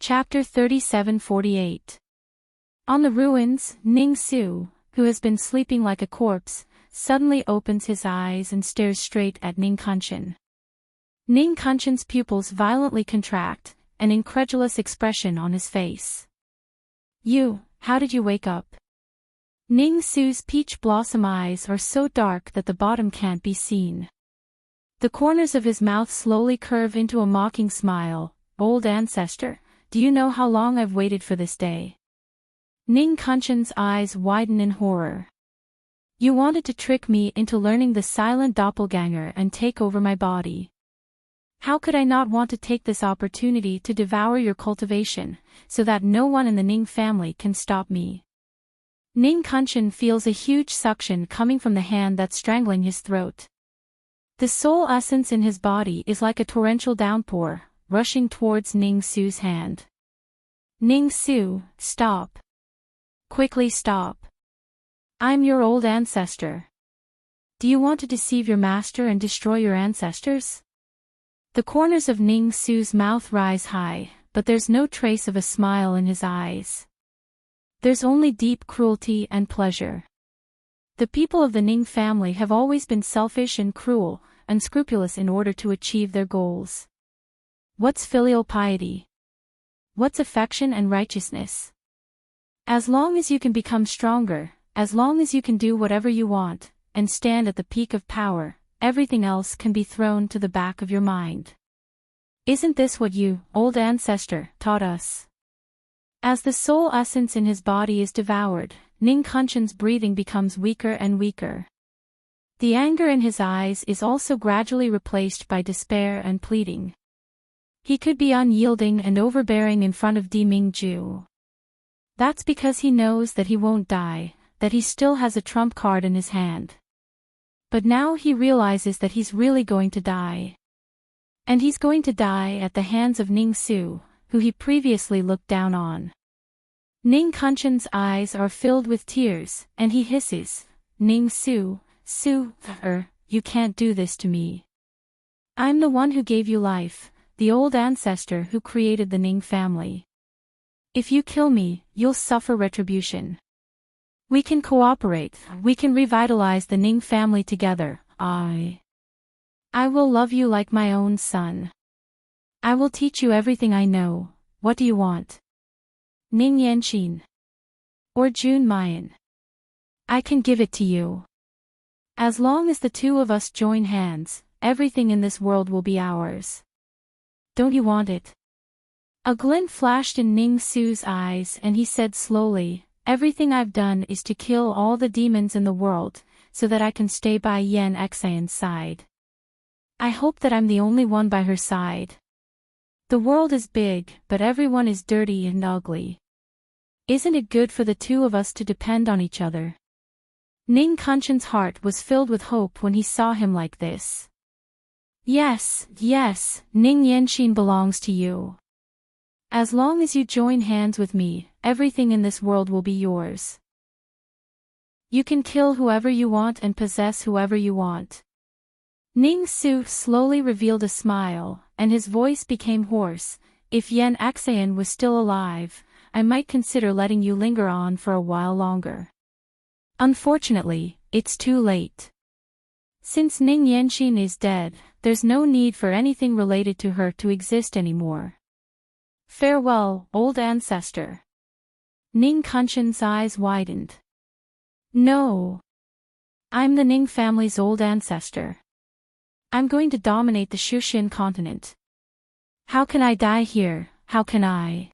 Chapter 37-48. On the ruins, Ning Su, who has been sleeping like a corpse, suddenly opens his eyes and stares straight at Ning Kunshan. Ning Kunshan's pupils violently contract, an incredulous expression on his face. How did you wake up? Ning Su's peach blossom eyes are so dark that the bottom can't be seen. The corners of his mouth slowly curve into a mocking smile. Old ancestor, do you know how long I've waited for this day? Ning Kunshan's eyes widen in horror. You wanted to trick me into learning the silent doppelganger and take over my body. How could I not want to take this opportunity to devour your cultivation, so that no one in the Ning family can stop me? Ning Kunshan feels a huge suction coming from the hand that's strangling his throat. The soul essence in his body is like a torrential downpour, rushing towards Ning Su's hand. Ning Su, stop. Quickly stop. I'm your old ancestor. Do you want to deceive your master and destroy your ancestors? The corners of Ning Su's mouth rise high, but there's no trace of a smile in his eyes. There's only deep cruelty and pleasure. The people of the Ning family have always been selfish and cruel, unscrupulous in order to achieve their goals. What's filial piety? What's affection and righteousness? As long as you can become stronger, as long as you can do whatever you want, and stand at the peak of power, everything else can be thrown to the back of your mind. Isn't this what you, old ancestor, taught us? As the soul essence in his body is devoured, Ning Kunshan's breathing becomes weaker and weaker. The anger in his eyes is also gradually replaced by despair and pleading. He could be unyielding and overbearing in front of Di Mingju. That's because he knows that he won't die, that he still has a trump card in his hand. But now he realizes that he's really going to die. And he's going to die at the hands of Ning Su, who he previously looked down on. Ning Kunshan's eyes are filled with tears, and he hisses, Ning Su, you can't do this to me. I'm the one who gave you life, the old ancestor who created the Ning family. If you kill me, you'll suffer retribution. We can cooperate, we can revitalize the Ning family together. I will love you like my own son. I will teach you everything I know. What do you want? Ning Yanqin. Or Jun Mayan. I can give it to you. As long as the two of us join hands, everything in this world will be ours. Don't you want it? A glint flashed in Ning Su's eyes and he said slowly, everything I've done is to kill all the demons in the world, so that I can stay by Yan Xan's side. I hope that I'm the only one by her side. The world is big, but everyone is dirty and ugly. Isn't it good for the two of us to depend on each other? Ning Kunshan's heart was filled with hope when he saw him like this. Yes, Ning Yanqin belongs to you. As long as you join hands with me, everything in this world will be yours. You can kill whoever you want and possess whoever you want. Ning Su slowly revealed a smile, and his voice became hoarse. If Yan Xan was still alive, I might consider letting you linger on for a while longer. Unfortunately, it's too late. Since Ning Yanqin is dead, there's no need for anything related to her to exist anymore. Farewell, old ancestor. Ning Kunshan's eyes widened. No. I'm the Ning family's old ancestor. I'm going to dominate the Shushin continent. How can I die here? How can I?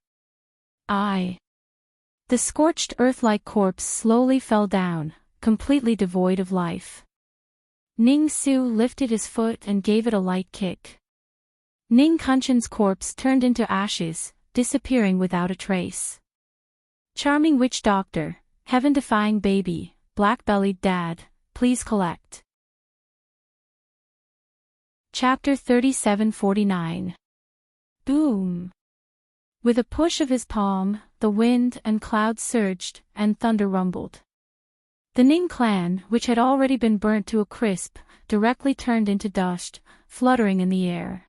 The scorched earth-like corpse slowly fell down, completely devoid of life. Ning Su lifted his foot and gave it a light kick. Ning Kunshan's corpse turned into ashes, disappearing without a trace. Charming witch doctor, heaven-defying baby, black-bellied dad, please collect. Chapter 37-49. Boom. With a push of his palm, the wind and clouds surged, and thunder rumbled. The Ning clan, which had already been burnt to a crisp, directly turned into dust, fluttering in the air.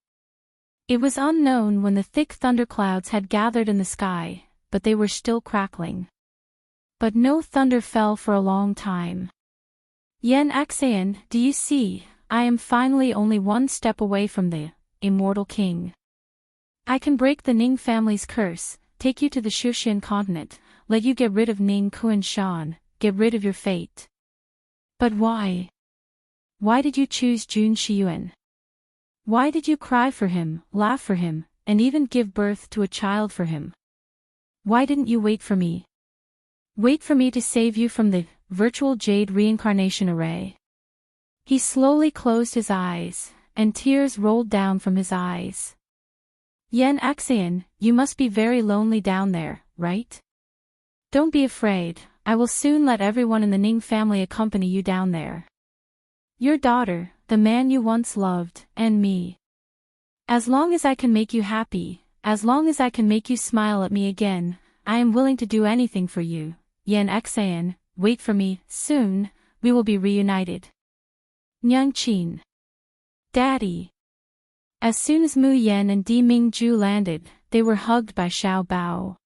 It was unknown when the thick thunderclouds had gathered in the sky, but they were still crackling. But no thunder fell for a long time. Yen Axayan, do you see, I am finally only one step away from the immortal king. I can break the Ning family's curse, take you to the Shushan continent, let you get rid of Ning Kuan-shan, get rid of your fate. But why? Why did you choose Jun Shiyuan? Why did you cry for him, laugh for him, and even give birth to a child for him? Why didn't you wait for me? Wait for me to save you from the virtual jade reincarnation array. He slowly closed his eyes, and tears rolled down from his eyes. Yen Axayan, you must be very lonely down there, right? Don't be afraid, I will soon let everyone in the Ning family accompany you down there. Your daughter, the man you once loved, and me. As long as I can make you happy, as long as I can make you smile at me again, I am willing to do anything for you. Yen Axayan, wait for me, soon, we will be reunited. Nyangqin. Daddy. As soon as Mu Yen and Di Mingju landed, they were hugged by Xiao Bao.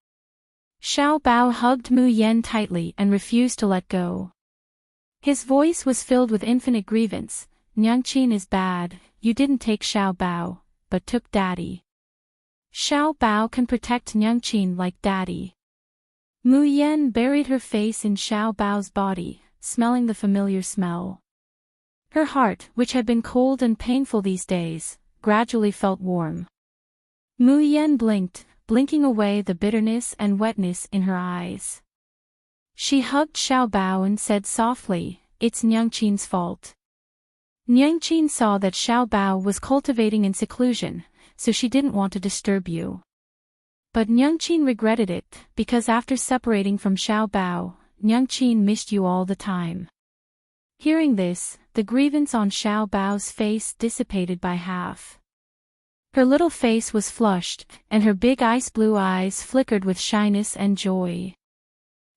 Xiao Bao hugged Mu Yen tightly and refused to let go. His voice was filled with infinite grievance. Nyangqin is bad, you didn't take Xiao Bao, but took Daddy. Xiao Bao can protect Nyangqin like Daddy. Mu Yen buried her face in Xiao Bao's body, smelling the familiar smell. Her heart, which had been cold and painful these days, gradually felt warm. Mu Yen blinked, blinking away the bitterness and wetness in her eyes. She hugged Xiao Bao and said softly, it's Nyangqin's fault. Nyangqin saw that Xiao Bao was cultivating in seclusion, so she didn't want to disturb you. But Nyangqin regretted it, because after separating from Xiao Bao, Nyangqin missed you all the time. Hearing this, the grievance on Xiao Bao's face dissipated by half. Her little face was flushed, and her big ice-blue eyes flickered with shyness and joy.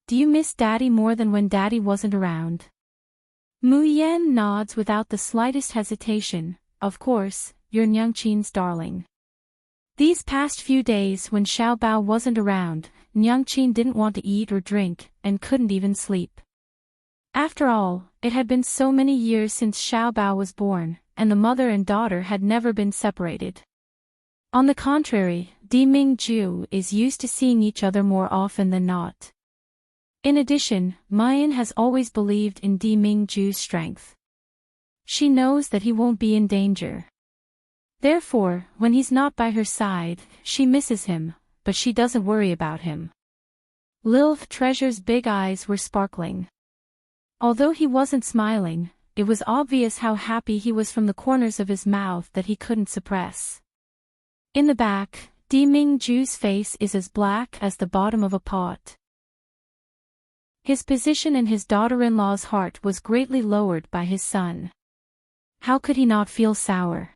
Do you miss Daddy more than when Daddy wasn't around? Mu Yen nods without the slightest hesitation. Of course, you're Nyangqin's darling. These past few days when Xiao Bao wasn't around, Nyangqin didn't want to eat or drink, and couldn't even sleep. After all, it had been so many years since Xiao Bao was born, and the mother and daughter had never been separated. On the contrary, Di Mingju is used to seeing each other more often than not. In addition, Mayan has always believed in Di Mingju's strength. She knows that he won't be in danger. Therefore, when he's not by her side, she misses him, but she doesn't worry about him. Lil Treasure's big eyes were sparkling. Although he wasn't smiling, it was obvious how happy he was from the corners of his mouth that he couldn't suppress. In the back, Di Mingju's face is as black as the bottom of a pot. His position in his daughter-in-law's heart was greatly lowered by his son. How could he not feel sour?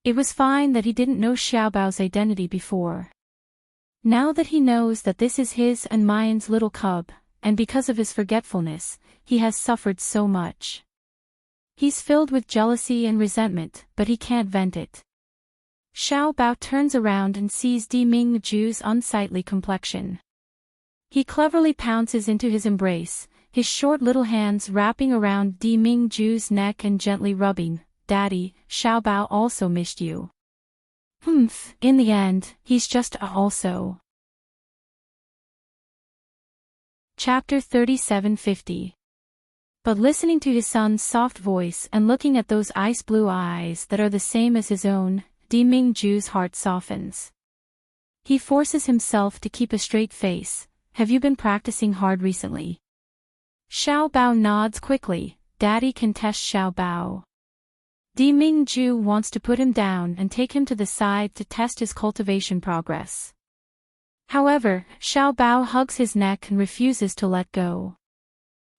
It was fine that he didn't know Xiao Bao's identity before. Now that he knows that this is his and Mayan's little cub, and because of his forgetfulness, he has suffered so much. He's filled with jealousy and resentment, but he can't vent it. Xiao Bao turns around and sees Di Mingju's unsightly complexion. He cleverly pounces into his embrace, his short little hands wrapping around Di Mingju's neck and gently rubbing. Daddy, Xiao Bao also missed you. Humph, in the end, he's just also. Chapter 3750. But listening to his son's soft voice and looking at those ice-blue eyes that are the same as his own, Di Mingju's heart softens. He forces himself to keep a straight face. Have you been practicing hard recently? Xiao Bao nods quickly. Daddy can test Xiao Bao. Di Mingju wants to put him down and take him to the side to test his cultivation progress. However, Xiao Bao hugs his neck and refuses to let go.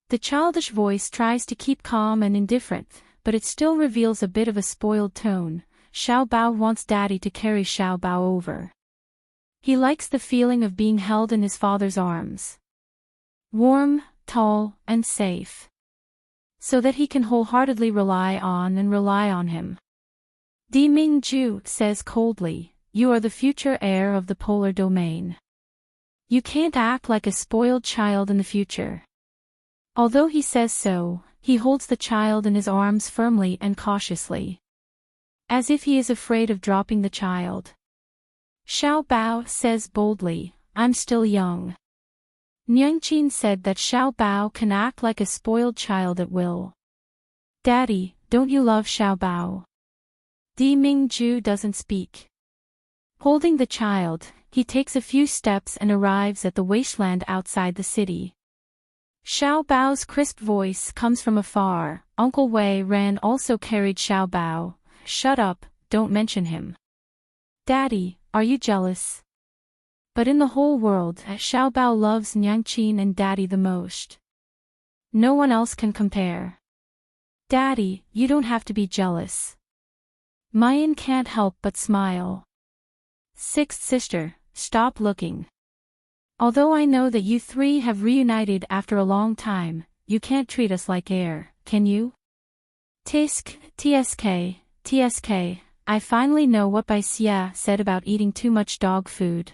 The childish voice tries to keep calm and indifferent, but it still reveals a bit of a spoiled tone. Xiao Bao wants Daddy to carry Xiao Bao over. He likes the feeling of being held in his father's arms. Warm, tall, and safe. So that he can wholeheartedly rely on him. Di Mingju says coldly, "You are the future heir of the polar domain. You can't act like a spoiled child in the future." Although he says so, he holds the child in his arms firmly and cautiously, as if he is afraid of dropping the child. Xiao Bao says boldly, "I'm still young." Nyingqin said that Xiao Bao can act like a spoiled child at will. "Daddy, don't you love Xiao Bao?" Di Mingju doesn't speak. Holding the child, he takes a few steps and arrives at the wasteland outside the city. Xiao Bao's crisp voice comes from afar. Uncle Wei Ran also carried Xiao Bao. "Shut up, don't mention him." "Daddy, are you jealous?" But in the whole world, Xiao Bao loves Nyangqin and Daddy the most. No one else can compare. "Daddy, you don't have to be jealous." Mayan can't help but smile. "Sixth sister, stop looking. Although I know that you three have reunited after a long time, you can't treat us like air, can you?" TSK, I finally know what Bai Xia said about eating too much dog food."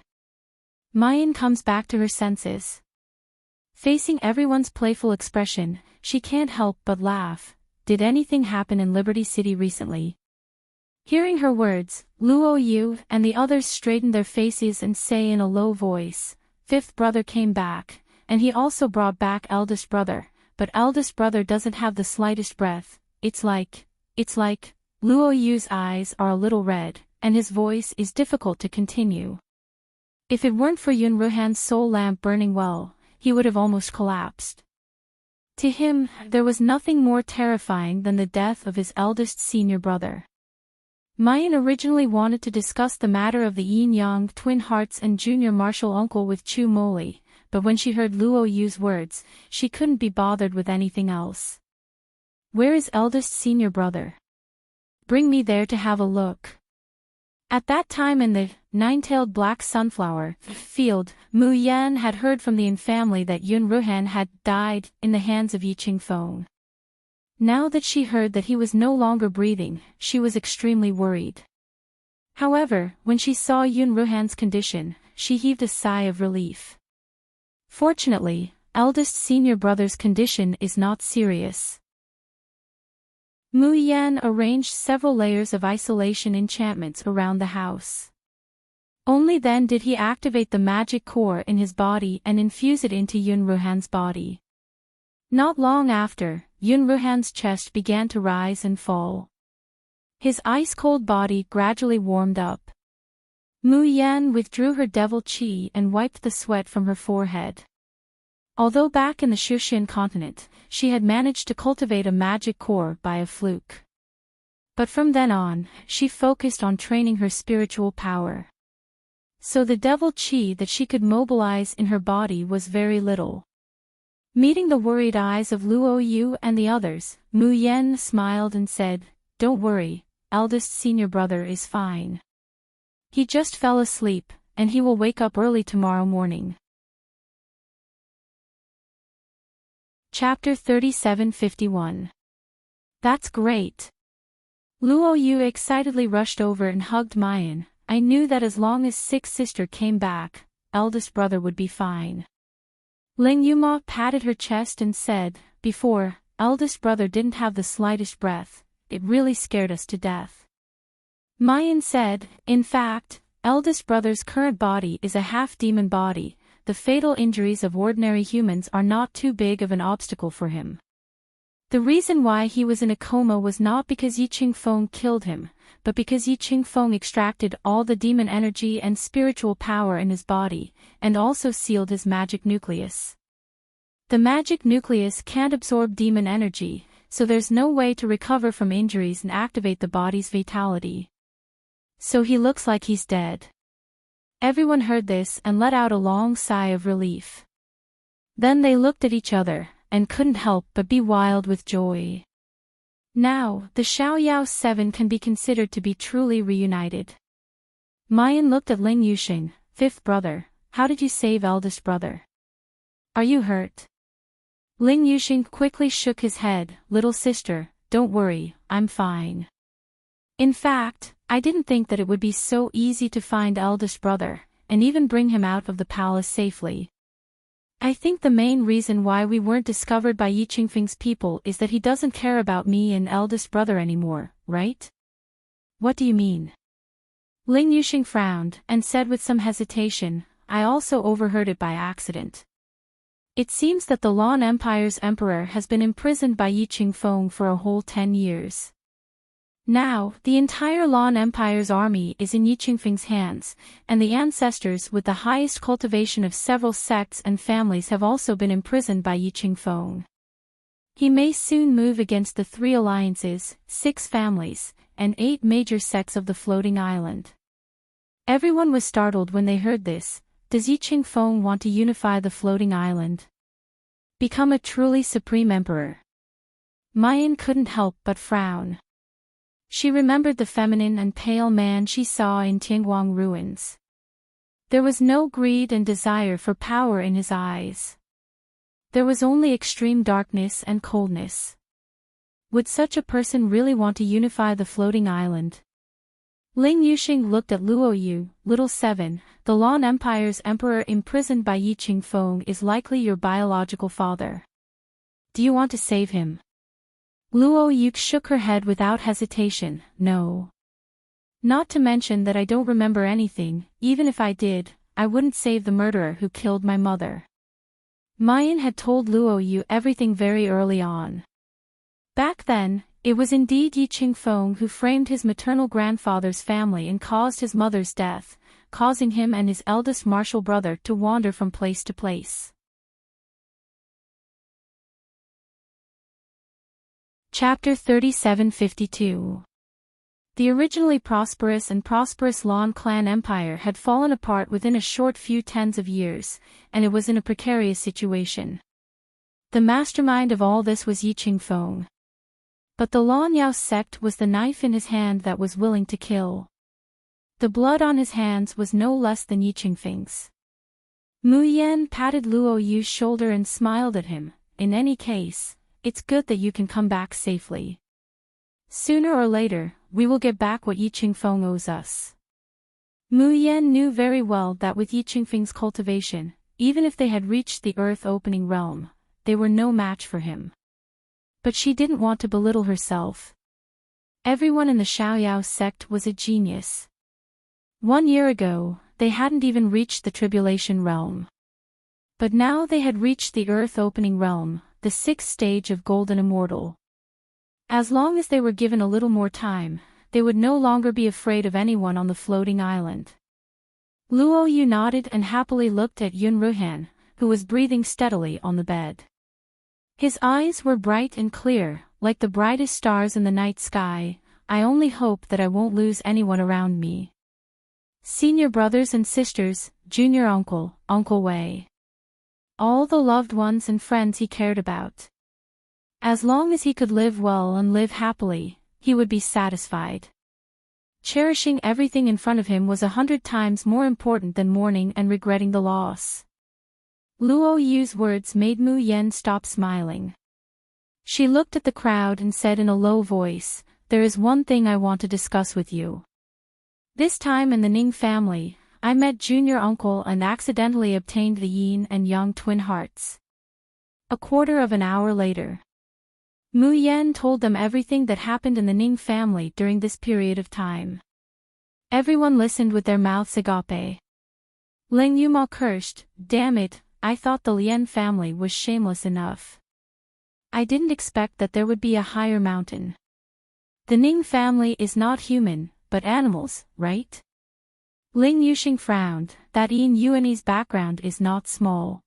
Mayan comes back to her senses. Facing everyone's playful expression, she can't help but laugh. "Did anything happen in Liberty City recently?" Hearing her words, Luo Yu and the others straighten their faces and say in a low voice, "Fifth brother came back, and he also brought back eldest brother, but eldest brother doesn't have the slightest breath. It's like, Luo Yu's eyes are a little red, and his voice is difficult to continue. If it weren't for Yun Ruhan's soul lamp burning well, he would have almost collapsed. To him, there was nothing more terrifying than the death of his eldest senior brother. Mayan originally wanted to discuss the matter of the yin-yang twin hearts and junior martial uncle with Chu Moli, but when she heard Luo Yu's words, she couldn't be bothered with anything else. "Where is eldest senior brother? Bring me there to have a look." At that time in the nine-tailed black sunflower field, Mu Yan had heard from the Yin family that Yun Ruhan had died in the hands of Yi Qingfeng. Now that she heard that he was no longer breathing, she was extremely worried. However, when she saw Yun Ruhan's condition, she heaved a sigh of relief. Fortunately, eldest senior brother's condition is not serious. Mu Yan arranged several layers of isolation enchantments around the house. Only then did he activate the magic core in his body and infuse it into Yun Ruhan's body. Not long after, Yun Ruhan's chest began to rise and fall. His ice-cold body gradually warmed up. Mu Yan withdrew her devil qi and wiped the sweat from her forehead. Although back in the Shushan continent, she had managed to cultivate a magic core by a fluke. But from then on, she focused on training her spiritual power. So the devil qi that she could mobilize in her body was very little. Meeting the worried eyes of Luo Yu and the others, Mu Yan smiled and said, "Don't worry, eldest senior brother is fine. He just fell asleep, and he will wake up early tomorrow morning." Chapter 3751. That's great. Luo Yu excitedly rushed over and hugged Mayan. "I knew that as long as sixth sister came back, eldest brother would be fine." Ling Yuma patted her chest and said, "Before, eldest brother didn't have the slightest breath. It really scared us to death." Mayan said, "In fact, eldest brother's current body is a half-demon body. The fatal injuries of ordinary humans are not too big of an obstacle for him. The reason why he was in a coma was not because Yi Qingfeng killed him, but because Yi Qingfeng extracted all the demon energy and spiritual power in his body, and also sealed his magic nucleus. The magic nucleus can't absorb demon energy, so there's no way to recover from injuries and activate the body's vitality. So he looks like he's dead." Everyone heard this and let out a long sigh of relief. Then they looked at each other, and couldn't help but be wild with joy. Now, the Xiaoyao Seven can be considered to be truly reunited. Mayan looked at Ling Yuxing. "Fifth brother, how did you save eldest brother? Are you hurt?" Ling Yuxing quickly shook his head. "Little sister, don't worry, I'm fine." In fact, I didn't think that it would be so easy to find eldest brother, and even bring him out of the palace safely. I think the main reason why we weren't discovered by Yi Qingfeng's people is that he doesn't care about me and eldest brother anymore, right? What do you mean? Ling Yuxing frowned and said with some hesitation, I also overheard it by accident. It seems that the Lan Empire's emperor has been imprisoned by Yi Qingfeng for a whole 10 years. Now, the entire Lan Empire's army is in Yi Qingfeng's hands, and the ancestors with the highest cultivation of several sects and families have also been imprisoned by Yi Qingfeng. He may soon move against the 3 alliances, 6 families, and 8 major sects of the floating island. Everyone was startled when they heard this. Does Yi Qingfeng want to unify the floating island? Become a truly supreme emperor? Mayan couldn't help but frown. She remembered the feminine and pale man she saw in Tianguang ruins. There was no greed and desire for power in his eyes. There was only extreme darkness and coldness. Would such a person really want to unify the floating island? Ling Yuxing looked at Luo Yu, Little 7, the Lan Empire's emperor imprisoned by Yi Qingfeng is likely your biological father. Do you want to save him? Luo Yu shook her head without hesitation, no. Not to mention that I don't remember anything, even if I did, I wouldn't save the murderer who killed my mother. Mayan had told Luo Yu everything very early on. Back then, it was indeed Yi Qingfeng who framed his maternal grandfather's family and caused his mother's death, causing him and his eldest martial brother to wander from place to place. Chapter 3752. The originally prosperous Lan clan empire had fallen apart within a short few tens of years, and it was in a precarious situation. The mastermind of all this was Yi Qingfeng. But the Lan Yao sect was the knife in his hand that was willing to kill. The blood on his hands was no less than Yi Qingfeng's. Mu Yan patted Luo Yu's shoulder and smiled at him. In any case, it's good that you can come back safely. Sooner or later, we will get back what Yi Qingfeng owes us. Mu Yan knew very well that with Yi Qingfeng's cultivation, even if they had reached the earth-opening realm, they were no match for him. But she didn't want to belittle herself. Everyone in the Xiaoyao sect was a genius. 1 year ago, they hadn't even reached the tribulation realm. But now they had reached the earth-opening realm, the 6th stage of Golden Immortal. As long as they were given a little more time, they would no longer be afraid of anyone on the floating island. Luo Yu nodded and happily looked at Yun Ruhan, who was breathing steadily on the bed. His eyes were bright and clear, like the brightest stars in the night sky. I only hope that I won't lose anyone around me. Senior brothers and sisters, junior uncle, Uncle Wei. All the loved ones and friends he cared about. As long as he could live well and live happily, he would be satisfied. Cherishing everything in front of him was 100 times more important than mourning and regretting the loss. Luo Yu's words made Mu Yan stop smiling. She looked at the crowd and said in a low voice, "There is one thing I want to discuss with you. This time in the Ning family, I met junior uncle and accidentally obtained the yin and yang twin hearts." A quarter of an hour later, Mu Yan told them everything that happened in the Ning family during this period of time. Everyone listened with their mouths agape. Ling Yuma cursed, "Damn it, I thought the Lian family was shameless enough. I didn't expect that there would be a higher mountain. The Ning family is not human, but animals, right?" Ling Yuxing frowned, that Yin Yuan's background is not small.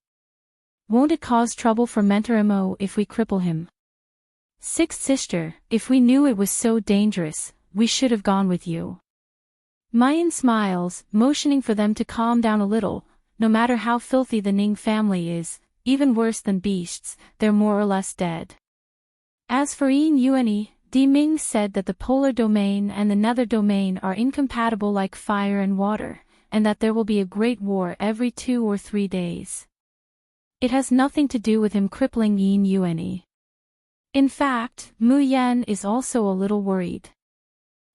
Won't it cause trouble for Mentor Mo if we cripple him? Sixth sister, if we knew it was so dangerous, we should have gone with you. Mayan smiles, motioning for them to calm down a little. No matter how filthy the Ning family is, even worse than beasts, they're more or less dead. As for Yin Yuan, Di Ming said that the polar domain and the nether domain are incompatible like fire and water, and that there will be a great war every 2 or 3 days. It has nothing to do with him crippling Yin Yuan. In fact, Mu Yan is also a little worried.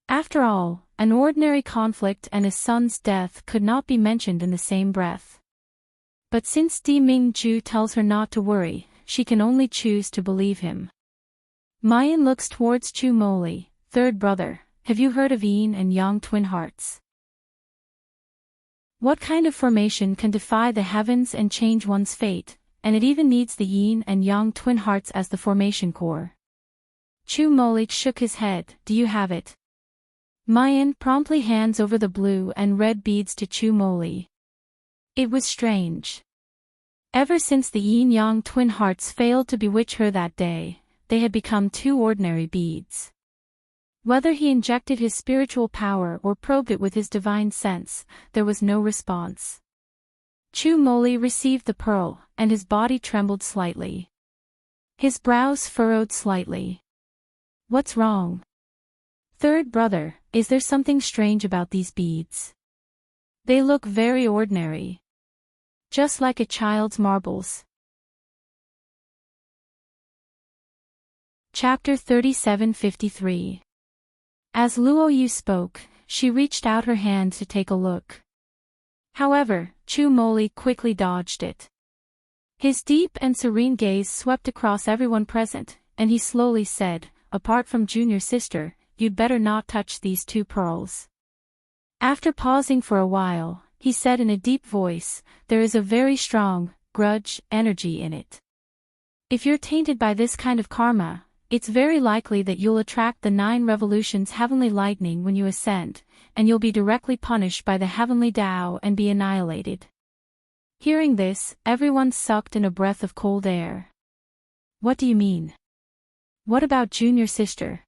After all, an ordinary conflict and his son's death could not be mentioned in the same breath. But since Di Mingju tells her not to worry, she can only choose to believe him. Mayan looks towards Chu Moli, third brother. Have you heard of yin and yang twin hearts? What kind of formation can defy the heavens and change one's fate, and it even needs the yin and yang twin hearts as the formation core? Chu Moli shook his head. Do you have it? Mayan promptly hands over the blue and red beads to Chu Moli. It was strange. Ever since the yin-yang twin hearts failed to bewitch her that day, they had become two ordinary beads. Whether he injected his spiritual power or probed it with his divine sense, there was no response. Chu Moli received the pearl, and his body trembled slightly. His brows furrowed slightly. What's wrong? Third brother, is there something strange about these beads? They look very ordinary. Just like a child's marbles. Chapter 3753. As Luo Yu spoke, she reached out her hand to take a look. However, Chu Moli quickly dodged it. His deep and serene gaze swept across everyone present, and he slowly said, apart from junior sister, you'd better not touch these two pearls. After pausing for a while, he said in a deep voice, there is a very strong, grudge, energy in it. If you're tainted by this kind of karma, it's very likely that you'll attract the 9 revolutions heavenly lightning when you ascend, and you'll be directly punished by the heavenly Tao and be annihilated. Hearing this, everyone sucked in a breath of cold air. What do you mean? What about junior sister?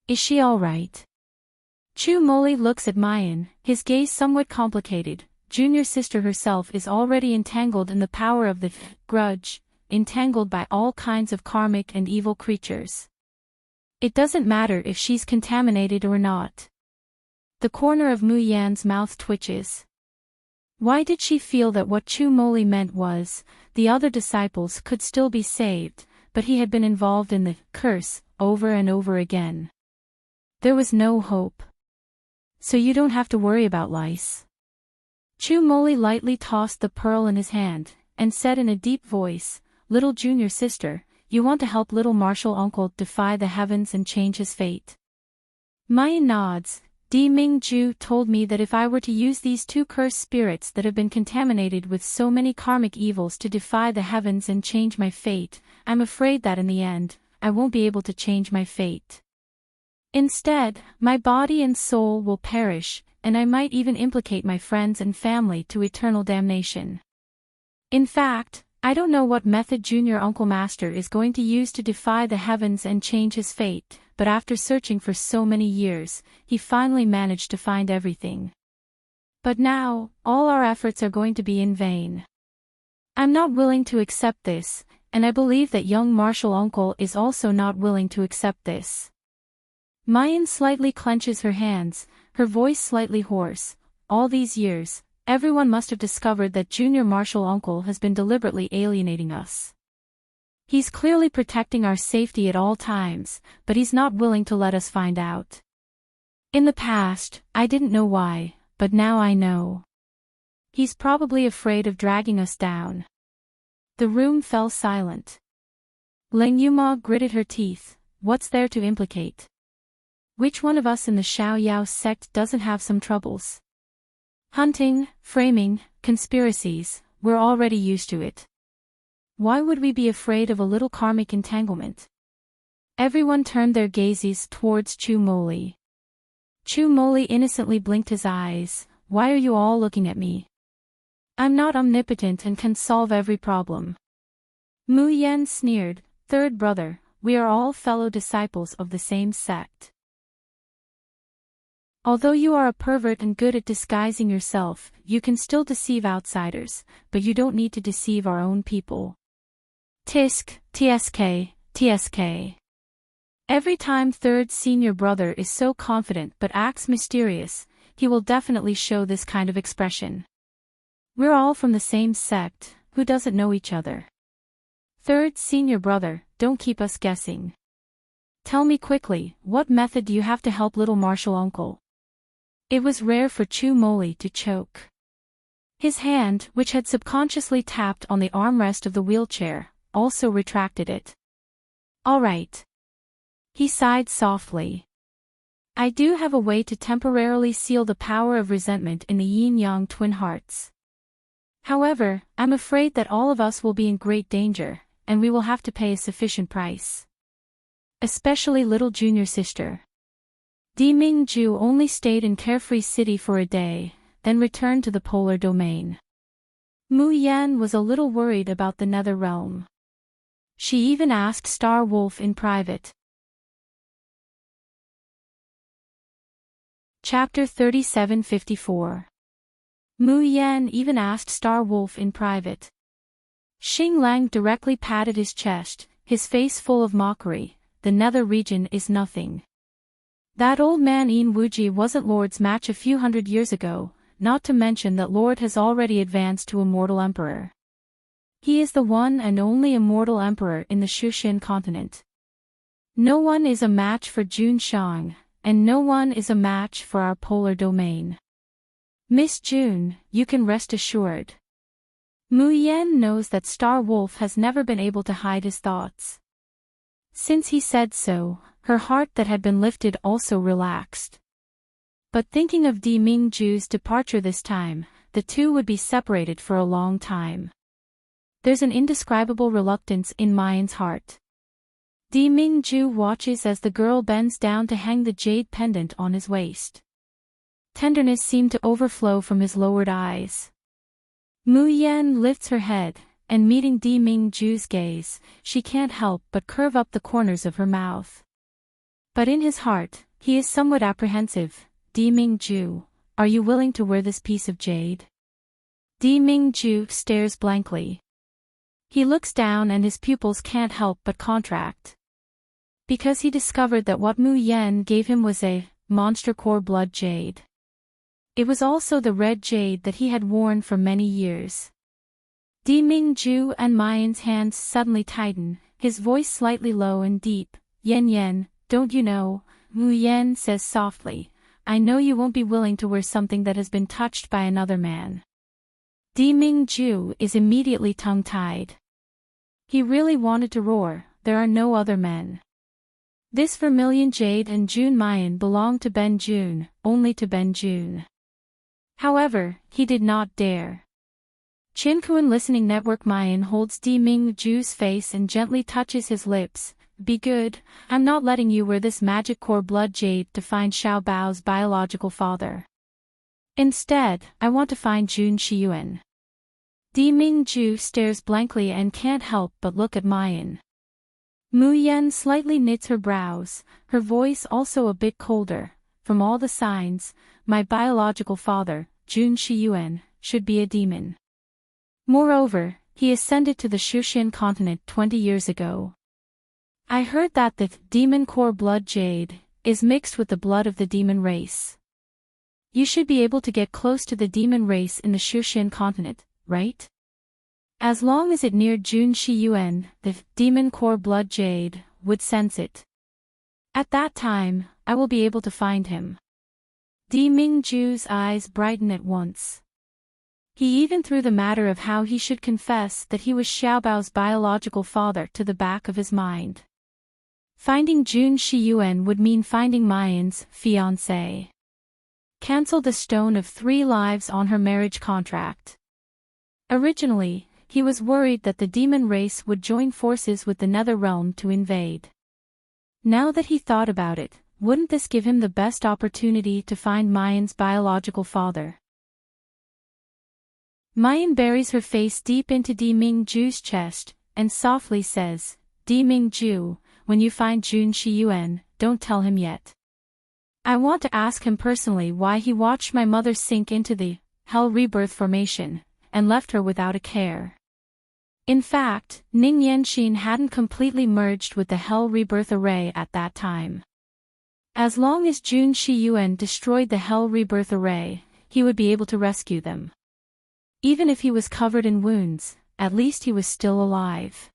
Is she all right? Chu Moli looks at Mayan, his gaze somewhat complicated. Junior sister herself is already entangled in the power of the grudge, entangled by all kinds of karmic and evil creatures. It doesn't matter if she's contaminated or not. The corner of Mu Yan's mouth twitches. Why did she feel that what Chu Moli meant was, the other disciples could still be saved, but he had been involved in the curse over and over again? There was no hope. So you don't have to worry about lice. Chu Moli lightly tossed the pearl in his hand, and said in a deep voice, little junior sister, you want to help little martial uncle defy the heavens and change his fate. Mayan nods. Di Mingju told me that if I were to use these 2 cursed spirits that have been contaminated with so many karmic evils to defy the heavens and change my fate, I'm afraid that in the end, I won't be able to change my fate. Instead, my body and soul will perish, and I might even implicate my friends and family to eternal damnation. In fact, I don't know what method Junior Uncle Master is going to use to defy the heavens and change his fate, but after searching for so many years, he finally managed to find everything. But now, all our efforts are going to be in vain. I'm not willing to accept this, and I believe that young martial uncle is also not willing to accept this. Mayan slightly clenches her hands, her voice slightly hoarse. All these years, everyone must have discovered that junior martial uncle has been deliberately alienating us. He's clearly protecting our safety at all times, but he's not willing to let us find out. In the past, I didn't know why, but now I know. He's probably afraid of dragging us down. The room fell silent. Ling Yuma gritted her teeth. What's there to implicate? Which one of us in the Xiaoyao sect doesn't have some troubles? Hunting, framing, conspiracies, we're already used to it. Why would we be afraid of a little karmic entanglement? Everyone turned their gazes towards Chu Moli. Chu Moli innocently blinked his eyes. Why are you all looking at me? I'm not omnipotent and can solve every problem. Mu Yan sneered, third brother, we are all fellow disciples of the same sect. Although you are a pervert and good at disguising yourself, you can still deceive outsiders, but you don't need to deceive our own people. Tisk, tsk, tsk. Every time third senior brother is so confident but acts mysterious, he will definitely show this kind of expression. We're all from the same sect, who doesn't know each other? Third senior brother, don't keep us guessing. Tell me quickly, what method do you have to help little Marshall uncle? It was rare for Chu Moli to choke. His hand, which had subconsciously tapped on the armrest of the wheelchair, also retracted it. All right. He sighed softly. I do have a way to temporarily seal the power of resentment in the yin-yang twin hearts. However, I'm afraid that all of us will be in great danger, and we will have to pay a sufficient price. Especially little junior sister. Di Mingju only stayed in Carefree City for a day, then returned to the polar domain. Mu Yan was a little worried about the nether realm. She even asked Star Wolf in private. Chapter 3754. Mu Yan even asked Star Wolf in private. Xing Lang directly patted his chest, his face full of mockery. The nether region is nothing. That old man Yin Wuji wasn't Lord's match a few hundred years ago, not to mention that Lord has already advanced to Immortal Emperor. He is the one and only immortal emperor in the Shushan continent. No one is a match for Jun Shang, and no one is a match for our polar domain. Miss June, you can rest assured. Mu Yan knows that Star Wolf has never been able to hide his thoughts. Since he said so, her heart that had been lifted also relaxed. But thinking of Di Mingju's departure this time, the two would be separated for a long time. There's an indescribable reluctance in Mayan's heart. Di Mingju watches as the girl bends down to hang the jade pendant on his waist. Tenderness seemed to overflow from his lowered eyes. Mu Yan lifts her head, and meeting Di Mingju's gaze, she can't help but curve up the corners of her mouth. But in his heart, he is somewhat apprehensive. Di Mingju, are you willing to wear this piece of jade? Di Mingju stares blankly. He looks down and his pupils can't help but contract. Because he discovered that what Mu Yan gave him was a monster core blood jade. It was also the red jade that he had worn for many years. Di Mingju and Mayan's hands suddenly tighten, his voice slightly low and deep. Yen Yen, don't you know, Mu Yan says softly, I know you won't be willing to wear something that has been touched by another man. Di Mingju is immediately tongue-tied. He really wanted to roar, there are no other men. This vermilion jade and Jun Mayan belonged to Ben Jun, only to Ben Jun. However, he did not dare. Chinkuan Listening Network Mayan holds Di Mingju's face and gently touches his lips. Be good, I'm not letting you wear this magic core blood jade to find Xiao Bao's biological father. Instead, I want to find Jun Shiyuan. Di Mingju stares blankly and can't help but look at Mayan. Mu Yan slightly knits her brows, her voice also a bit colder. From all the signs, my biological father, Jun Shiyuan, should be a demon. Moreover, he ascended to the Shushan continent 20 years ago. I heard that the demon core blood jade is mixed with the blood of the demon race. You should be able to get close to the demon race in the Shushan continent, right? As long as it near Jun Shiyuan, the demon core blood jade would sense it. At that time, I will be able to find him. Di Mingju's eyes brighten at once. He even threw the matter of how he should confess that he was Xiaobao's biological father to the back of his mind. Finding Jun Shiyuan would mean finding Mayan's fiancé. Cancel the stone of 3 lives on her marriage contract. Originally, he was worried that the demon race would join forces with the nether realm to invade. Now that he thought about it, wouldn't this give him the best opportunity to find Mayan's biological father? Mayan buries her face deep into Di Mingju's chest, and softly says, Di Mingju, when you find Jun Shiyuan, don't tell him yet. I want to ask him personally why he watched my mother sink into the Hell Rebirth formation, and left her without a care. In fact, Ning Yanxin hadn't completely merged with the Hell Rebirth array at that time. As long as Jun Shiyuan destroyed the Hell Rebirth array, he would be able to rescue them. Even if he was covered in wounds, at least he was still alive.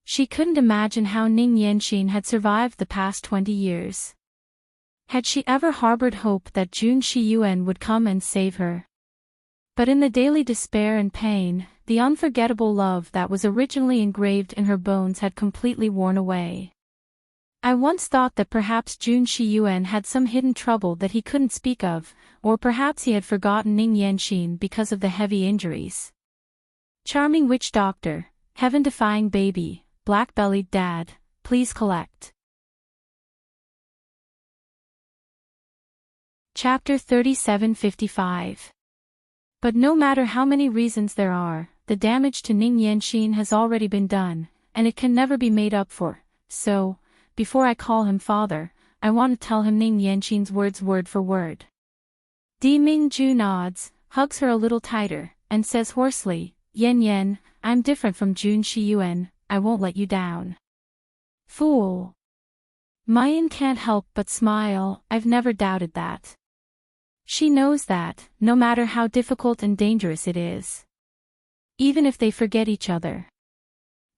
She couldn't imagine how Ning Yanxin had survived the past 20 years. Had she ever harbored hope that Jun Shiyuan would come and save her? But in the daily despair and pain, the unforgettable love that was originally engraved in her bones had completely worn away. I once thought that perhaps Jun Shiyuan had some hidden trouble that he couldn't speak of, or perhaps he had forgotten Ning Yanxin because of the heavy injuries. Charming witch doctor, heaven-defying baby, black-bellied dad, please collect. Chapter 3755. But no matter how many reasons there are, the damage to Ning Yanxin has already been done, and it can never be made up for, so, before I call him father, I want to tell him Ning Yanxin's words word for word. Di Mingju nods, hugs her a little tighter, and says hoarsely, Yan Yan, I'm different from Jun Shiyuan, I won't let you down. Fool. Mayan can't help but smile, I've never doubted that. She knows that, no matter how difficult and dangerous it is. Even if they forget each other.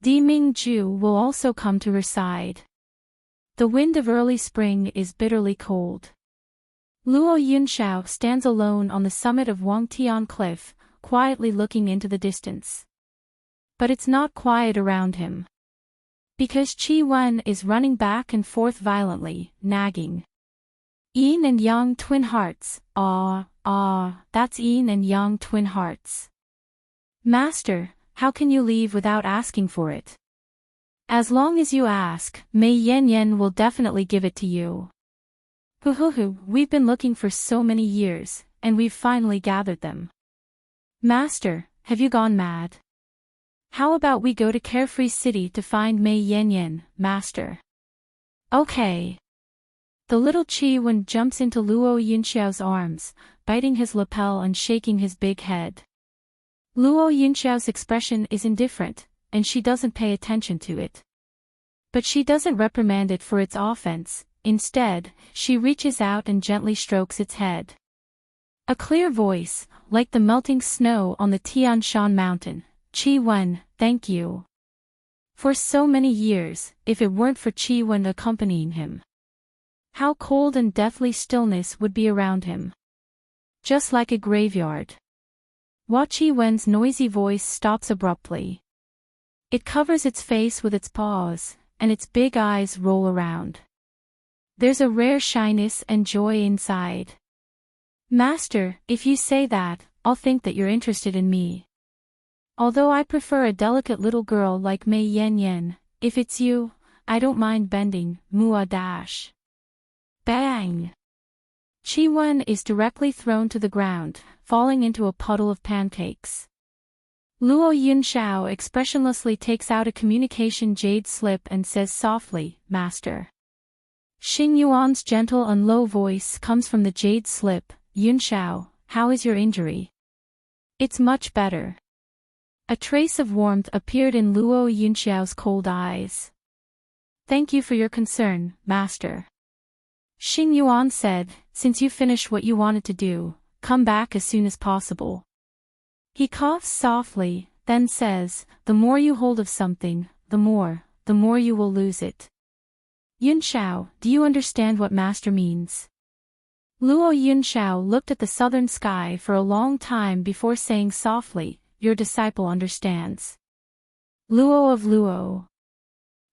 Di Mingju will also come to her side. The wind of early spring is bitterly cold. Luo Yunxiao stands alone on the summit of Wangtian Cliff, quietly looking into the distance. But it's not quiet around him. Because Qi Wen is running back and forth violently, nagging. Yin and Yang twin hearts, that's Yin and Yang twin hearts. Master, how can you leave without asking for it? As long as you ask, Mei Yan Yan will definitely give it to you. We've been looking for so many years, and we've finally gathered them. Master, have you gone mad? How about we go to Carefree City to find Mei Yan Yan, Master? Okay. The little Qi Wen jumps into Luo Yunxiao's arms, biting his lapel and shaking his big head. Luo Yunxiao's expression is indifferent, and she doesn't pay attention to it. But she doesn't reprimand it for its offense, instead, she reaches out and gently strokes its head. A clear voice, like the melting snow on the Tian Shan mountain, Qi Wen, thank you. For so many years, if it weren't for Qi Wen accompanying him. How cold and deathly stillness would be around him. Just like a graveyard. Qi Wen's noisy voice stops abruptly. It covers its face with its paws, and its big eyes roll around. There's a rare shyness and joy inside. Master, if you say that, I'll think that you're interested in me. Although I prefer a delicate little girl like Mei Yan Yan, if it's you, I don't mind bending, Mua dash. Bang! Qi Wen is directly thrown to the ground, falling into a puddle of pancakes. Luo Yunxiao expressionlessly takes out a communication jade slip and says softly, Master. Xing Yuan's gentle and low voice comes from the jade slip, Yunxiao, how is your injury? It's much better. A trace of warmth appeared in Luo Yunxiao's cold eyes. Thank you for your concern, Master. Xing Yuan said, since you finished what you wanted to do, come back as soon as possible. He coughs softly, then says, the more you hold of something, the more you will lose it. Yunxiao, do you understand what Master means? Luo Yunxiao looked at the southern sky for a long time before saying softly, your disciple understands. Luo of Luo.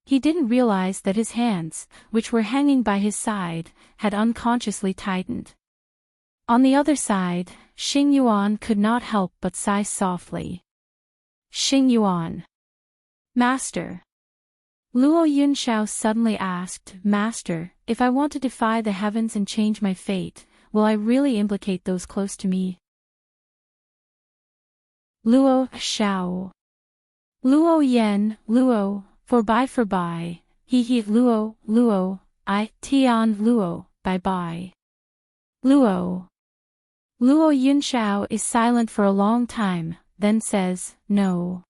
He didn't realize that his hands, which were hanging by his side, had unconsciously tightened. On the other side, Xing Yuan could not help but sigh softly. Xing Yuan. Master. Luo Yunxiao suddenly asked, Master, if I want to defy the heavens and change my fate, will I really implicate those close to me? Luo Xiao. Luo Yen, Luo, for by, he Luo, I, Tian Luo, bye. Luo. Luo Yunxiao is silent for a long time, then says, no.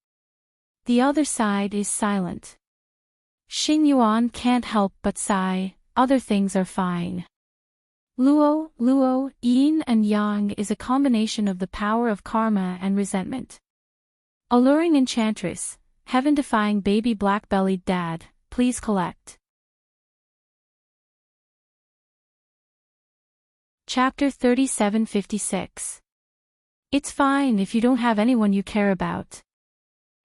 The other side is silent. Xing Yuan can't help but sigh, other things are fine. Luo, yin and yang is a combination of the power of karma and resentment. Alluring Enchantress, heaven-defying baby black-bellied dad, please collect. Chapter 3756. It's fine if you don't have anyone you care about.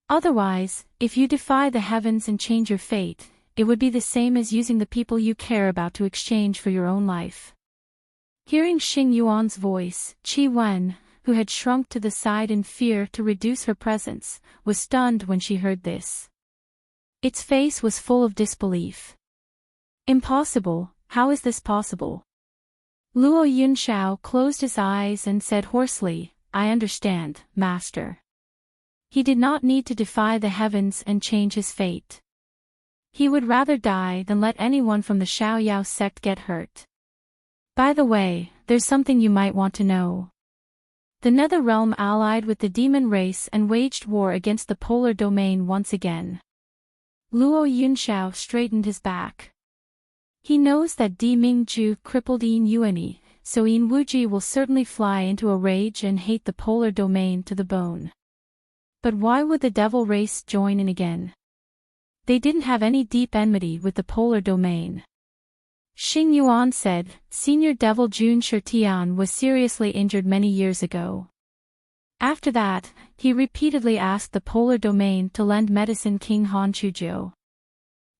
Otherwise, if you defy the heavens and change your fate, it would be the same as using the people you care about to exchange for your own life. Hearing Xing Yuan's voice, Qi Wen, who had shrunk to the side in fear to reduce her presence, was stunned when she heard this. Its face was full of disbelief. Impossible, how is this possible? Luo Yunxiao closed his eyes and said hoarsely, I understand, master. He did not need to defy the heavens and change his fate. He would rather die than let anyone from the Xiaoyao sect get hurt. By the way, there's something you might want to know. The Nether Realm allied with the demon race and waged war against the polar domain once again. Luo Yunxiao straightened his back. He knows that Di Mingju crippled Yin Yuani, so Yin Wuji will certainly fly into a rage and hate the polar domain to the bone. But why would the devil race join in again? They didn't have any deep enmity with the polar domain. Xing Yuan said, Senior Devil Jun Shirtian was seriously injured many years ago. After that, he repeatedly asked the polar domain to lend medicine King Han Chujiu.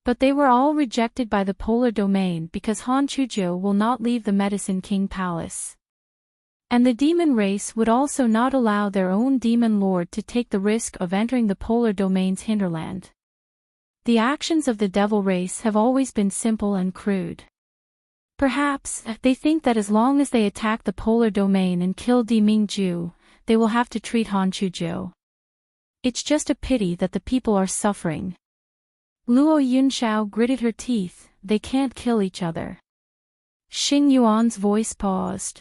But they were all rejected by the polar domain because Han Chujiu will not leave the Medicine King Palace. And the demon race would also not allow their own demon lord to take the risk of entering the polar domain's hinterland. The actions of the devil race have always been simple and crude. Perhaps, they think that as long as they attack the polar domain and kill Di Mingju, they will have to treat Han Chujiu. It's just a pity that the people are suffering. Luo Yunxiao gritted her teeth, they can't kill each other. Xing Yuan's voice paused.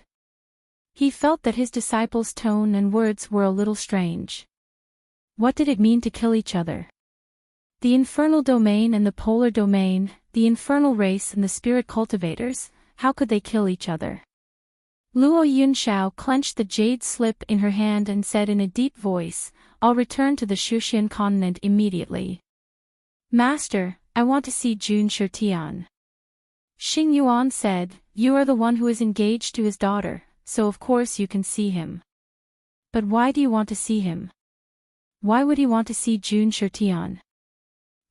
He felt that his disciple's tone and words were a little strange. What did it mean to kill each other? The infernal domain and the polar domain, the infernal race and the spirit cultivators, how could they kill each other? Luo Yunxiao clenched the jade slip in her hand and said in a deep voice, I'll return to the Shushan continent immediately. Master, I want to see Jun Shirtian. Xing Yuan said, You are the one who is engaged to his daughter, so of course you can see him. But why do you want to see him? Why would he want to see Jun Shirtian?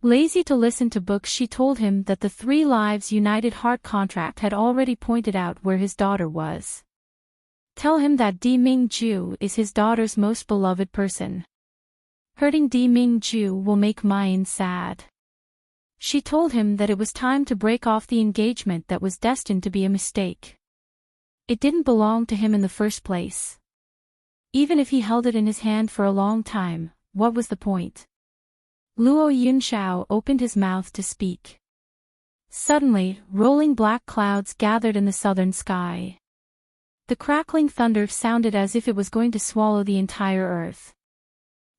Lazy to listen to books, she told him that the 3 Lives United Heart contract had already pointed out where his daughter was. Tell him that Di Mingju is his daughter's most beloved person. Hurting Di Mingju will make Mayan sad. She told him that it was time to break off the engagement that was destined to be a mistake. It didn't belong to him in the first place. Even if he held it in his hand for a long time, what was the point? Luo Yunxiao opened his mouth to speak. Suddenly, rolling black clouds gathered in the southern sky. The crackling thunder sounded as if it was going to swallow the entire earth.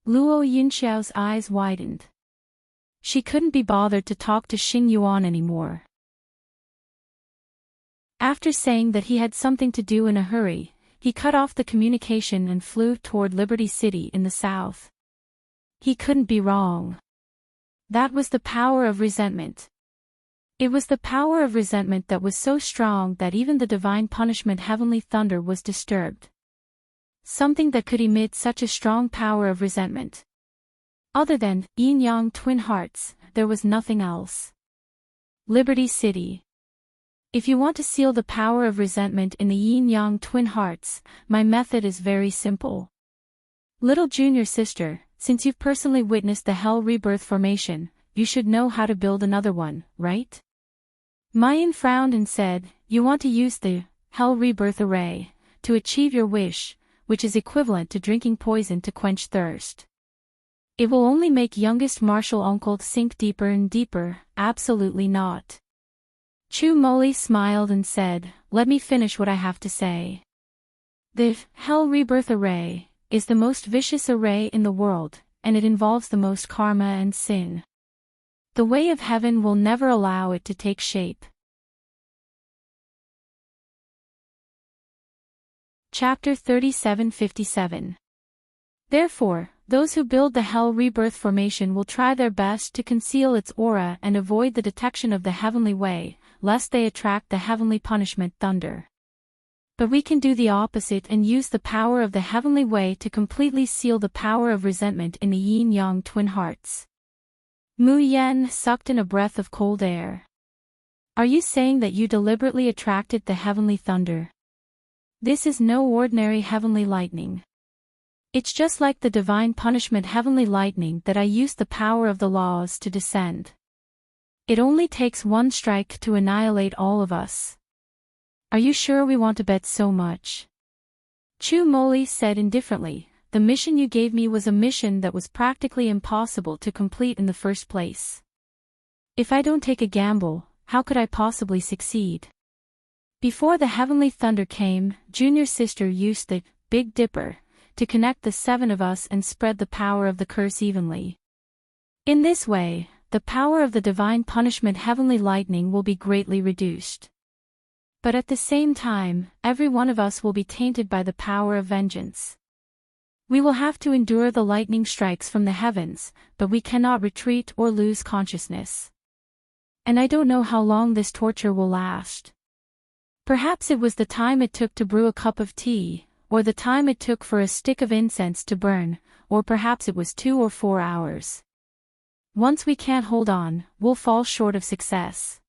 Luo Yunxiao's eyes widened. She couldn't be bothered to talk to Xing Yuan anymore. After saying that he had something to do in a hurry, he cut off the communication and flew toward Liberty City in the south. He couldn't be wrong. That was the power of resentment. It was the power of resentment that was so strong that even the divine punishment heavenly thunder was disturbed. Something that could emit such a strong power of resentment. Other than yin-yang twin hearts, there was nothing else. Liberty City. If you want to seal the power of resentment in the yin-yang twin hearts, my method is very simple. Little junior sister, since you've personally witnessed the Hell Rebirth formation, you should know how to build another one, right? Mayan frowned and said, You want to use the Hell Rebirth array to achieve your wish, which is equivalent to drinking poison to quench thirst. It will only make youngest martial uncle sink deeper and deeper, absolutely not. Chu Moli smiled and said, Let me finish what I have to say. The Hell Rebirth array is the most vicious array in the world, and it involves the most karma and sin. The way of heaven will never allow it to take shape. Chapter 3757. Therefore, Those who build the Hell Rebirth formation will try their best to conceal its aura and avoid the detection of the heavenly way, lest they attract the heavenly punishment thunder. But we can do the opposite and use the power of the heavenly way to completely seal the power of resentment in the yin-yang twin hearts. Mu Yen sucked in a breath of cold air. Are you saying that you deliberately attracted the heavenly thunder? This is no ordinary heavenly lightning. It's just like the divine punishment heavenly lightning that I used the power of the laws to descend. It only takes one strike to annihilate all of us. Are you sure we want to bet so much? Chu Moli said indifferently, the mission you gave me was a mission that was practically impossible to complete in the first place. If I don't take a gamble, how could I possibly succeed? Before the heavenly thunder came, Junior Sister used the Big Dipper to connect the 7 of us and spread the power of the curse evenly. In this way, the power of the divine punishment heavenly lightning will be greatly reduced. But at the same time, every one of us will be tainted by the power of vengeance. We will have to endure the lightning strikes from the heavens, but we cannot retreat or lose consciousness. And I don't know how long this torture will last. Perhaps it was the time it took to brew a cup of tea, or the time it took for a stick of incense to burn, or perhaps it was 2 or 4 hours. Once we can't hold on, we'll fall short of success.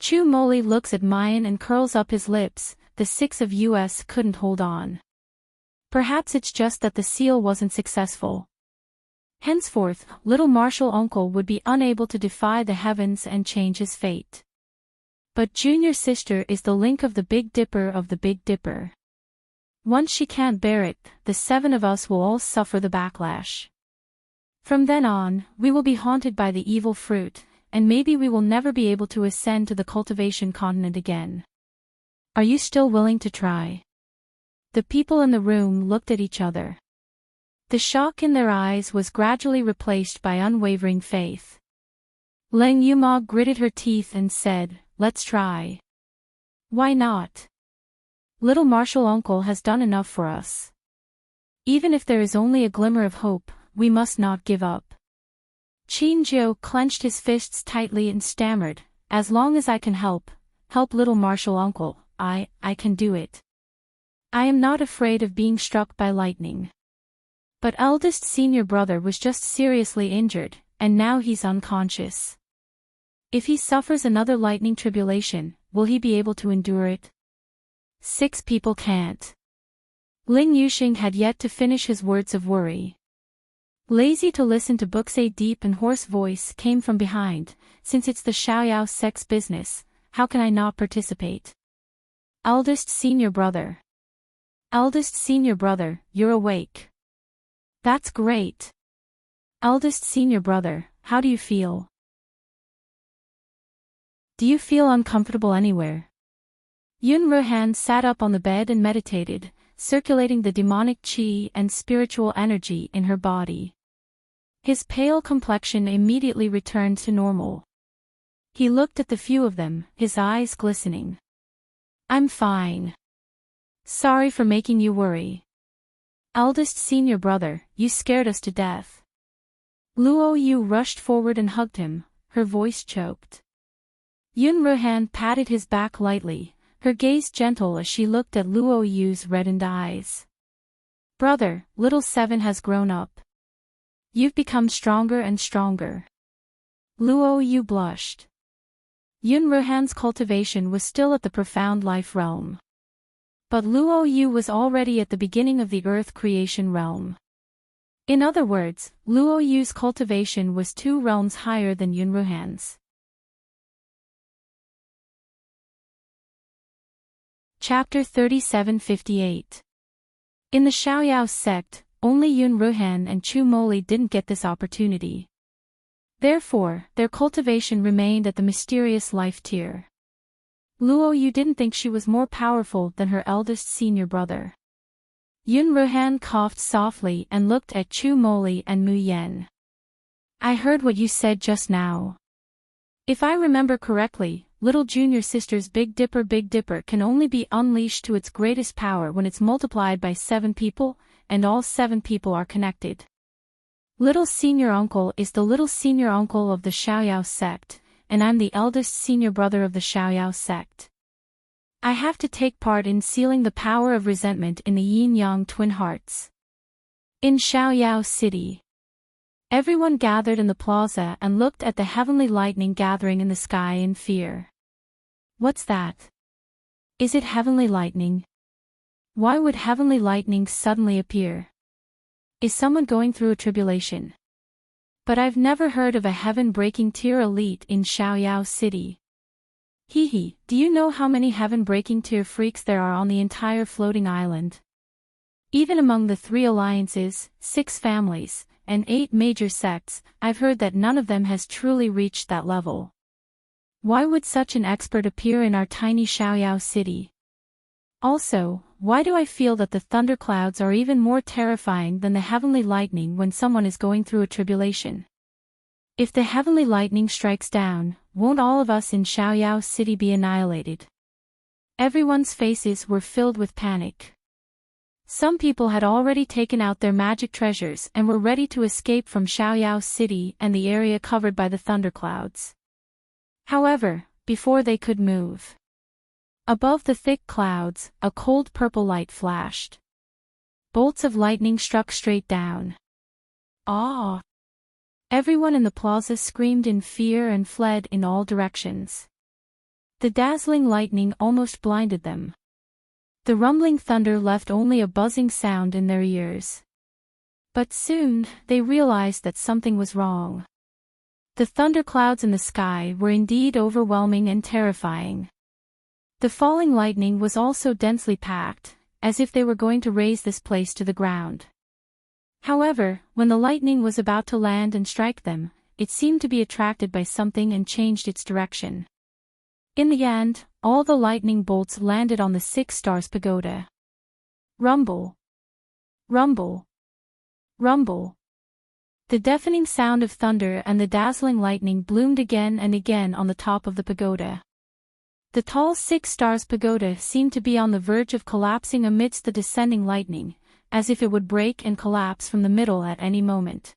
Chu Moli looks at Mayan and curls up his lips, the 6 of us couldn't hold on. Perhaps it's just that the seal wasn't successful. Henceforth, little Martial Uncle would be unable to defy the heavens and change his fate. But Junior Sister is the link of the Big Dipper of the Big Dipper. Once she can't bear it, the 7 of us will all suffer the backlash. From then on, we will be haunted by the evil fruit, and maybe we will never be able to ascend to the cultivation continent again. Are you still willing to try? The people in the room looked at each other. The shock in their eyes was gradually replaced by unwavering faith. Leng Yuma gritted her teeth and said, "Let's try." Why not? Little Martial Uncle has done enough for us. Even if there is only a glimmer of hope, we must not give up. Qin Jiu clenched his fists tightly and stammered, "As long as I can help Little Martial Uncle, I can do it. I am not afraid of being struck by lightning." But eldest senior brother was just seriously injured, and now he's unconscious. If he suffers another lightning tribulation, will he be able to endure it? 6 people can't. Ling Yuxing had yet to finish his words of worry. Lazy to listen to books, a deep and hoarse voice came from behind, "Since it's the Xiaoyao sex business, how can I not participate?" Eldest senior brother. Eldest senior brother, you're awake. That's great. Eldest senior brother, how do you feel? Do you feel uncomfortable anywhere? Yun Ruhan sat up on the bed and meditated, circulating the demonic qi and spiritual energy in her body. His pale complexion immediately returned to normal. He looked at the few of them, his eyes glistening. "I'm fine. Sorry for making you worry. Eldest senior brother, you scared us to death." Luo Yu rushed forward and hugged him, her voice choked. Yun Ruhan patted his back lightly, her gaze gentle as she looked at Luo Yu's reddened eyes. "Brother, little 7 has grown up. You've become stronger and stronger." Luo Yu blushed. Yun Ruhan's cultivation was still at the profound life realm. But Luo Yu was already at the beginning of the earth creation realm. In other words, Luo Yu's cultivation was 2 realms higher than Yun Ruhan's. Chapter 3758. In the Xiaoyao sect, only Yun Ruhan and Chu Moli didn't get this opportunity. Therefore, their cultivation remained at the mysterious life tier. Luo Yu didn't think she was more powerful than her eldest senior brother. Yun Ruhan coughed softly and looked at Chu Moli and Mu Yen. "I heard what you said just now. If I remember correctly, little junior sister's Big Dipper can only be unleashed to its greatest power when it's multiplied by 7 people, and all 7 people are connected." Little senior uncle is the little senior uncle of the Xiaoyao sect, and I'm the eldest senior brother of the Xiaoyao sect. I have to take part in sealing the power of resentment in the yin-yang twin hearts. In Xiaoyao City. Everyone gathered in the plaza and looked at the heavenly lightning gathering in the sky in fear. What's that? Is it heavenly lightning? Why would heavenly lightning suddenly appear? Is someone going through a tribulation? But I've never heard of a heaven-breaking tier elite in Xiaoyao City. Hee, do you know how many heaven-breaking tier freaks there are on the entire floating island? Even among the 3 alliances, 6 families, and 8 major sects, I've heard that none of them has truly reached that level. Why would such an expert appear in our tiny Xiaoyao city? Also, why do I feel that the thunderclouds are even more terrifying than the heavenly lightning when someone is going through a tribulation? If the heavenly lightning strikes down, won't all of us in Xiaoyao City be annihilated? Everyone's faces were filled with panic. Some people had already taken out their magic treasures and were ready to escape from Xiaoyao City and the area covered by the thunderclouds. However, before they could move, above the thick clouds, a cold purple light flashed. Bolts of lightning struck straight down. Ah! Everyone in the plaza screamed in fear and fled in all directions. The dazzling lightning almost blinded them. The rumbling thunder left only a buzzing sound in their ears. But soon, they realized that something was wrong. The thunderclouds in the sky were indeed overwhelming and terrifying. The falling lightning was also densely packed, as if they were going to raze this place to the ground. However, when the lightning was about to land and strike them, it seemed to be attracted by something and changed its direction. In the end, all the lightning bolts landed on the 6 Stars Pagoda. Rumble. Rumble. Rumble. The deafening sound of thunder and the dazzling lightning bloomed again and again on the top of the pagoda. The tall 6 Stars Pagoda seemed to be on the verge of collapsing amidst the descending lightning, as if it would break and collapse from the middle at any moment.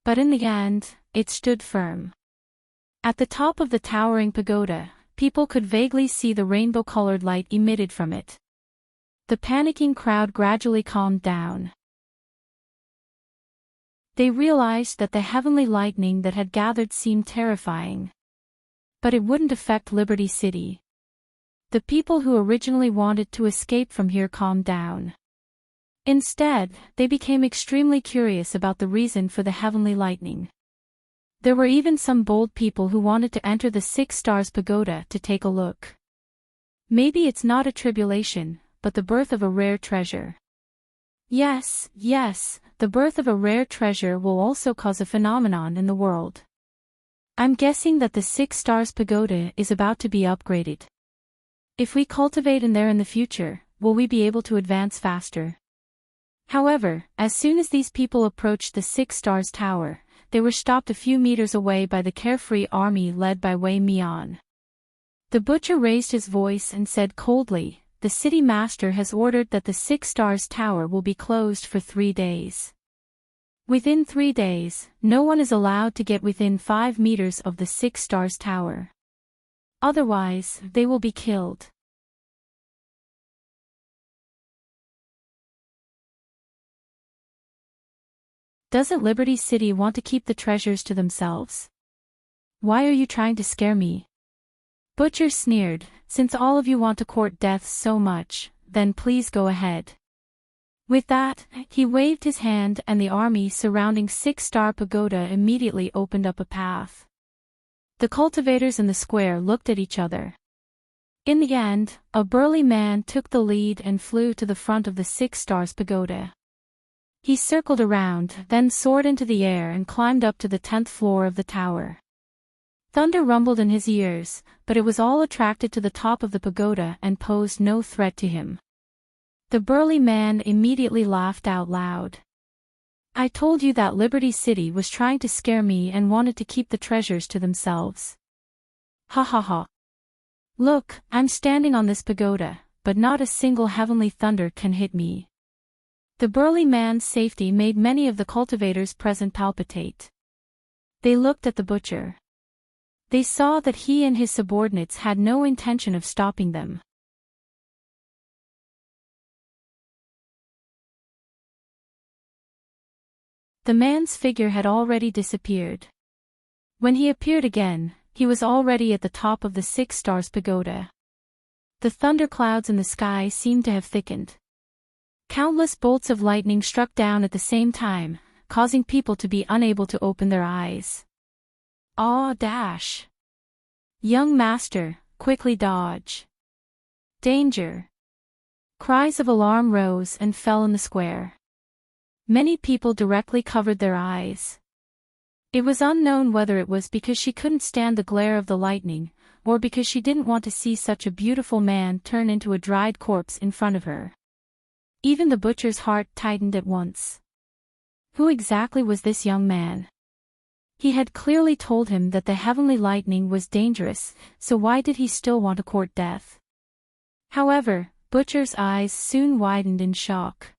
But in the end, it stood firm. At the top of the towering pagoda, people could vaguely see the rainbow-colored light emitted from it. The panicking crowd gradually calmed down. They realized that the heavenly lightning that had gathered seemed terrifying. But it wouldn't affect Liberty City. The people who originally wanted to escape from here calmed down. Instead, they became extremely curious about the reason for the heavenly lightning. There were even some bold people who wanted to enter the 6 Stars Pagoda to take a look. Maybe it's not a tribulation, but the birth of a rare treasure. Yes, the birth of a rare treasure will also cause a phenomenon in the world. I'm guessing that the 6 Stars Pagoda is about to be upgraded. If we cultivate in there in the future, will we be able to advance faster? However, as soon as these people approached the 6 Stars Tower, they were stopped a few meters away by the carefree army led by Wei Mian. The butcher raised his voice and said coldly, "The city master has ordered that the 6 Stars Tower will be closed for 3 days. Within 3 days, no one is allowed to get within 5 meters of the 6 Stars Tower. Otherwise, they will be killed." Doesn't Liberty City want to keep the treasures to themselves? Why are you trying to scare me? Butcher sneered, "Since all of you want to court death so much, then please go ahead." With that, he waved his hand and the army surrounding 6 Star Pagoda immediately opened up a path. The cultivators in the square looked at each other. In the end, a burly man took the lead and flew to the front of the 6 Stars Pagoda. He circled around, then soared into the air and climbed up to the 10th floor of the tower. Thunder rumbled in his ears, but it was all attracted to the top of the pagoda and posed no threat to him. The burly man immediately laughed out loud. "I told you that Liberty City was trying to scare me and wanted to keep the treasures to themselves. Ha ha ha. Look, I'm standing on this pagoda, but not a single heavenly thunder can hit me. The burly man's safety made many of the cultivators present palpitate. They looked at the butcher. They saw that he and his subordinates had no intention of stopping them. The man's figure had already disappeared. When he appeared again, he was already at the top of the 6 Stars Pagoda. The thunderclouds in the sky seemed to have thickened. Countless bolts of lightning struck down at the same time, causing people to be unable to open their eyes. "Ah, dash! Young master, quickly dodge! Danger!" Cries of alarm rose and fell in the square. Many people directly covered their eyes. It was unknown whether it was because she couldn't stand the glare of the lightning, or because she didn't want to see such a beautiful man turn into a dried corpse in front of her. Even the butcher's heart tightened at once. Who exactly was this young man? He had clearly told him that the heavenly lightning was dangerous, so why did he still want to court death? However, Butcher's eyes soon widened in shock.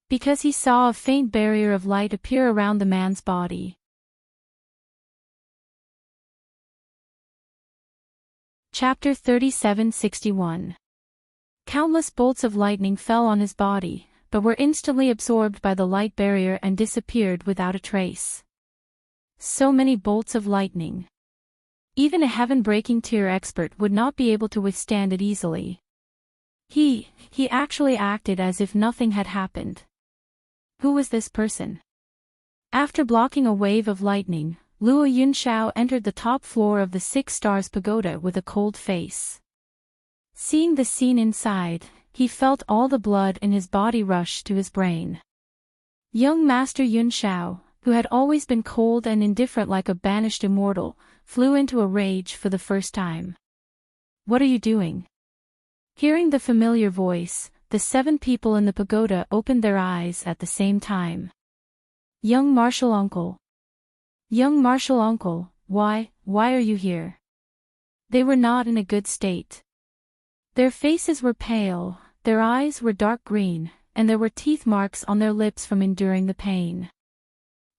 Because he saw a faint barrier of light appear around the man's body. Chapter 3761. Countless bolts of lightning fell on his body, but were instantly absorbed by the light barrier and disappeared without a trace. So many bolts of lightning. Even a heaven-breaking tier expert would not be able to withstand it easily. He actually acted as if nothing had happened. Who was this person? After blocking a wave of lightning, Luo Yunxiao entered the top floor of the 6 Stars Pagoda with a cold face. Seeing the scene inside, he felt all the blood in his body rush to his brain. Young Master Yunxiao, who had always been cold and indifferent like a banished immortal, flew into a rage for the first time. "What are you doing?" Hearing the familiar voice, the 7 people in the pagoda opened their eyes at the same time. "Young martial uncle. Young martial uncle, why are you here?" They were not in a good state. Their faces were pale, their eyes were dark green, and there were teeth marks on their lips from enduring the pain.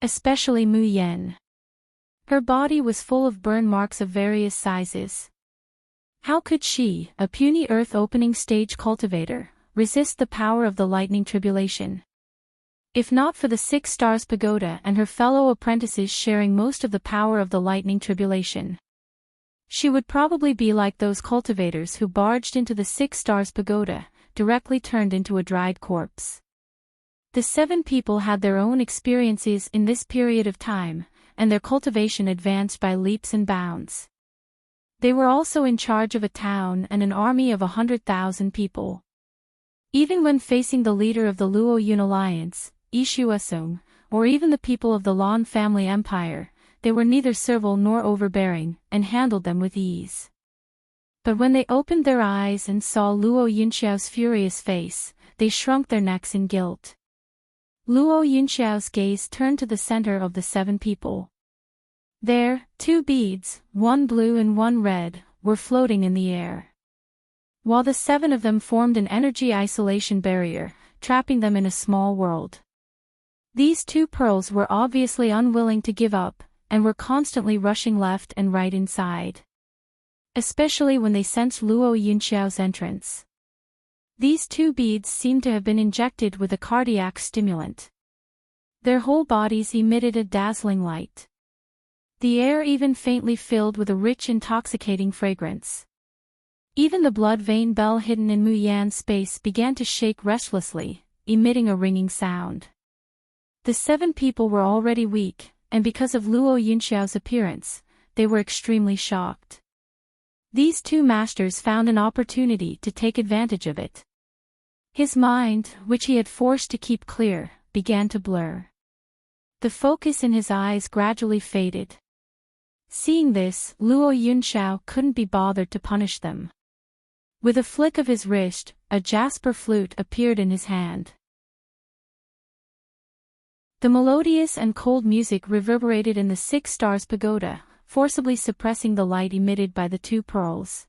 Especially Mu Yen. Her body was full of burn marks of various sizes. How could she, a puny earth-opening stage cultivator, resist the power of the lightning tribulation? If not for the 6 Stars Pagoda and her fellow apprentices sharing most of the power of the lightning tribulation, she would probably be like those cultivators who barged into the 6 Stars Pagoda, directly turned into a dried corpse. The 7 people had their own experiences in this period of time, and their cultivation advanced by leaps and bounds. They were also in charge of a town and an army of 100,000 people. Even when facing the leader of the Luo Yun Alliance, Ishuasung, or even the people of the Lan family empire, they were neither servile nor overbearing, and handled them with ease. But when they opened their eyes and saw Luo Yunxiao's furious face, they shrunk their necks in guilt. Luo Yunxiao's gaze turned to the center of the 7 people. There, 2 beads, one blue and one red, were floating in the air. While the 7 of them formed an energy isolation barrier, trapping them in a small world. These 2 pearls were obviously unwilling to give up, and were constantly rushing left and right inside. Especially when they sensed Luo Yunxiao's entrance. These 2 beads seemed to have been injected with a cardiac stimulant. Their whole bodies emitted a dazzling light. The air even faintly filled with a rich intoxicating fragrance. Even the blood vein bell hidden in Mu Yan's space began to shake restlessly, emitting a ringing sound. The 7 people were already weak, and because of Luo Yunxiao's appearance, they were extremely shocked. These 2 masters found an opportunity to take advantage of it. His mind, which he had forced to keep clear, began to blur. The focus in his eyes gradually faded. Seeing this, Luo Yunxiao couldn't be bothered to punish them. With a flick of his wrist, a jasper flute appeared in his hand. The melodious and cold music reverberated in the 6 Stars Pagoda, forcibly suppressing the light emitted by the 2 pearls.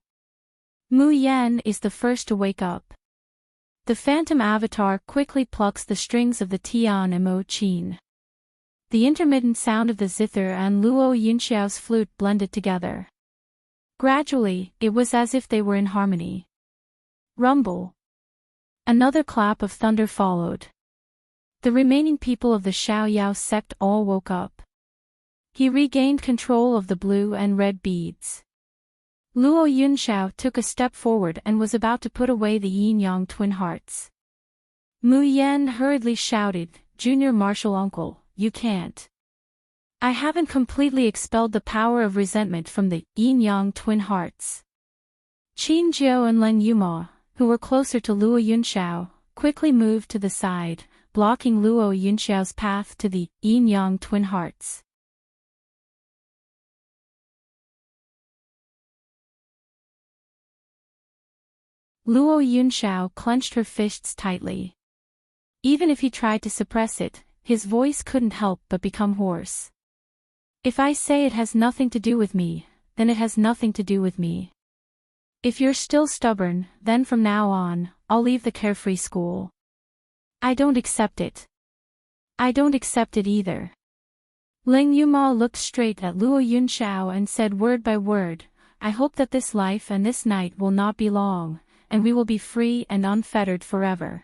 Mu Yan is the first to wake up. The phantom avatar quickly plucks the strings of the Tian Mo Chin. The intermittent sound of the zither and Luo Yunxiao's flute blended together. Gradually, it was as if they were in harmony. Rumble. Another clap of thunder followed. The remaining people of the Xiaoyao sect all woke up. He regained control of the blue and red beads. Luo Yunxiao took a step forward and was about to put away the yin-yang twin hearts. Mu Yan hurriedly shouted, "Junior Martial Uncle, you can't. I haven't completely expelled the power of resentment from the yin-yang twin hearts." Qin Jiao and Leng Yuma, who were closer to Luo Yunxiao, quickly moved to the side, blocking Luo Yunxiao's path to the yin-yang twin hearts. Luo Yunxiao clenched her fists tightly. Even if he tried to suppress it, his voice couldn't help but become hoarse. "If I say it has nothing to do with me, then it has nothing to do with me. If you're still stubborn, then from now on, I'll leave the carefree school. I don't accept it. I don't accept it either." Leng Yuma looked straight at Luo Yunxiao and said word by word, "I hope that this life and this night will not be long, and we will be free and unfettered forever.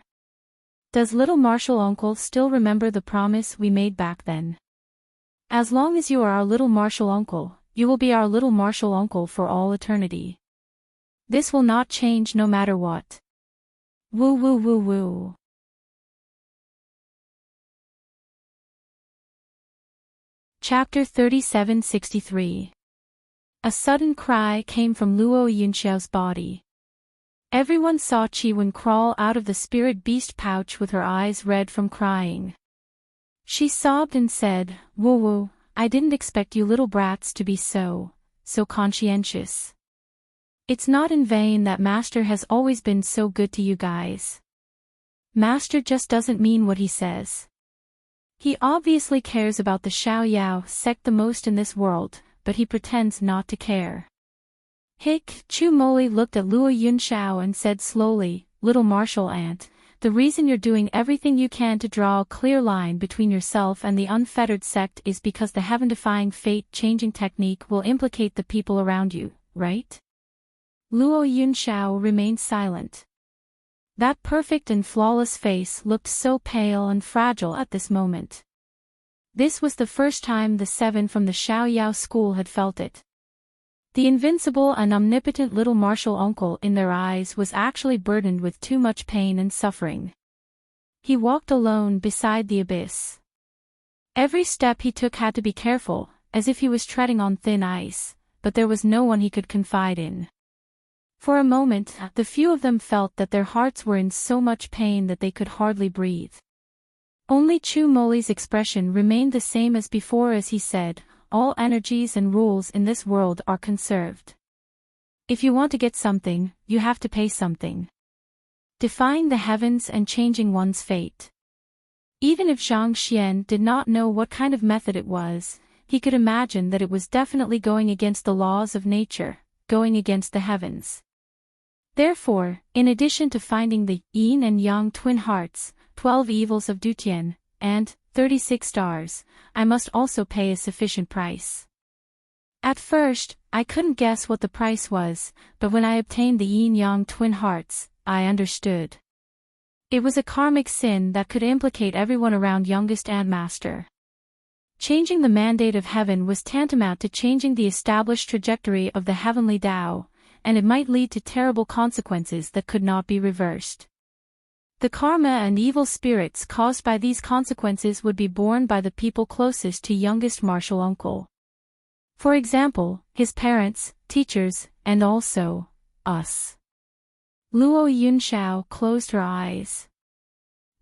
Does little martial uncle still remember the promise we made back then? As long as you are our little martial uncle, you will be our little martial uncle for all eternity. This will not change no matter what. Woo woo woo woo." Chapter 3763. A sudden cry came from Luo Yunxiao's body. Everyone saw Chiwen crawl out of the spirit beast pouch with her eyes red from crying. She sobbed and said, "Woo woo, I didn't expect you little brats to be so conscientious. It's not in vain that Master has always been so good to you guys. Master just doesn't mean what he says. He obviously cares about the Xiaoyao sect the most in this world, but he pretends not to care." Hick, Chu Moli looked at Luo Yunxiao and said slowly, "Little martial aunt, the reason you're doing everything you can to draw a clear line between yourself and the unfettered sect is because the heaven-defying fate-changing technique will implicate the people around you, right?" Luo Yunxiao remained silent. That perfect and flawless face looked so pale and fragile at this moment. This was the first time the seven from the Xiaoyao school had felt it. The invincible and omnipotent little martial uncle in their eyes was actually burdened with too much pain and suffering. He walked alone beside the abyss. Every step he took had to be careful, as if he was treading on thin ice, but there was no one he could confide in. For a moment, the few of them felt that their hearts were in so much pain that they could hardly breathe. Only Chu Moli's expression remained the same as before as he said, "All energies and rules in this world are conserved. If you want to get something, you have to pay something. Defying the heavens and changing one's fate." Even if Zhang Xian did not know what kind of method it was, he could imagine that it was definitely going against the laws of nature, going against the heavens. Therefore, in addition to finding the yin and yang twin hearts, 12 evils of Dutian, and 36 stars, I must also pay a sufficient price. At first, I couldn't guess what the price was, but when I obtained the yin-yang twin hearts, I understood. It was a karmic sin that could implicate everyone around youngest and master. Changing the mandate of heaven was tantamount to changing the established trajectory of the heavenly Tao, and it might lead to terrible consequences that could not be reversed. The karma and evil spirits caused by these consequences would be borne by the people closest to youngest martial uncle. For example, his parents, teachers, and also, us. Luo Yunxiao closed her eyes.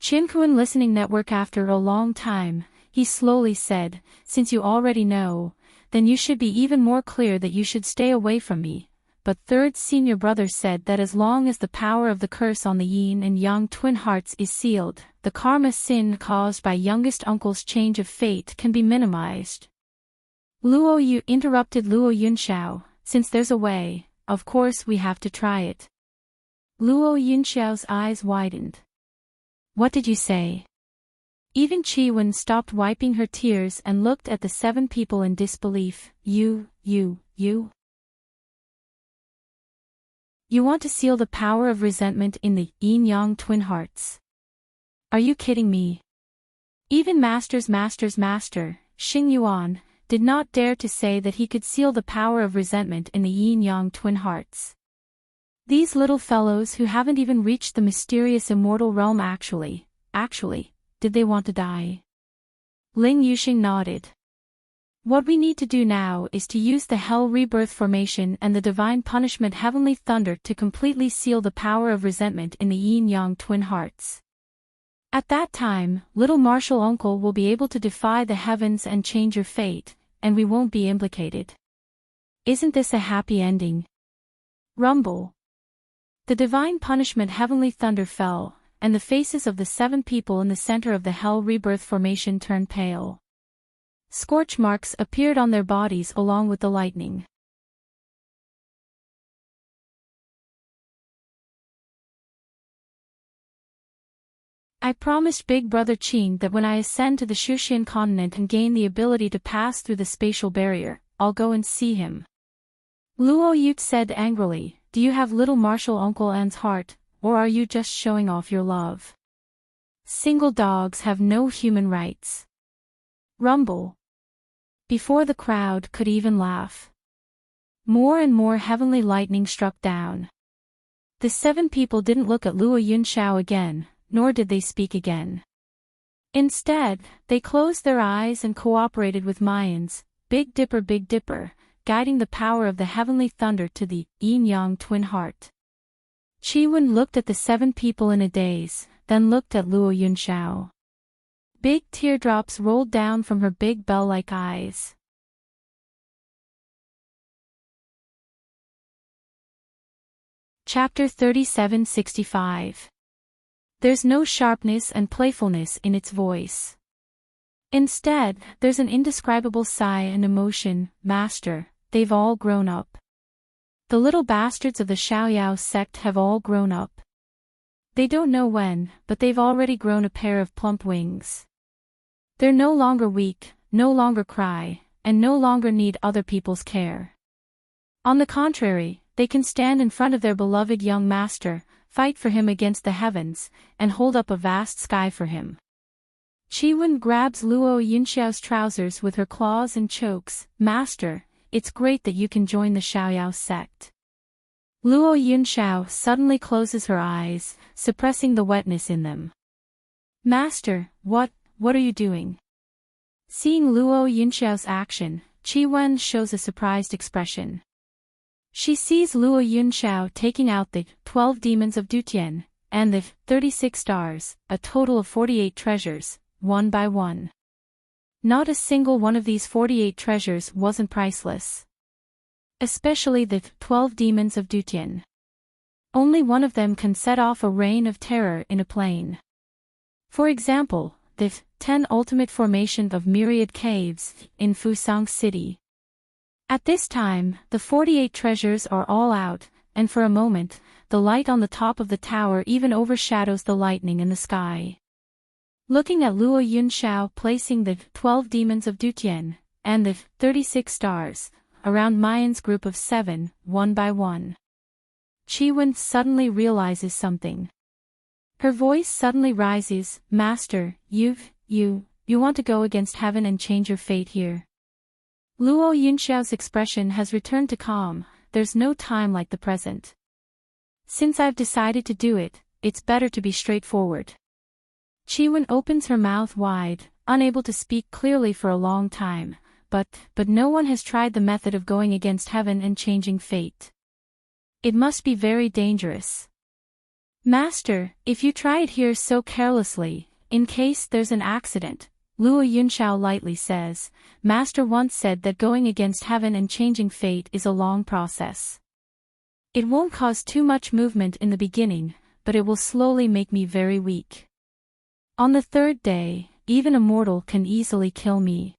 Qinkuan listening network. After a long time, he slowly said, "Since you already know, then you should be even more clear that you should stay away from me." But third senior brother said that as long as the power of the curse on the yin and yang twin hearts is sealed, the karma sin caused by youngest uncle's change of fate can be minimized. Luo Yu interrupted Luo Yunxiao, "Since there's a way, of course we have to try it." Luo Yunxiao's eyes widened. What did you say? Even Qi Wen stopped wiping her tears and looked at the 7 people in disbelief. You want to seal the power of resentment in the yin-yang twin hearts. Are you kidding me? Even Master, Xing Yuan, did not dare to say that he could seal the power of resentment in the yin-yang twin hearts. These little fellows who haven't even reached the mysterious immortal realm actually, did they want to die? Ling Yuxing nodded. What we need to do now is to use the Hell Rebirth formation and the Divine Punishment Heavenly Thunder to completely seal the power of resentment in the yin-yang twin hearts. At that time, little Martial Uncle will be able to defy the heavens and change your fate, and we won't be implicated. Isn't this a happy ending? Rumble. The Divine Punishment Heavenly Thunder fell, and the faces of the 7 people in the center of the Hell Rebirth formation turned pale. Scorch marks appeared on their bodies along with the lightning. I promised Big Brother Qin that when I ascend to the Shushan continent and gain the ability to pass through the spatial barrier, I'll go and see him. Luo Yute said angrily, do you have little Martial Uncle An's heart, or are you just showing off your love? Single dogs have no human rights. Rumble. Before the crowd could even laugh, more and more heavenly lightning struck down. The 7 people didn't look at Luo Yunxiao again, nor did they speak again. Instead, they closed their eyes and cooperated with Mayans, Big Dipper, guiding the power of the heavenly thunder to the yin-yang twin heart. Qi Wen looked at the 7 people in a daze, then looked at Luo Yunxiao. Big teardrops rolled down from her big bell-like eyes. Chapter 3765. There's no sharpness and playfulness in its voice. Instead, there's an indescribable sigh and emotion. Master, they've all grown up. The little bastards of the Xiaoyao sect have all grown up. They don't know when, but they've already grown a pair of plump wings. They're no longer weak, no longer cry, and no longer need other people's care. On the contrary, they can stand in front of their beloved young master, fight for him against the heavens, and hold up a vast sky for him. Qi Wen grabs Luo Yunxiao's trousers with her claws and chokes. Master, it's great that you can join the Xiaoyao sect. Luo Yunxiao suddenly closes her eyes, suppressing the wetness in them. Master, what are you doing? Seeing Luo Yunxiao's action, Qi Wen shows a surprised expression. She sees Luo Yunxiao taking out the 12 demons of Dutian, and the 36 stars, a total of 48 treasures, one by one. Not a single one of these 48 treasures wasn't priceless. Especially the 12 demons of Dutian. Only one of them can set off a reign of terror in a plane. For example, the 10 ultimate formation of myriad caves in Fusang City. At this time, the 48 treasures are all out, and for a moment, the light on the top of the tower even overshadows the lightning in the sky. Looking at Luo Yunxiao placing the 12 demons of Dutian, and the 36 stars, around Mayan's group of 7, one by one. Qi Wen suddenly realizes something. Her voice suddenly rises. Master, you want to go against heaven and change your fate here. Luo Yunxiao's expression has returned to calm. There's no time like the present. Since I've decided to do it, it's better to be straightforward. Qi Wen opens her mouth wide, unable to speak clearly for a long time, but no one has tried the method of going against heaven and changing fate. It must be very dangerous. Master, if you try it here so carelessly, in case there's an accident, Luo Yunxiao lightly says, Master once said that going against heaven and changing fate is a long process. It won't cause too much movement in the beginning, but it will slowly make me very weak. On the 3rd day, even a mortal can easily kill me.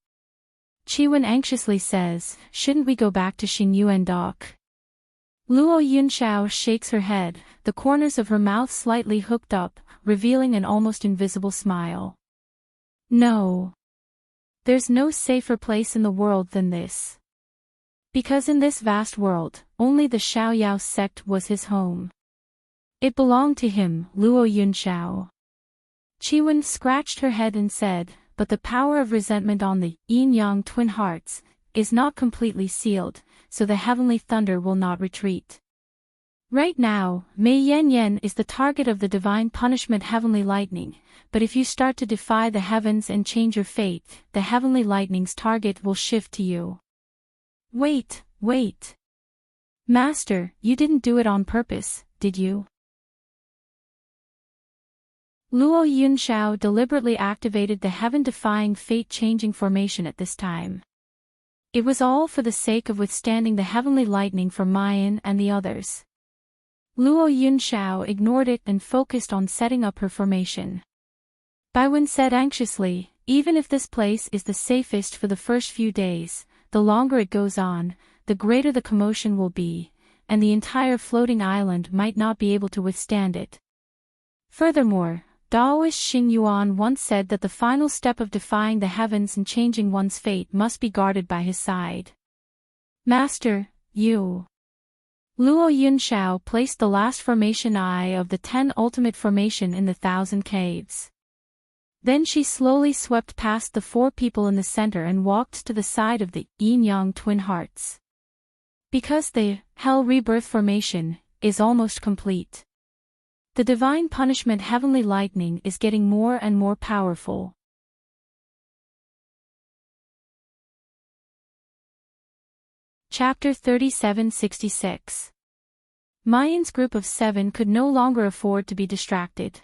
Qi Wen anxiously says, shouldn't we go back to Xingyuan Dock? Luo Yunxiao shakes her head, the corners of her mouth slightly hooked up, revealing an almost invisible smile. No. There's no safer place in the world than this. Because in this vast world, only the Xiaoyao sect was his home. It belonged to him, Luo Yunxiao. Chiwen scratched her head and said, but the power of resentment on the yin-yang twin hearts is not completely sealed, so the heavenly thunder will not retreat. Right now, Mei Yan is the target of the divine punishment heavenly lightning, but if you start to defy the heavens and change your fate, the heavenly lightning's target will shift to you. Wait. Master, you didn't do it on purpose, did you? Luo Yunxiao deliberately activated the heaven-defying fate-changing formation at this time. It was all for the sake of withstanding the heavenly lightning from Mayan and the others. Luo Yunxiao ignored it and focused on setting up her formation. Baiwen said anxiously, even if this place is the safest for the first few days, the longer it goes on, the greater the commotion will be, and the entire floating island might not be able to withstand it. Furthermore, Daoist Xing Yuan once said that the final step of defying the heavens and changing one's fate must be guarded by his side. Master, you. Luo Yunxiao placed the last formation eye of the 10 ultimate formation in the 1,000 caves. Then she slowly swept past the 4 people in the center and walked to the side of the yin-yang twin hearts. Because the hell rebirth formation is almost complete. The divine punishment heavenly lightning is getting more and more powerful. Chapter 3766. Mayan's group of 7 could no longer afford to be distracted.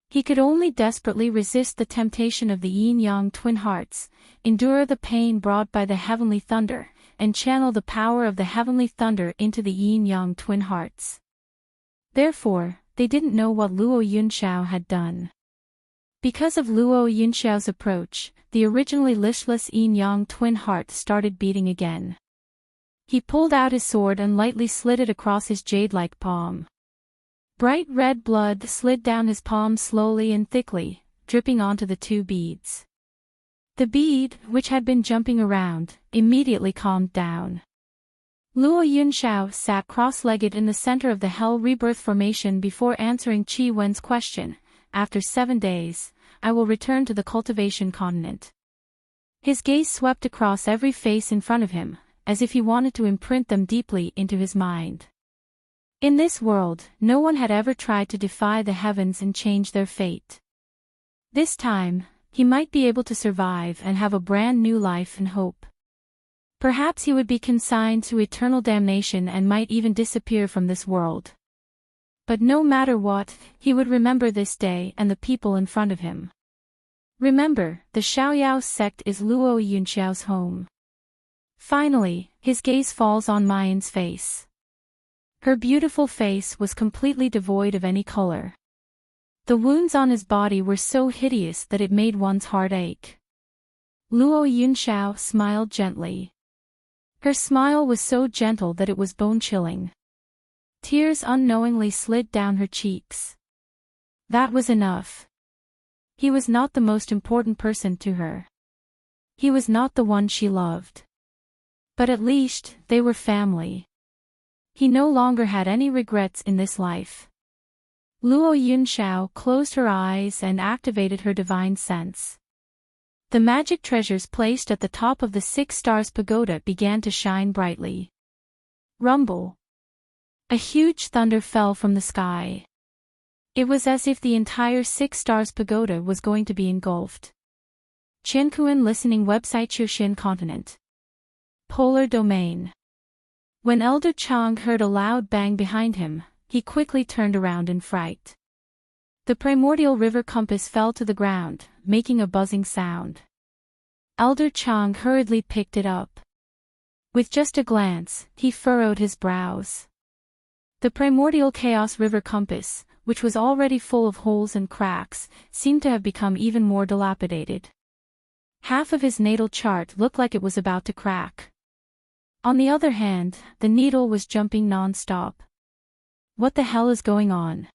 He could only desperately resist the temptation of the yin-yang twin hearts, endure the pain brought by the heavenly thunder, and channel the power of the heavenly thunder into the yin-yang twin hearts. Therefore, they didn't know what Luo Yunxiao had done. Because of Luo Yunxiao's approach, the originally listless yin-yang twin heart started beating again. He pulled out his sword and lightly slid it across his jade-like palm. Bright red blood slid down his palm slowly and thickly, dripping onto the 2 beads. The bead, which had been jumping around, immediately calmed down. Luo Yunxiao sat cross-legged in the center of the Hell Rebirth formation before answering Qi Wen's question. After 7 days, I will return to the cultivation continent. His gaze swept across every face in front of him, as if he wanted to imprint them deeply into his mind. In this world, no one had ever tried to defy the heavens and change their fate. This time, he might be able to survive and have a brand new life and hope. Perhaps he would be consigned to eternal damnation and might even disappear from this world. But no matter what, he would remember this day and the people in front of him. Remember, the Xiaoyao sect is Luo Yunxiao's home. Finally, his gaze falls on Mayan's face. Her beautiful face was completely devoid of any color. The wounds on his body were so hideous that it made one's heart ache. Luo Yunxiao smiled gently. Her smile was so gentle that it was bone-chilling. Tears unknowingly slid down her cheeks. That was enough. He was not the most important person to her. He was not the one she loved. But at least, they were family. He no longer had any regrets in this life. Luo Yunxiao closed her eyes and activated her divine sense. The magic treasures placed at the top of the 6 stars pagoda began to shine brightly. Rumble. A huge thunder fell from the sky. It was as if the entire 6 stars pagoda was going to be engulfed. Qiankuan listening website Chushin continent. Polar domain. When Elder Chang heard a loud bang behind him, he quickly turned around in fright. The primordial river compass fell to the ground, making a buzzing sound. Elder Chang hurriedly picked it up. With just a glance, he furrowed his brows. The primordial chaos river compass, which was already full of holes and cracks, seemed to have become even more dilapidated. Half of his natal chart looked like it was about to crack. On the other hand, the needle was jumping non-stop. What the hell is going on?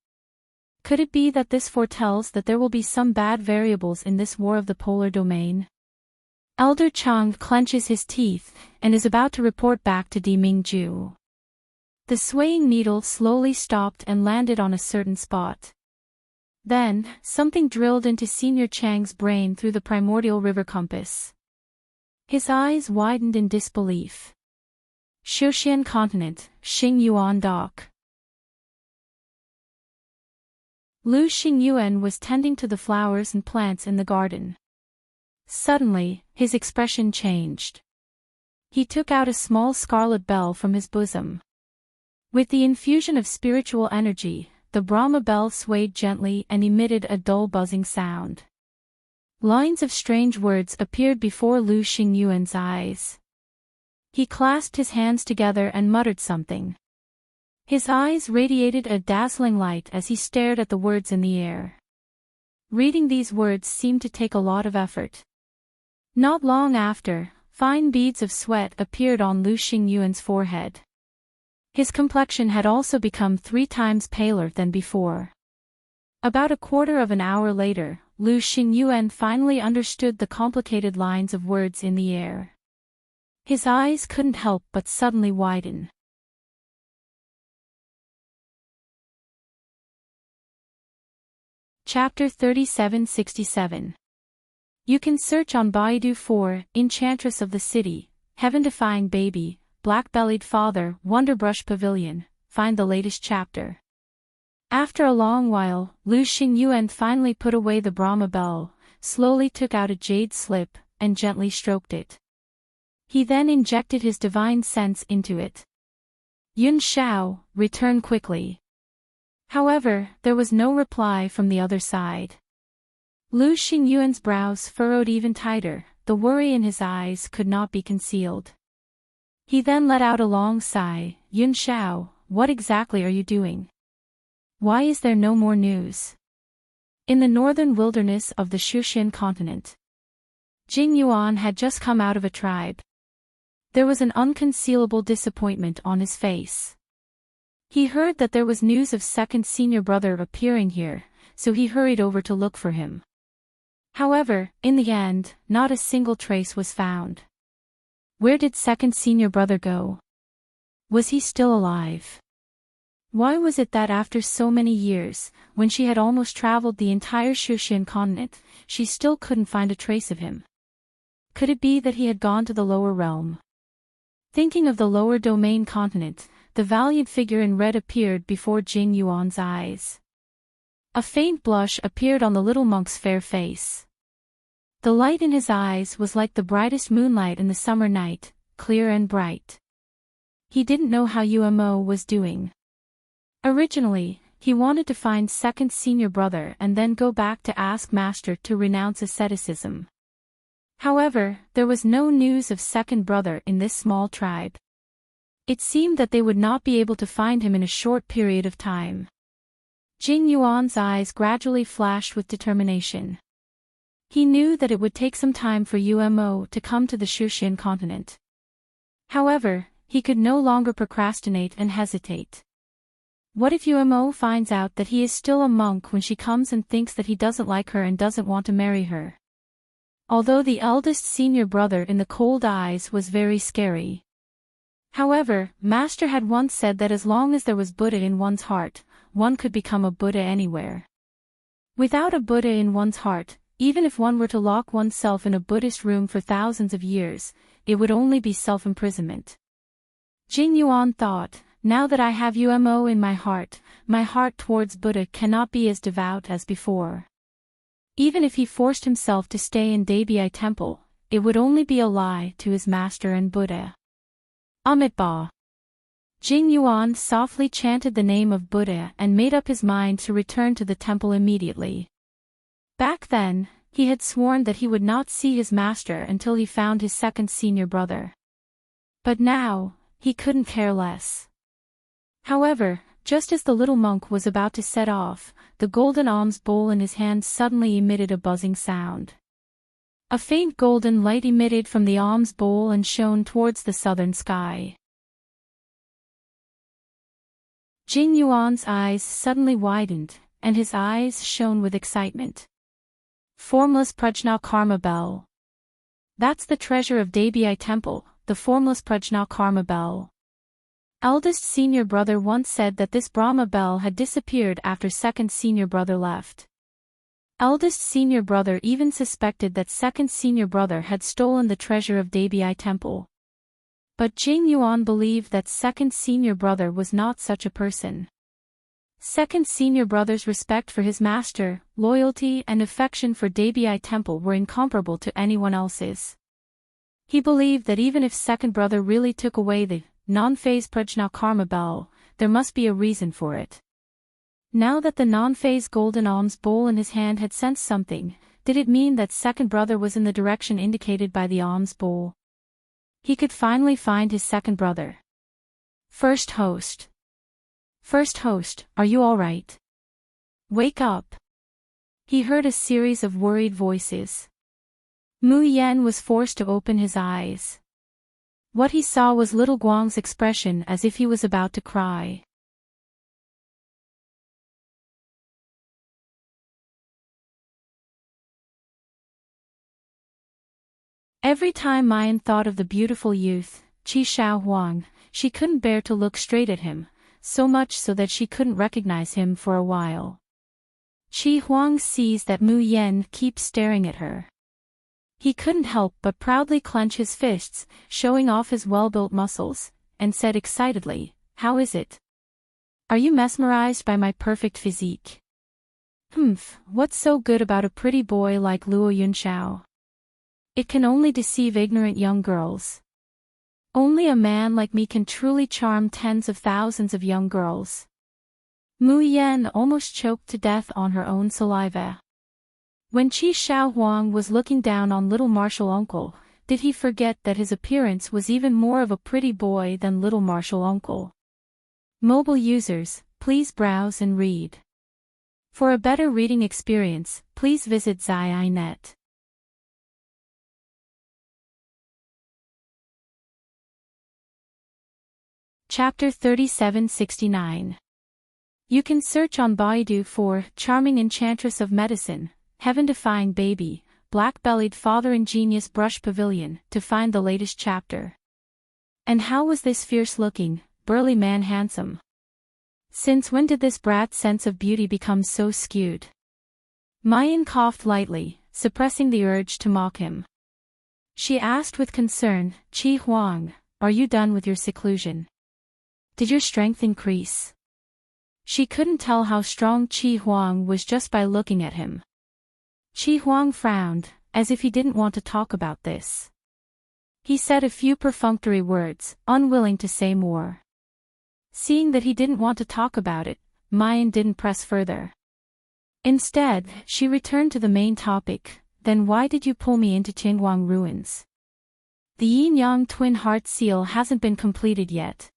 Could it be that this foretells that there will be some bad variables in this war of the polar domain? Elder Chang clenches his teeth and is about to report back to Di Mingju. The swaying needle slowly stopped and landed on a certain spot. Then, something drilled into Senior Chang's brain through the primordial river compass. His eyes widened in disbelief. Shushan Continent, Xingyuan Dock. Lu Xingyuan was tending to the flowers and plants in the garden. Suddenly, his expression changed. He took out a small scarlet bell from his bosom. With the infusion of spiritual energy, the Brahma bell swayed gently and emitted a dull buzzing sound. Lines of strange words appeared before Lu Xingyuan's eyes. He clasped his hands together and muttered something. His eyes radiated a dazzling light as he stared at the words in the air. Reading these words seemed to take a lot of effort. Not long after, fine beads of sweat appeared on Lu Xingyuan's forehead. His complexion had also become 3 times paler than before. About a quarter of an hour later, Lu Xingyuan finally understood the complicated lines of words in the air. His eyes couldn't help but suddenly widen. Chapter 3767. You can search on Baidu for Enchantress of the City, Heaven-Defying Baby, Black-Bellied Father, Wonderbrush Pavilion. Find the latest chapter. After a long while, Lu Xingyuan finally put away the Brahma bell, slowly took out a jade slip, and gently stroked it. He then injected his divine sense into it. Yun Shao, return quickly. However, there was no reply from the other side. Lu Xingyuan's brows furrowed even tighter, the worry in his eyes could not be concealed. He then let out a long sigh. Yun Shao, what exactly are you doing? Why is there no more news? In the northern wilderness of the Shushan continent, Jing Yuan had just come out of a tribe. There was an unconcealable disappointment on his face. He heard that there was news of second senior brother appearing here, so he hurried over to look for him. However, in the end, not a single trace was found. Where did second senior brother go? Was he still alive? Why was it that after so many years, when she had almost traveled the entire Shushan continent, she still couldn't find a trace of him? Could it be that he had gone to the lower realm? Thinking of the lower domain continent, the valiant figure in red appeared before Jing Yuan's eyes. A faint blush appeared on the little monk's fair face. The light in his eyes was like the brightest moonlight in the summer night, clear and bright. He didn't know how Umo was doing. Originally, he wanted to find second senior brother and then go back to ask master to renounce asceticism. However, there was no news of second brother in this small tribe. It seemed that they would not be able to find him in a short period of time. Jing Yuan's eyes gradually flashed with determination. He knew that it would take some time for Umo to come to the Shushan continent. However, he could no longer procrastinate and hesitate. What if Umo finds out that he is still a monk when she comes and thinks that he doesn't like her and doesn't want to marry her? Although the eldest senior brother in the cold eyes was very scary. However, Master had once said that as long as there was Buddha in one's heart, one could become a Buddha anywhere. Without a Buddha in one's heart, even if one were to lock oneself in a Buddhist room for thousands of years, it would only be self-imprisonment. Jing Yuan thought, now that I have Umo in my heart towards Buddha cannot be as devout as before. Even if he forced himself to stay in Debi temple, it would only be a lie to his master and Buddha. Amitabha. Jing Yuan softly chanted the name of Buddha and made up his mind to return to the temple immediately. Back then, he had sworn that he would not see his master until he found his second senior brother. But now, he couldn't care less. However, just as the little monk was about to set off, the golden alms bowl in his hand suddenly emitted a buzzing sound. A faint golden light emitted from the alms bowl and shone towards the southern sky. Jing Yuan's eyes suddenly widened, and his eyes shone with excitement. Formless Prajna Karma Bell. That's the treasure of Debi Temple, the formless Prajna Karma Bell. Eldest senior brother once said that this Brahma bell had disappeared after second senior brother left. Eldest senior brother even suspected that second senior brother had stolen the treasure of Debi Temple. But Jing Yuan believed that second senior brother was not such a person. Second senior brother's respect for his master, loyalty and affection for Debi Temple were incomparable to anyone else's. He believed that even if second brother really took away the non-phase Prajna Karma Bell, there must be a reason for it. Now that the non-phase golden alms bowl in his hand had sensed something, did it mean that second brother was in the direction indicated by the alms bowl? He could finally find his second brother. First host. First host, are you all right? Wake up. He heard a series of worried voices. Mu Yen was forced to open his eyes. What he saw was little Guang's expression as if he was about to cry. Every time Mayan thought of the beautiful youth, Qi Shao Huang, she couldn't bear to look straight at him, so much so that she couldn't recognize him for a while. Qi Huang sees that Mu Yen keeps staring at her. He couldn't help but proudly clench his fists, showing off his well-built muscles, and said excitedly, "How is it? Are you mesmerized by my perfect physique?" What's so good about a pretty boy like Luo Yunxiao? It can only deceive ignorant young girls. Only a man like me can truly charm tens of thousands of young girls. Mu Yen almost choked to death on her own saliva. When Qi Shao Huang was looking down on little martial uncle, did he forget that his appearance was even more of a pretty boy than little martial uncle? Mobile users, please browse and read. For a better reading experience, please visit Zai.net. Chapter 3769. You can search on Baidu for Charming Enchantress of Medicine, Heaven-Defying Baby, Black-Bellied Father-Ingenious Brush Pavilion to find the latest chapter. And how was this fierce-looking, burly man handsome? Since when did this brat's sense of beauty become so skewed? Mayan coughed lightly, suppressing the urge to mock him. She asked with concern, "Qi Huang, are you done with your seclusion? Did your strength increase?" She couldn't tell how strong Qi Huang was just by looking at him. Qi Huang frowned, as if he didn't want to talk about this. He said a few perfunctory words, unwilling to say more. Seeing that he didn't want to talk about it, Mayan didn't press further. Instead, she returned to the main topic. "Then why did you pull me into Qingguang ruins? The yin-yang twin heart seal hasn't been completed yet.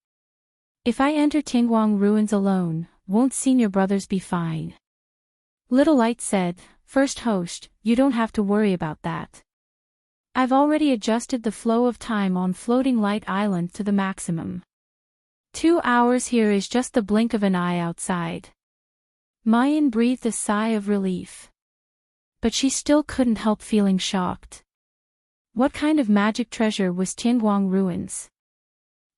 If I enter Qingguang ruins alone, won't senior brothers be fine?" Little Light said, "First host, you don't have to worry about that. I've already adjusted the flow of time on Floating Light Island to the maximum. 2 hours here is just the blink of an eye outside." Mayan breathed a sigh of relief. But she still couldn't help feeling shocked. What kind of magic treasure was Qingguang ruins?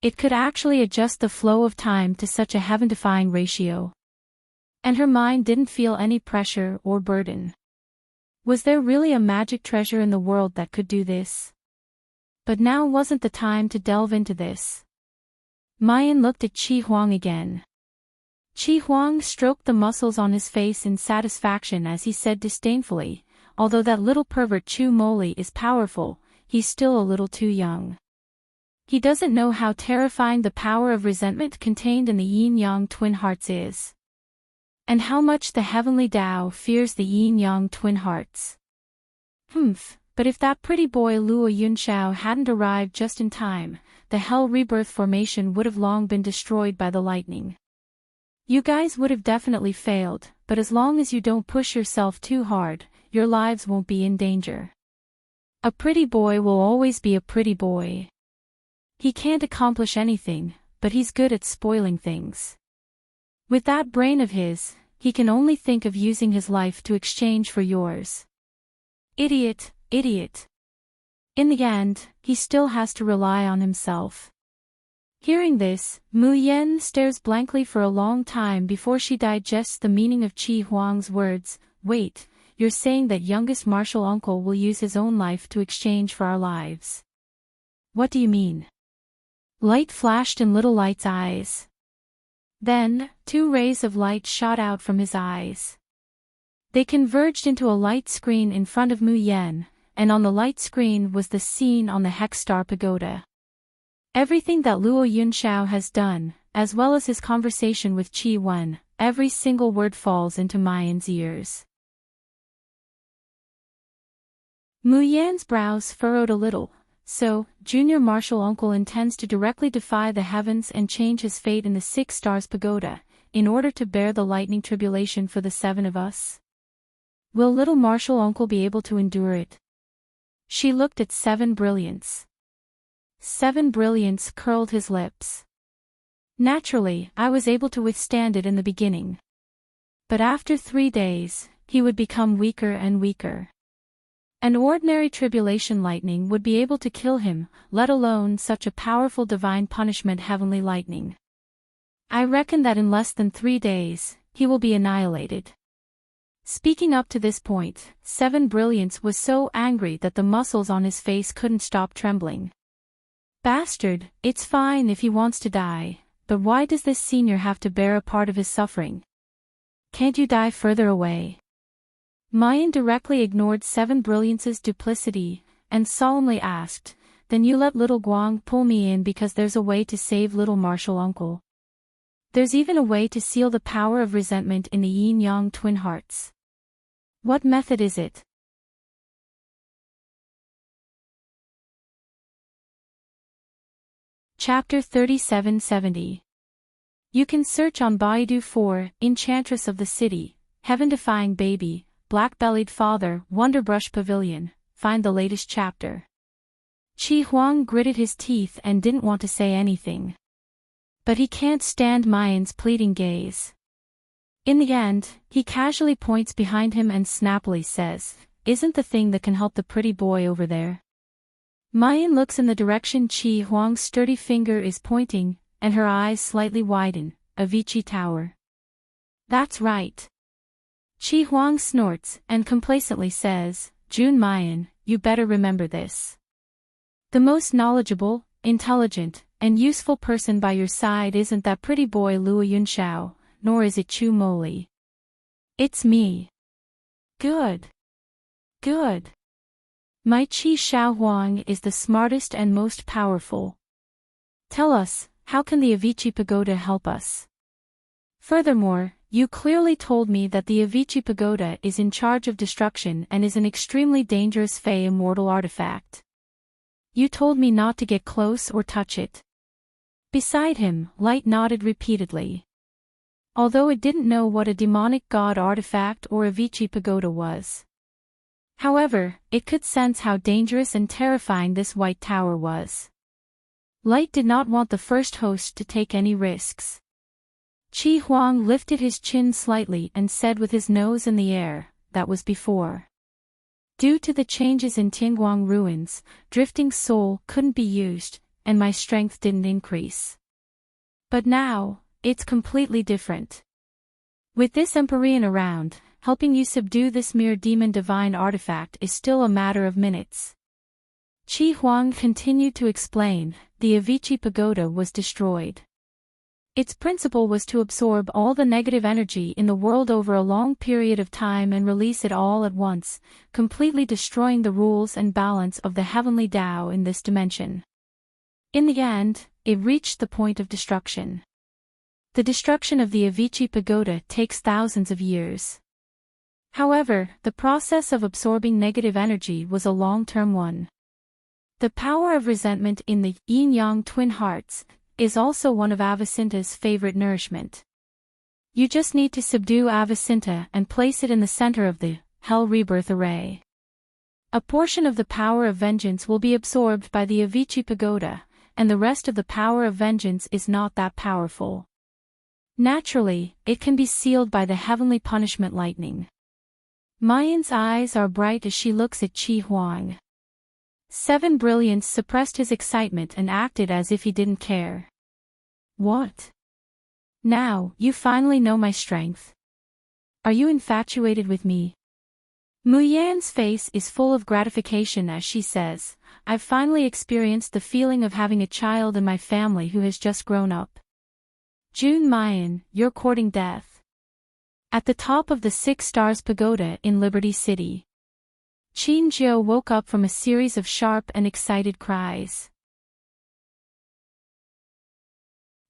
It could actually adjust the flow of time to such a heaven-defying ratio. And her mind didn't feel any pressure or burden. Was there really a magic treasure in the world that could do this? But now wasn't the time to delve into this. Mayan looked at Qi Huang again. Qi Huang stroked the muscles on his face in satisfaction as he said disdainfully, "Although that little pervert Chu Moli is powerful, he's still a little too young. He doesn't know how terrifying the power of resentment contained in the yin-yang twin hearts is. And how much the heavenly Tao fears the yin-yang twin hearts. But if that pretty boy Luo Yunxiao hadn't arrived just in time, the Hell Rebirth formation would have long been destroyed by the lightning. You guys would have definitely failed, but as long as you don't push yourself too hard, your lives won't be in danger." A pretty boy will always be a pretty boy. He can't accomplish anything, but he's good at spoiling things. With that brain of his, he can only think of using his life to exchange for yours. Idiot, idiot. In the end, he still has to rely on himself. Hearing this, Mu Yen stares blankly for a long time before she digests the meaning of Qi Huang's words. Wait, you're saying that youngest martial uncle will use his own life to exchange for our lives? What do you mean? Light flashed in Little Light's eyes. Then, two rays of light shot out from his eyes. They converged into a light screen in front of Mu Yen, and on the light screen was the scene on the Hex Star Pagoda. Everything that Luo Yunxiao has done, as well as his conversation with Qi Wen, every single word falls into Mayan's ears. Mu Yan's brows furrowed a little. So, Junior Martial Uncle intends to directly defy the heavens and change his fate in the 6 Stars Pagoda, in order to bear the lightning tribulation for the 7 of us? Will little Martial Uncle be able to endure it? She looked at 7 Brilliance. 7 Brilliance curled his lips. Naturally, I was able to withstand it in the beginning. But after 3 days, he would become weaker and weaker. An ordinary tribulation lightning would be able to kill him, let alone such a powerful divine punishment heavenly lightning. I reckon that in less than 3 days, he will be annihilated. Speaking up to this point, 7 Brilliance was so angry that the muscles on his face couldn't stop trembling. Bastard, it's fine if he wants to die, but why does this senior have to bear a part of his suffering? Can't you die further away? Mayan directly ignored 7 Brilliance's duplicity, and solemnly asked, then you let little Guang pull me in because there's a way to save little Martial Uncle. There's even a way to seal the power of resentment in the yin-yang twin hearts. What method is it? Chapter 3770. You can search on Baidu for Enchantress of the City, Heaven-Defying Baby, Black-Bellied Father, Wonderbrush Pavilion, find the latest chapter. Qi Huang gritted his teeth and didn't want to say anything. But he can't stand Mayan's pleading gaze. In the end, he casually points behind him and snappily says, isn't the thing that can help the pretty boy over there? Mayan looks in the direction Qi Huang's sturdy finger is pointing, and her eyes slightly widen. Avicii Tower. That's right. Qi Huang snorts and complacently says, Jun Mayan, you better remember this. The most knowledgeable, intelligent, and useful person by your side isn't that pretty boy Luo Yunxiao, nor is it Chu Moli. It's me. Good. Good. My Qi Xiao Huang is the smartest and most powerful. Tell us, how can the Avicii Pagoda help us? Furthermore, you clearly told me that the Avicii Pagoda is in charge of destruction and is an extremely dangerous Fey immortal artifact. You told me not to get close or touch it. Beside him, Light nodded repeatedly. Although it didn't know what a demonic god artifact or Avicii Pagoda was. However, it could sense how dangerous and terrifying this white tower was. Light did not want the first host to take any risks. Qi Huang lifted his chin slightly and said with his nose in the air, that was before. Due to the changes in Tianguang ruins, Drifting Soul couldn't be used, and my strength didn't increase. But now, it's completely different. With this Empyrean around, helping you subdue this mere demon divine artifact is still a matter of minutes. Qi Huang continued to explain, the Avicii Pagoda was destroyed. Its principle was to absorb all the negative energy in the world over a long period of time and release it all at once, completely destroying the rules and balance of the heavenly Tao in this dimension. In the end, it reached the point of destruction. The destruction of the Avicii Pagoda takes thousands of years. However, the process of absorbing negative energy was a long-term one. The power of resentment in the yin-yang twin hearts is also one of Avicenna's favorite nourishment. You just need to subdue Avicenna and place it in the center of the Hell Rebirth array. A portion of the power of vengeance will be absorbed by the Avicii Pagoda, and the rest of the power of vengeance is not that powerful. Naturally, it can be sealed by the heavenly punishment lightning. Mayan's eyes are bright as she looks at Chi Huang. Seven Brilliance suppressed his excitement and acted as if he didn't care. What? Now, you finally know my strength. Are you infatuated with me? Mu Yan's face is full of gratification as she says, I've finally experienced the feeling of having a child in my family who has just grown up. Jun Mayan, you're courting death. At the top of the 6 Stars Pagoda in Liberty City, Qin Jiu woke up from a series of sharp and excited cries.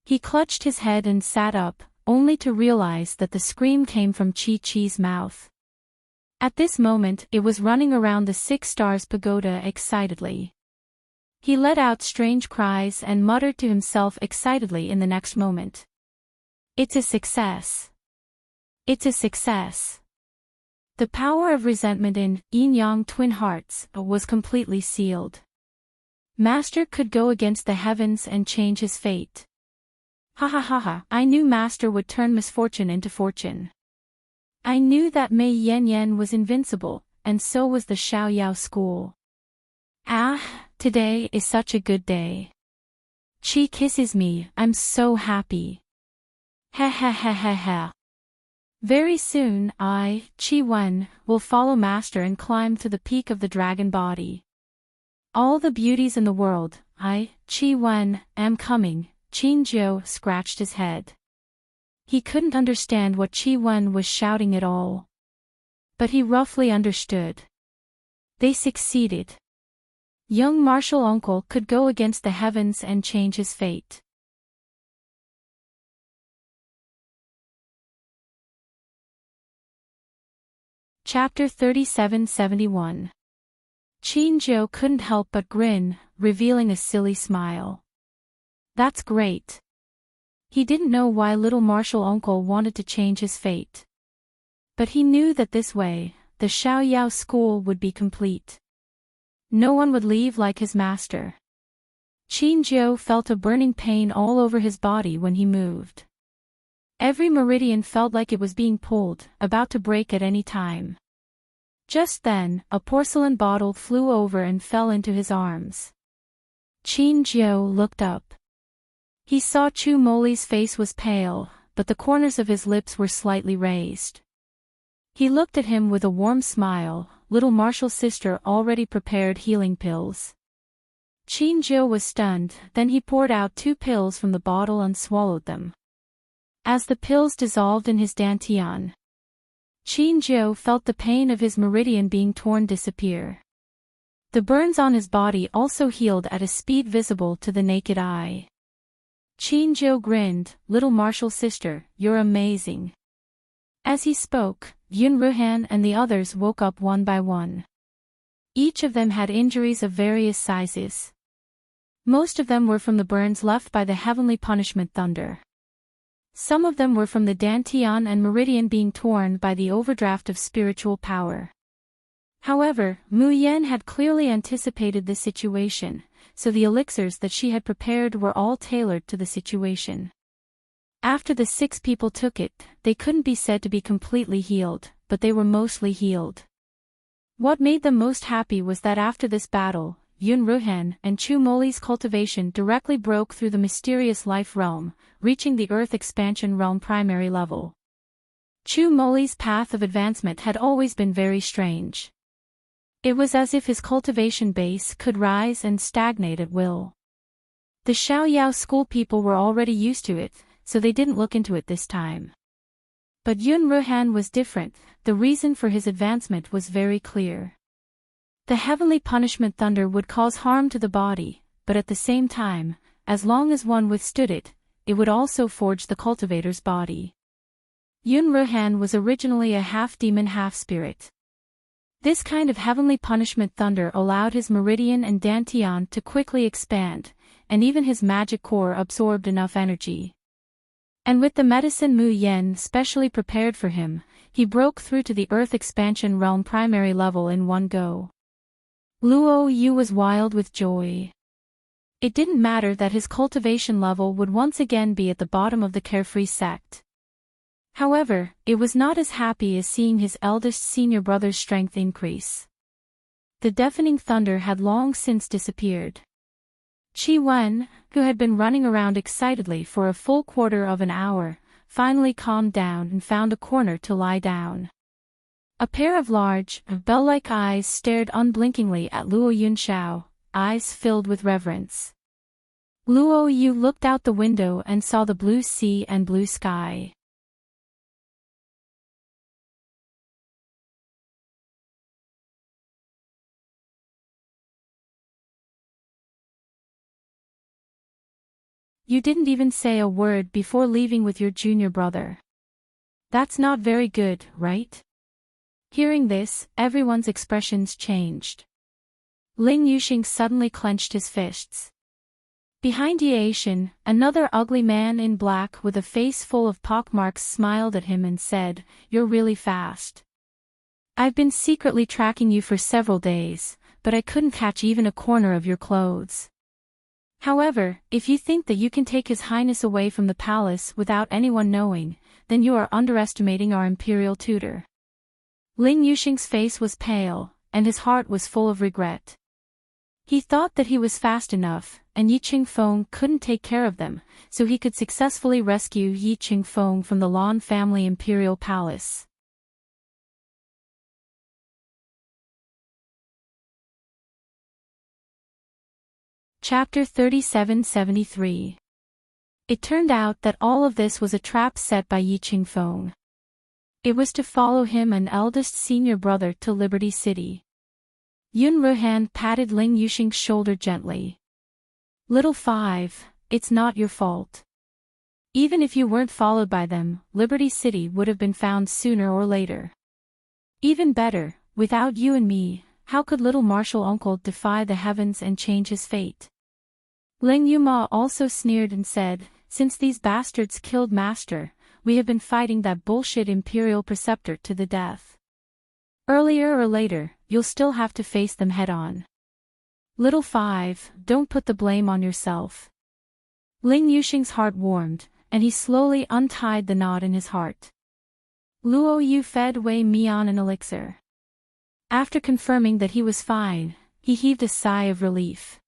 He clutched his head and sat up, only to realize that the scream came from Chi Chi's mouth. At this moment, it was running around the 6 Stars Pagoda excitedly. He let out strange cries and muttered to himself excitedly in the next moment. It's a success. It's a success. The power of resentment in Yin-Yang Twin Hearts was completely sealed. Master could go against the heavens and change his fate. Ha ha ha ha, I knew Master would turn misfortune into fortune. I knew that Mei Yan Yan was invincible, and so was the Xiao Yao school. Ah, today is such a good day. Chi kisses me, I'm so happy. Ha ha ha ha ha. Very soon I, Chi Wen, will follow Master and climb to the peak of the dragon body. All the beauties in the world, I, Chi Wen, am coming. Qin Jiu scratched his head. He couldn't understand what Chi Wen was shouting at all. But he roughly understood. They succeeded. Young martial uncle could go against the heavens and change his fate. Chapter 3771. Qin Jiu couldn't help but grin, revealing a silly smile. That's great. He didn't know why little martial uncle wanted to change his fate. But he knew that this way, the Xiao Yao school would be complete. No one would leave like his master. Qin Jiu felt a burning pain all over his body when he moved. Every meridian felt like it was being pulled, about to break at any time. Just then, a porcelain bottle flew over and fell into his arms. Qin Jiu looked up. He saw Chu Moli's face was pale, but the corners of his lips were slightly raised. He looked at him with a warm smile. Little martial sister already prepared healing pills. Qin Jiu was stunned, then he poured out 2 pills from the bottle and swallowed them. As the pills dissolved in his dantian, Qin Jiu felt the pain of his meridian being torn disappear. The burns on his body also healed at a speed visible to the naked eye. Qin Jiu grinned, little martial sister, you're amazing. As he spoke, Yun Ruhan and the others woke up one by one. Each of them had injuries of various sizes. Most of them were from the burns left by the heavenly punishment thunder. Some of them were from the dantian and meridian being torn by the overdraft of spiritual power. However, Mu Yan had clearly anticipated this situation, so the elixirs that she had prepared were all tailored to the situation. After the 6 people took it, they couldn't be said to be completely healed, but they were mostly healed. What made them most happy was that after this battle, Yun Ruhan and Chu Moli's cultivation directly broke through the mysterious life realm, reaching the Earth expansion realm primary level. Chu Moli's path of advancement had always been very strange. It was as if his cultivation base could rise and stagnate at will. The Xiao Yao school people were already used to it, so they didn't look into it this time. But Yun Ruhan was different. The reason for his advancement was very clear. The heavenly punishment thunder would cause harm to the body, but at the same time, as long as one withstood it, it would also forge the cultivator's body. Yun Ruhan was originally a half-demon half-spirit. This kind of heavenly punishment thunder allowed his meridian and dantian to quickly expand, and even his magic core absorbed enough energy. And with the medicine Mu Yan specially prepared for him, he broke through to the Earth expansion realm primary level in one go. Luo Yu was wild with joy. It didn't matter that his cultivation level would once again be at the bottom of the carefree sect. However, it was not as happy as seeing his eldest senior brother's strength increase. The deafening thunder had long since disappeared. Qi Wen, who had been running around excitedly for a full quarter of an hour, finally calmed down and found a corner to lie down. A pair of large, bell-like eyes stared unblinkingly at Luo Yunxiao, eyes filled with reverence. Luo Yu looked out the window and saw the blue sea and blue sky. You didn't even say a word before leaving with your junior brother. That's not very good, right? Hearing this, everyone's expressions changed. Ling Yuxing suddenly clenched his fists. Behind Yaishan, another ugly man in black with a face full of pockmarks smiled at him and said, "You're really fast. I've been secretly tracking you for several days, but I couldn't catch even a corner of your clothes. However, if you think that you can take His Highness away from the palace without anyone knowing, then you are underestimating our imperial tutor." Ling Yuxing's face was pale, and his heart was full of regret. He thought that he was fast enough, and Yi Qingfeng couldn't take care of them, so he could successfully rescue Yi Qingfeng from the Lan family imperial palace. Chapter 3773. It turned out that all of this was a trap set by Yi Qingfeng. It was to follow him and eldest senior brother to Liberty City. Yun Ruhan patted Ling Yuxing's shoulder gently. "Little Five, it's not your fault. Even if you weren't followed by them, Liberty City would have been found sooner or later. Even better, without you and me, how could little martial uncle defy the heavens and change his fate?" Ling Yuma also sneered and said, "Since these bastards killed Master, we have been fighting that bullshit Imperial Preceptor to the death. Earlier or later, you'll still have to face them head-on. Little Five, don't put the blame on yourself." Ling Yuxing's heart warmed, and he slowly untied the knot in his heart. Luo Yu fed Wei Mian an elixir. After confirming that he was fine, he heaved a sigh of relief.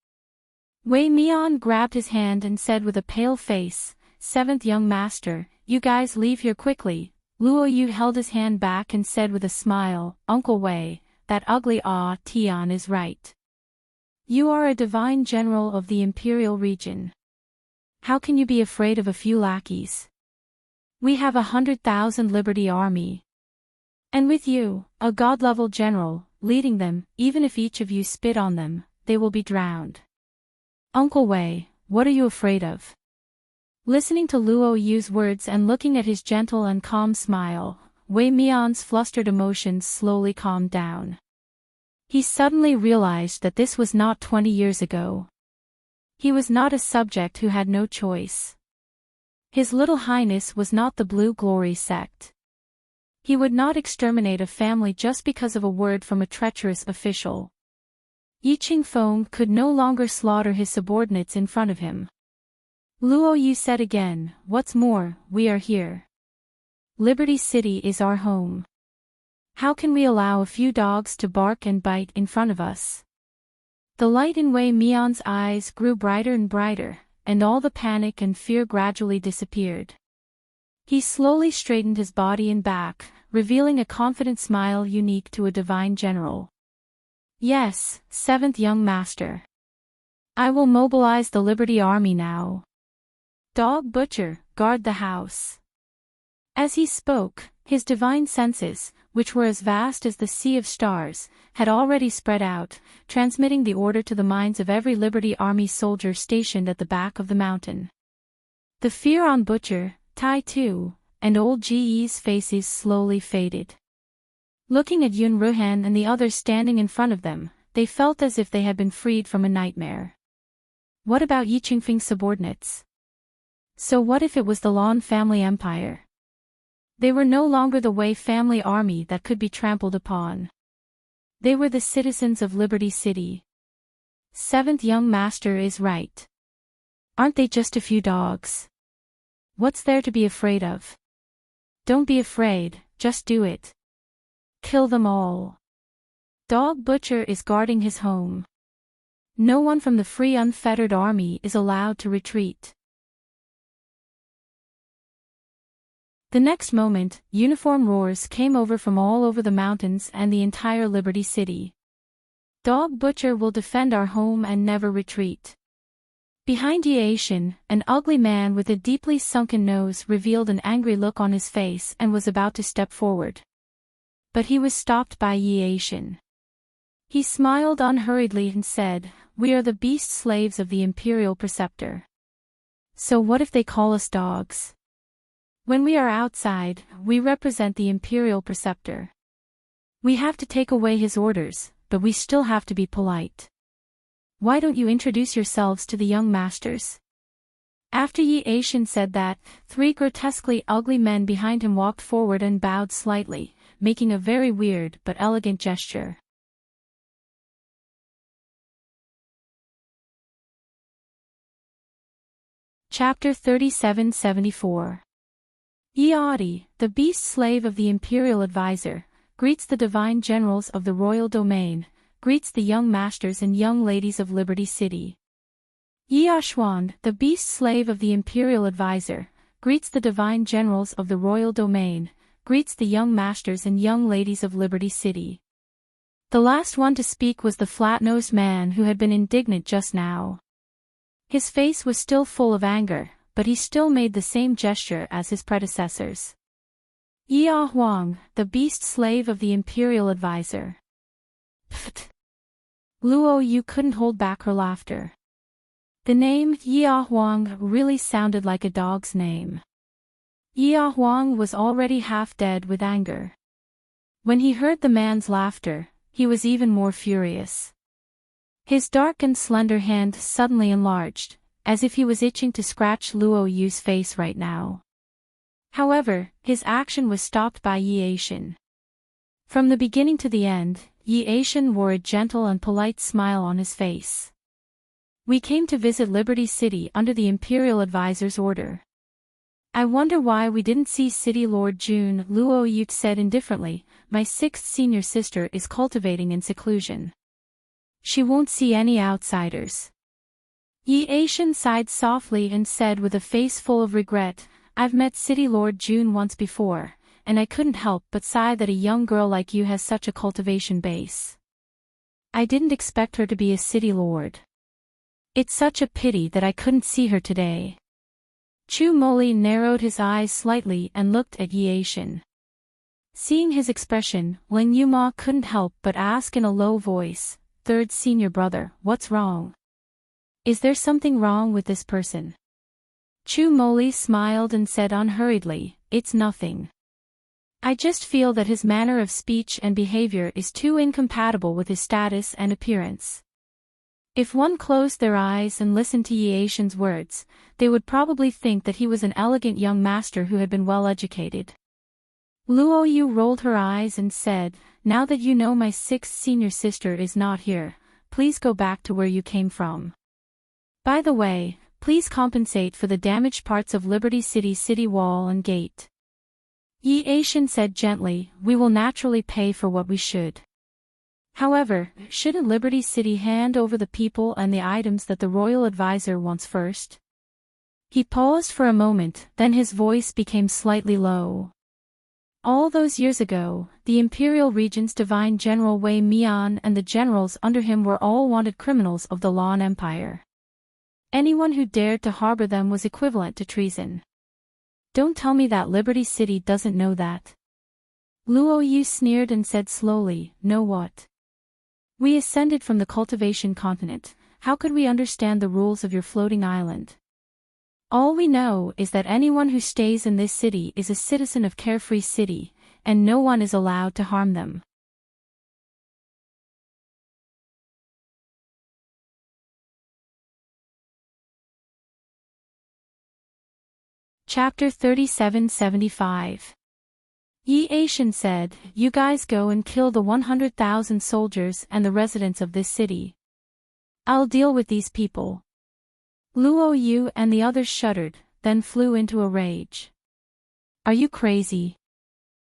Wei Mian grabbed his hand and said with a pale face, "Seventh young master, you guys leave here quickly." Luo Yu held his hand back and said with a smile, "Uncle Wei, that ugly Tian is right. You are a divine general of the imperial region. How can you be afraid of a few lackeys? We have 100,000 Liberty army. And with you, a god-level general, leading them, even if each of you spit on them, they will be drowned. Uncle Wei, what are you afraid of?" Listening to Luo Yu's words and looking at his gentle and calm smile, Wei Mian's flustered emotions slowly calmed down. He suddenly realized that this was not 20 years ago. He was not a subject who had no choice. His little highness was not the Blue Glory sect. He would not exterminate a family just because of a word from a treacherous official. Yi Qingfeng could no longer slaughter his subordinates in front of him. Luo Yu said again, "What's more, we are here. Liberty City is our home. How can we allow a few dogs to bark and bite in front of us?" The light in Wei Mian's eyes grew brighter and brighter, and all the panic and fear gradually disappeared. He slowly straightened his body and back, revealing a confident smile unique to a divine general. "Yes, seventh young master. I will mobilize the Liberty Army now. Dog Butcher, guard the house." As he spoke, his divine senses, which were as vast as the sea of stars, had already spread out, transmitting the order to the minds of every Liberty Army soldier stationed at the back of the mountain. The fear on Butcher, Tai Tu, and old Ge's faces slowly faded. Looking at Yun Ruhan and the others standing in front of them, they felt as if they had been freed from a nightmare. What about Yi Qingfeng's subordinates? So what if it was the Lan family empire? They were no longer the Wei family army that could be trampled upon. They were the citizens of Liberty City. Seventh young master is right. Aren't they just a few dogs? What's there to be afraid of? Don't be afraid, just do it. Kill them all. Dog Butcher is guarding his home. No one from the free unfettered army is allowed to retreat. The next moment, uniform roars came over from all over the mountains and the entire Liberty City. Dog Butcher will defend our home and never retreat. Behind Yaishin, an ugly man with a deeply sunken nose revealed an angry look on his face and was about to step forward. But he was stopped by Yaishin. He smiled unhurriedly and said, "We are the beast slaves of the Imperial Preceptor. So what if they call us dogs? When we are outside, we represent the Imperial Preceptor. We have to take away his orders, but we still have to be polite. Why don't you introduce yourselves to the young masters?" After Yaishin said that, 3 grotesquely ugly men behind him walked forward and bowed slightly, making a very weird but elegant gesture. Chapter 3774. Yiadi, the beast slave of the Imperial Advisor, greets the divine generals of the royal domain, greets the young masters and young ladies of Liberty City. Yiashwan, the beast slave of the Imperial Advisor, greets the divine generals of the royal domain, greets the young masters and young ladies of Liberty City. The last one to speak was the flat-nosed man who had been indignant just now. His face was still full of anger, but he still made the same gesture as his predecessors. Yia Huang, the beast slave of the Imperial Advisor. Pfft. Luo Yu couldn't hold back her laughter. The name Yia Huang really sounded like a dog's name. Yia Huang was already half dead with anger. When he heard the man's laughter, he was even more furious. His dark and slender hand suddenly enlarged, as if he was itching to scratch Luo Yu's face right now. However, his action was stopped by Yaishin. From the beginning to the end, Yaishin wore a gentle and polite smile on his face. "We came to visit Liberty City under the Imperial Advisor's order. I wonder why we didn't see City Lord Jun," Luo Yu said indifferently. "My 6th senior sister is cultivating in seclusion. She won't see any outsiders." Yaishin sighed softly and said with a face full of regret, "I've met City Lord Jun once before, and I couldn't help but sigh that a young girl like you has such a cultivation base. I didn't expect her to be a city lord. It's such a pity that I couldn't see her today." Chu Moli narrowed his eyes slightly and looked at Yaishin. Seeing his expression, Ling Yuma couldn't help but ask in a low voice, "Third senior brother, what's wrong? Is there something wrong with this person?" Chu Moli smiled and said unhurriedly, "It's nothing. I just feel that his manner of speech and behavior is too incompatible with his status and appearance." If one closed their eyes and listened to Yaishin's words, they would probably think that he was an elegant young master who had been well educated. Luo Yu rolled her eyes and said, "Now that you know my 6th senior sister is not here, please go back to where you came from. By the way, please compensate for the damaged parts of Liberty City wall and gate." Yaishin said gently, "We will naturally pay for what we should. However, shouldn't Liberty City hand over the people and the items that the royal advisor wants first?" He paused for a moment, then his voice became slightly low. "All those years ago, the Imperial Regent's Divine General Wei Mian and the generals under him were all wanted criminals of the Lan Empire. Anyone who dared to harbor them was equivalent to treason. Don't tell me that Liberty City doesn't know that." Luo Yu sneered and said slowly, "Know what? We ascended from the cultivation continent, how could we understand the rules of your floating island? All we know is that anyone who stays in this city is a citizen of Carefree City, and no one is allowed to harm them." Chapter 3775. Yi Aishan said, "You guys go and kill the 100,000 soldiers and the residents of this city. I'll deal with these people." Luo Yu and the others shuddered, then flew into a rage. "Are you crazy?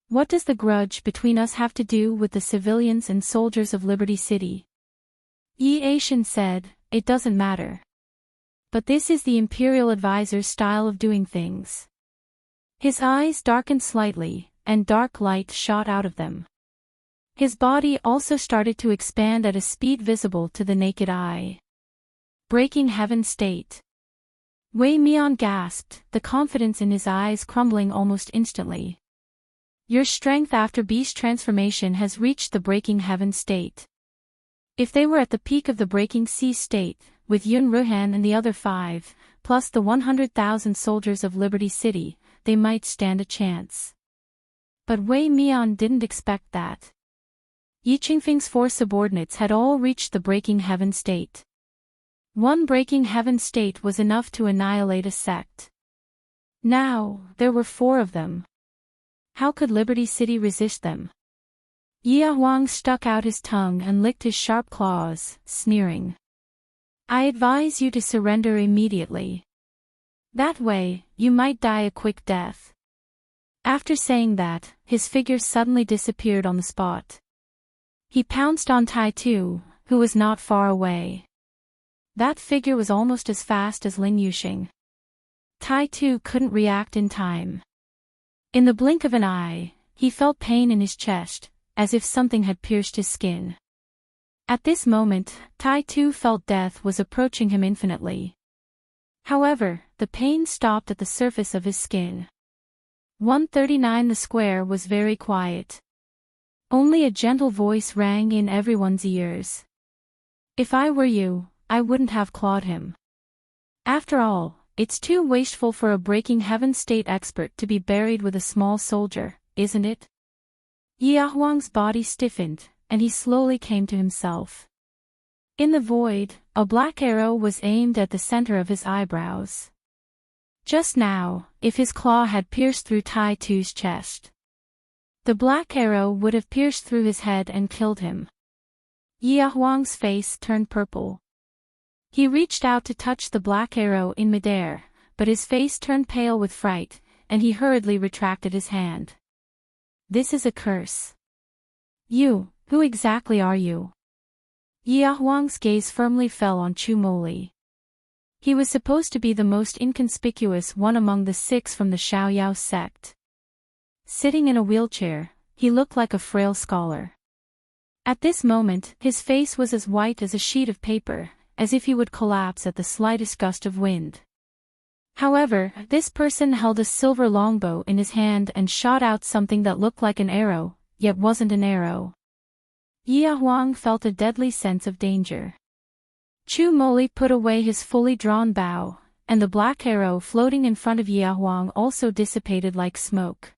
What does the grudge between us have to do with the civilians and soldiers of Liberty City?" Yi Aishan said, "It doesn't matter. But this is the Imperial Advisor's style of doing things." His eyes darkened slightly, and dark light shot out of them. His body also started to expand at a speed visible to the naked eye. Breaking Heaven State. Wei Mian gasped, the confidence in his eyes crumbling almost instantly. "Your strength after beast transformation has reached the Breaking Heaven State. If they were at the peak of the Breaking Sea State, with Yun Ruhan and the other 5, plus the 100,000 soldiers of Liberty City, they might stand a chance." But Wei Mian didn't expect that. Yi Qingfeng's 4 subordinates had all reached the Breaking Heaven State. One Breaking Heaven State was enough to annihilate a sect. Now, there were 4 of them. How could Liberty City resist them? Yi Huang stuck out his tongue and licked his sharp claws, sneering. "I advise you to surrender immediately. That way, you might die a quick death." After saying that, his figure suddenly disappeared on the spot. He pounced on Tai Tu, who was not far away. That figure was almost as fast as Lin Yuxing. Tai Tu couldn't react in time. In the blink of an eye, he felt pain in his chest, as if something had pierced his skin. At this moment, Tai Tu felt death was approaching him infinitely. However, the pain stopped at the surface of his skin. 139 The square was very quiet. Only a gentle voice rang in everyone's ears. "If I were you, I wouldn't have clawed him. After all, it's too wasteful for a Breaking Heaven State expert to be buried with a small soldier, isn't it?" Yi Huang's body stiffened, and he slowly came to himself. In the void, a black arrow was aimed at the center of his eyebrows. Just now, if his claw had pierced through Tai Tu's chest, the black arrow would have pierced through his head and killed him. Yi Huang's face turned purple. He reached out to touch the black arrow in midair, but his face turned pale with fright, and he hurriedly retracted his hand. "This is a curse. You, who exactly are you?" Yi Huang's gaze firmly fell on Chu Moli. He was supposed to be the most inconspicuous one among the 6 from the Xiaoyao sect. Sitting in a wheelchair, he looked like a frail scholar. At this moment, his face was as white as a sheet of paper, as if he would collapse at the slightest gust of wind. However, this person held a silver longbow in his hand and shot out something that looked like an arrow, yet wasn't an arrow. Yi Huang felt a deadly sense of danger. Chu Moli put away his fully drawn bow, and the black arrow floating in front of Yi Huang also dissipated like smoke.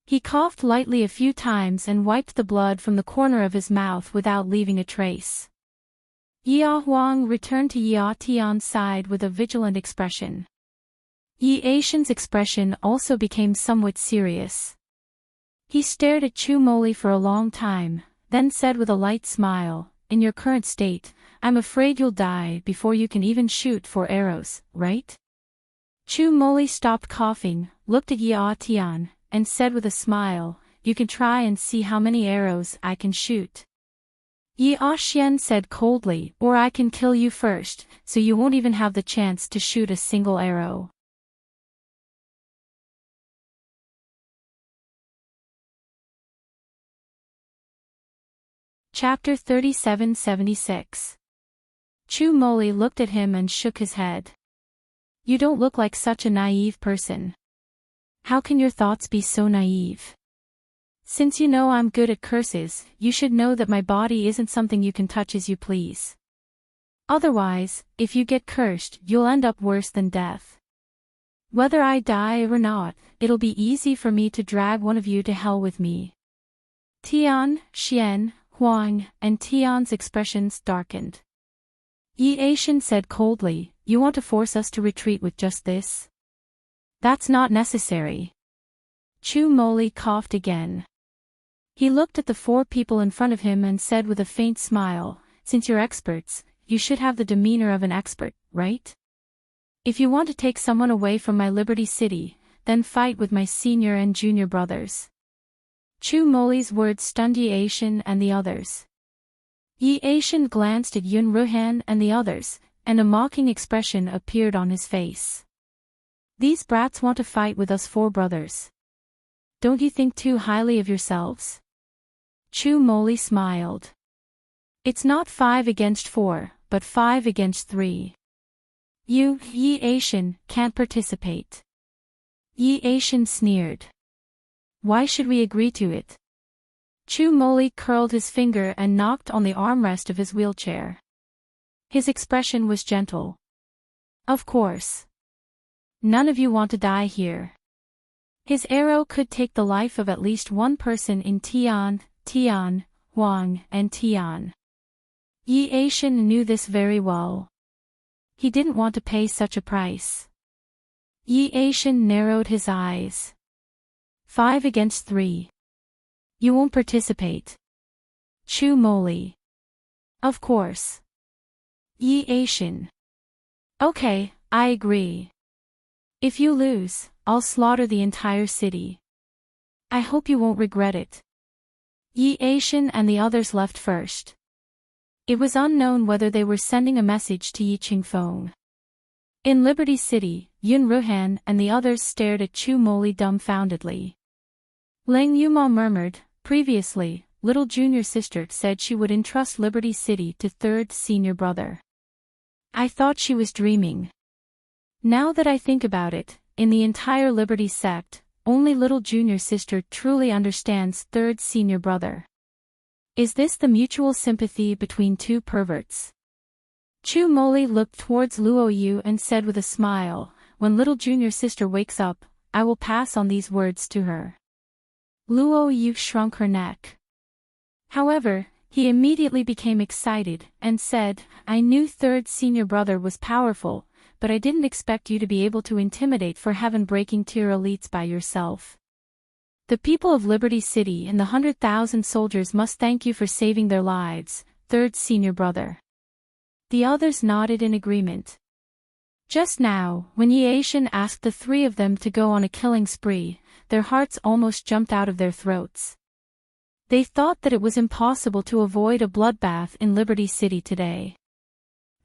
He coughed lightly a few times and wiped the blood from the corner of his mouth without leaving a trace. Yi Huang returned to Yi Tian's side with a vigilant expression. Yi Aishan's expression also became somewhat serious. He stared at Chu Moli for a long time, then said with a light smile, "In your current state, I'm afraid you'll die before you can even shoot 4 arrows, right?" Chu Moli stopped coughing, looked at Yi Tian, and said with a smile, "You can try and see how many arrows I can shoot." Yi Xian said coldly, "Or I can kill you first, so you won't even have the chance to shoot a single arrow." Chapter 3776. Chu Moli looked at him and shook his head. "You don't look like such a naive person. How can your thoughts be so naive? Since you know I'm good at curses, you should know that my body isn't something you can touch as you please. Otherwise, if you get cursed, you'll end up worse than death. Whether I die or not, it'll be easy for me to drag one of you to hell with me." Tian, Xian, Huang, and Tian's expressions darkened. Yi Aishan said coldly, "You want to force us to retreat with just this?" That's not necessary. Chu Moli coughed again. He looked at the four people in front of him and said with a faint smile, since you're experts, you should have the demeanor of an expert, right? If you want to take someone away from my Liberty City, then fight with my senior and junior brothers. Chu Moli's words stunned Yi Aishan and the others. Yi Aishan glanced at Yun Ruhan and the others, and a mocking expression appeared on his face. These brats want to fight with us four brothers. Don't you think too highly of yourselves? Chu Moli smiled. It's not 5 against 4, but 5 against 3. You, Yi Aishan, can't participate. Yi Aishan sneered. Why should we agree to it? Chu Moli curled his finger and knocked on the armrest of his wheelchair. His expression was gentle. Of course. None of you want to die here. His arrow could take the life of at least one person in Tian, Huang, and Tian. Yi Aishan knew this very well. He didn't want to pay such a price. Yi Aishan narrowed his eyes. 5 against 3. You won't participate. Chu Moli. Of course. Yi Aishan. Okay, I agree. If you lose, I'll slaughter the entire city. I hope you won't regret it. Yi Aishan and the others left first. It was unknown whether they were sending a message to Yi Qingfeng. In Liberty City, Yun Ruhan and the others stared at Chu Moli dumbfoundedly. Lang Yuma murmured, previously, little junior sister said she would entrust Liberty City to third senior brother. I thought she was dreaming. Now that I think about it, in the entire Liberty sect, only little junior sister truly understands third senior brother. Is this the mutual sympathy between two perverts? Chu Moli looked towards Luo Yu and said with a smile, when little junior sister wakes up, I will pass on these words to her. Luo Yu shrunk her neck. However, he immediately became excited and said, I knew third senior brother was powerful, but I didn't expect you to be able to intimidate for heaven-breaking tier elites by yourself. The people of Liberty City and the 100,000 soldiers must thank you for saving their lives, third senior brother. The others nodded in agreement. Just now, when Yi Aishan asked the three of them to go on a killing spree, their hearts almost jumped out of their throats. They thought that it was impossible to avoid a bloodbath in Liberty City today.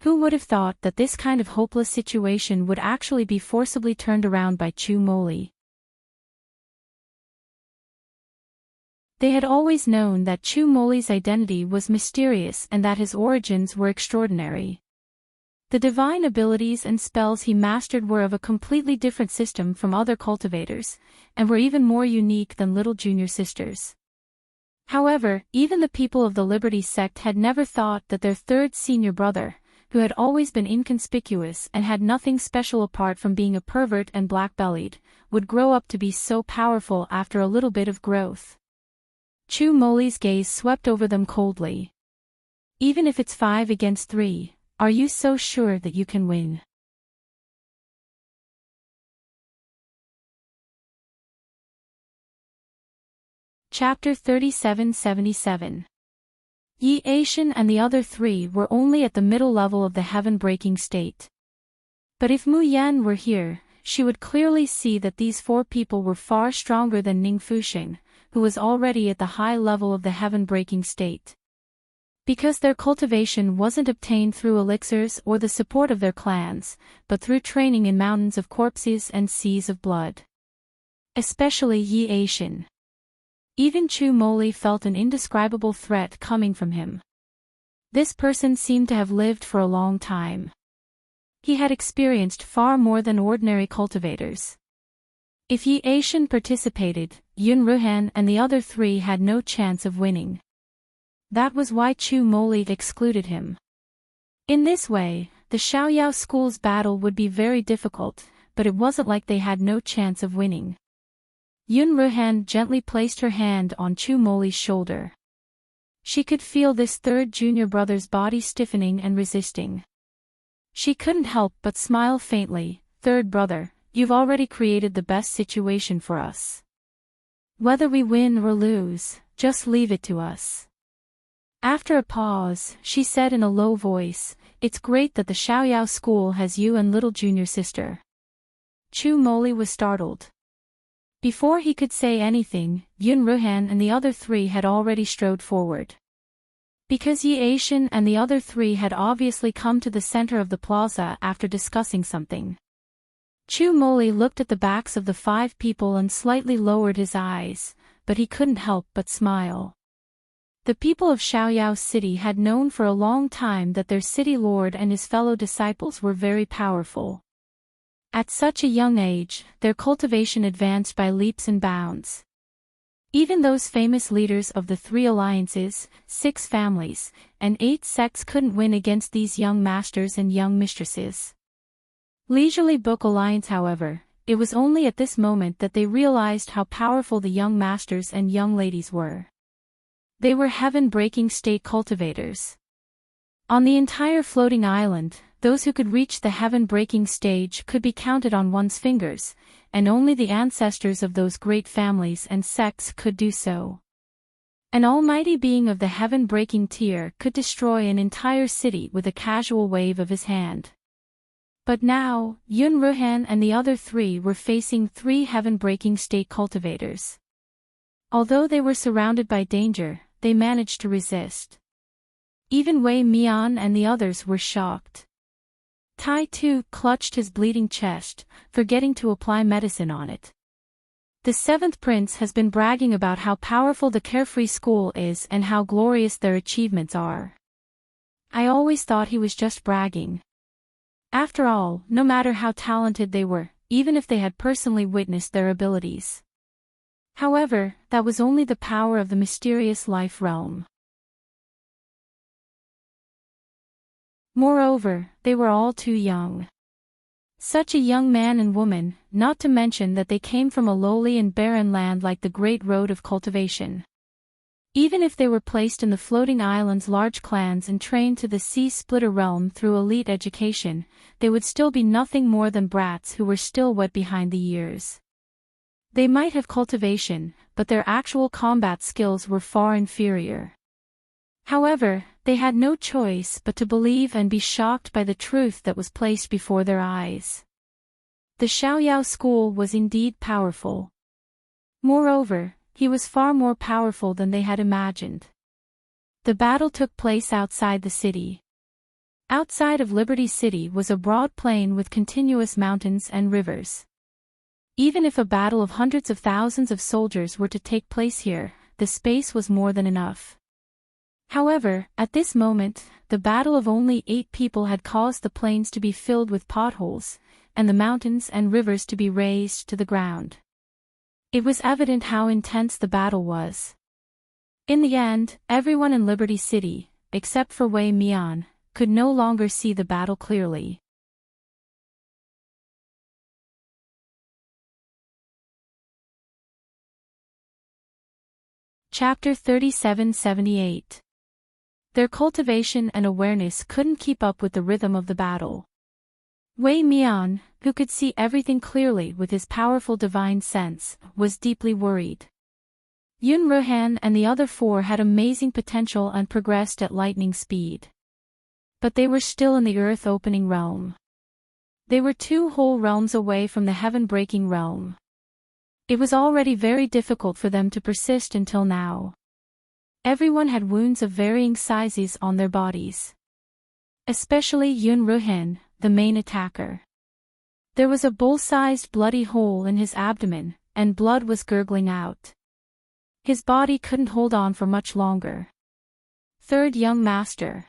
Who would have thought that this kind of hopeless situation would actually be forcibly turned around by Chu Moli? They had always known that Chu Moli's identity was mysterious and that his origins were extraordinary. The divine abilities and spells he mastered were of a completely different system from other cultivators, and were even more unique than little junior sisters. However, even the people of the Liberty sect had never thought that their third senior brother, who had always been inconspicuous and had nothing special apart from being a pervert and black-bellied, would grow up to be so powerful after a little bit of growth. Chu Moli's gaze swept over them coldly. Even if it's 5 against 3, are you so sure that you can win? Chapter 3777. Yi Aishan and the other three were only at the middle level of the heaven-breaking state. But if Mu Yan were here, she would clearly see that these four people were far stronger than Ning Fuxing, who was already at the high level of the heaven-breaking state. Because their cultivation wasn't obtained through elixirs or the support of their clans, but through training in mountains of corpses and seas of blood. Especially Yi Aishan. Even Chu Moli felt an indescribable threat coming from him. This person seemed to have lived for a long time. He had experienced far more than ordinary cultivators. If Yi Aishan participated, Yun Ruhan and the other three had no chance of winning. That was why Chu Moli excluded him. In this way, the Xiaoyao school's battle would be very difficult, but it wasn't like they had no chance of winning. Yun Ruhan gently placed her hand on Chu Moli's shoulder. She could feel this third junior brother's body stiffening and resisting. She couldn't help but smile faintly. Third brother, you've already created the best situation for us. Whether we win or lose, just leave it to us." After a pause, she said in a low voice, "It's great that the Xiaoyao school has you and little junior sister." Chu Moli was startled. Before he could say anything, Yun Ruhan and the other three had already strode forward. Because Yi Aishan and the other three had obviously come to the center of the plaza after discussing something. Chu Moli looked at the backs of the 5 people and slightly lowered his eyes, but he couldn't help but smile. The people of Xiaoyao City had known for a long time that their city lord and his fellow disciples were very powerful. At such a young age, their cultivation advanced by leaps and bounds. Even those famous leaders of the 3 alliances, 6 families, and 8 sects couldn't win against these young masters and young mistresses. Leisurely Book Alliance, however, it was only at this moment that they realized how powerful the young masters and young ladies were. They were heaven-breaking state cultivators. On the entire floating island, those who could reach the heaven-breaking stage could be counted on one's fingers, and only the ancestors of those great families and sects could do so. An almighty being of the heaven-breaking tier could destroy an entire city with a casual wave of his hand. But now, Yun Ruhan and the other 3 were facing 3 heaven-breaking state cultivators. Although they were surrounded by danger, they managed to resist. Even Wei Mian and the others were shocked. Tai Tu clutched his bleeding chest, forgetting to apply medicine on it. The 7th prince has been bragging about how powerful the Carefree School is and how glorious their achievements are. I always thought he was just bragging. After all, no matter how talented they were, even if they had personally witnessed their abilities. However, that was only the power of the mysterious life realm. Moreover, they were all too young. Such a young man and woman, not to mention that they came from a lowly and barren land like the Great Road of Cultivation. Even if they were placed in the floating island's large clans and trained to the sea-splitter realm through elite education, they would still be nothing more than brats who were still wet behind the ears. They might have cultivation, but their actual combat skills were far inferior. However, they had no choice but to believe and be shocked by the truth that was placed before their eyes. The Xiaoyao school was indeed powerful. Moreover, he was far more powerful than they had imagined. The battle took place outside the city. Outside of Liberty City was a broad plain with continuous mountains and rivers. Even if a battle of hundreds of thousands of soldiers were to take place here, the space was more than enough. However, at this moment, the battle of only 8 people had caused the plains to be filled with potholes, and the mountains and rivers to be razed to the ground. It was evident how intense the battle was. In the end, everyone in Liberty City, except for Wei Mian, could no longer see the battle clearly. Chapter 3778. Their cultivation and awareness couldn't keep up with the rhythm of the battle. Wei Mian, who could see everything clearly with his powerful divine sense, was deeply worried. Yun Ruhan and the other 4 had amazing potential and progressed at lightning speed. But they were still in the earth-opening realm. They were 2 whole realms away from the heaven-breaking realm. It was already very difficult for them to persist until now. Everyone had wounds of varying sizes on their bodies. Especially Yun Ruhan, the main attacker. There was a bull-sized bloody hole in his abdomen, and blood was gurgling out. His body couldn't hold on for much longer. 3rd young master.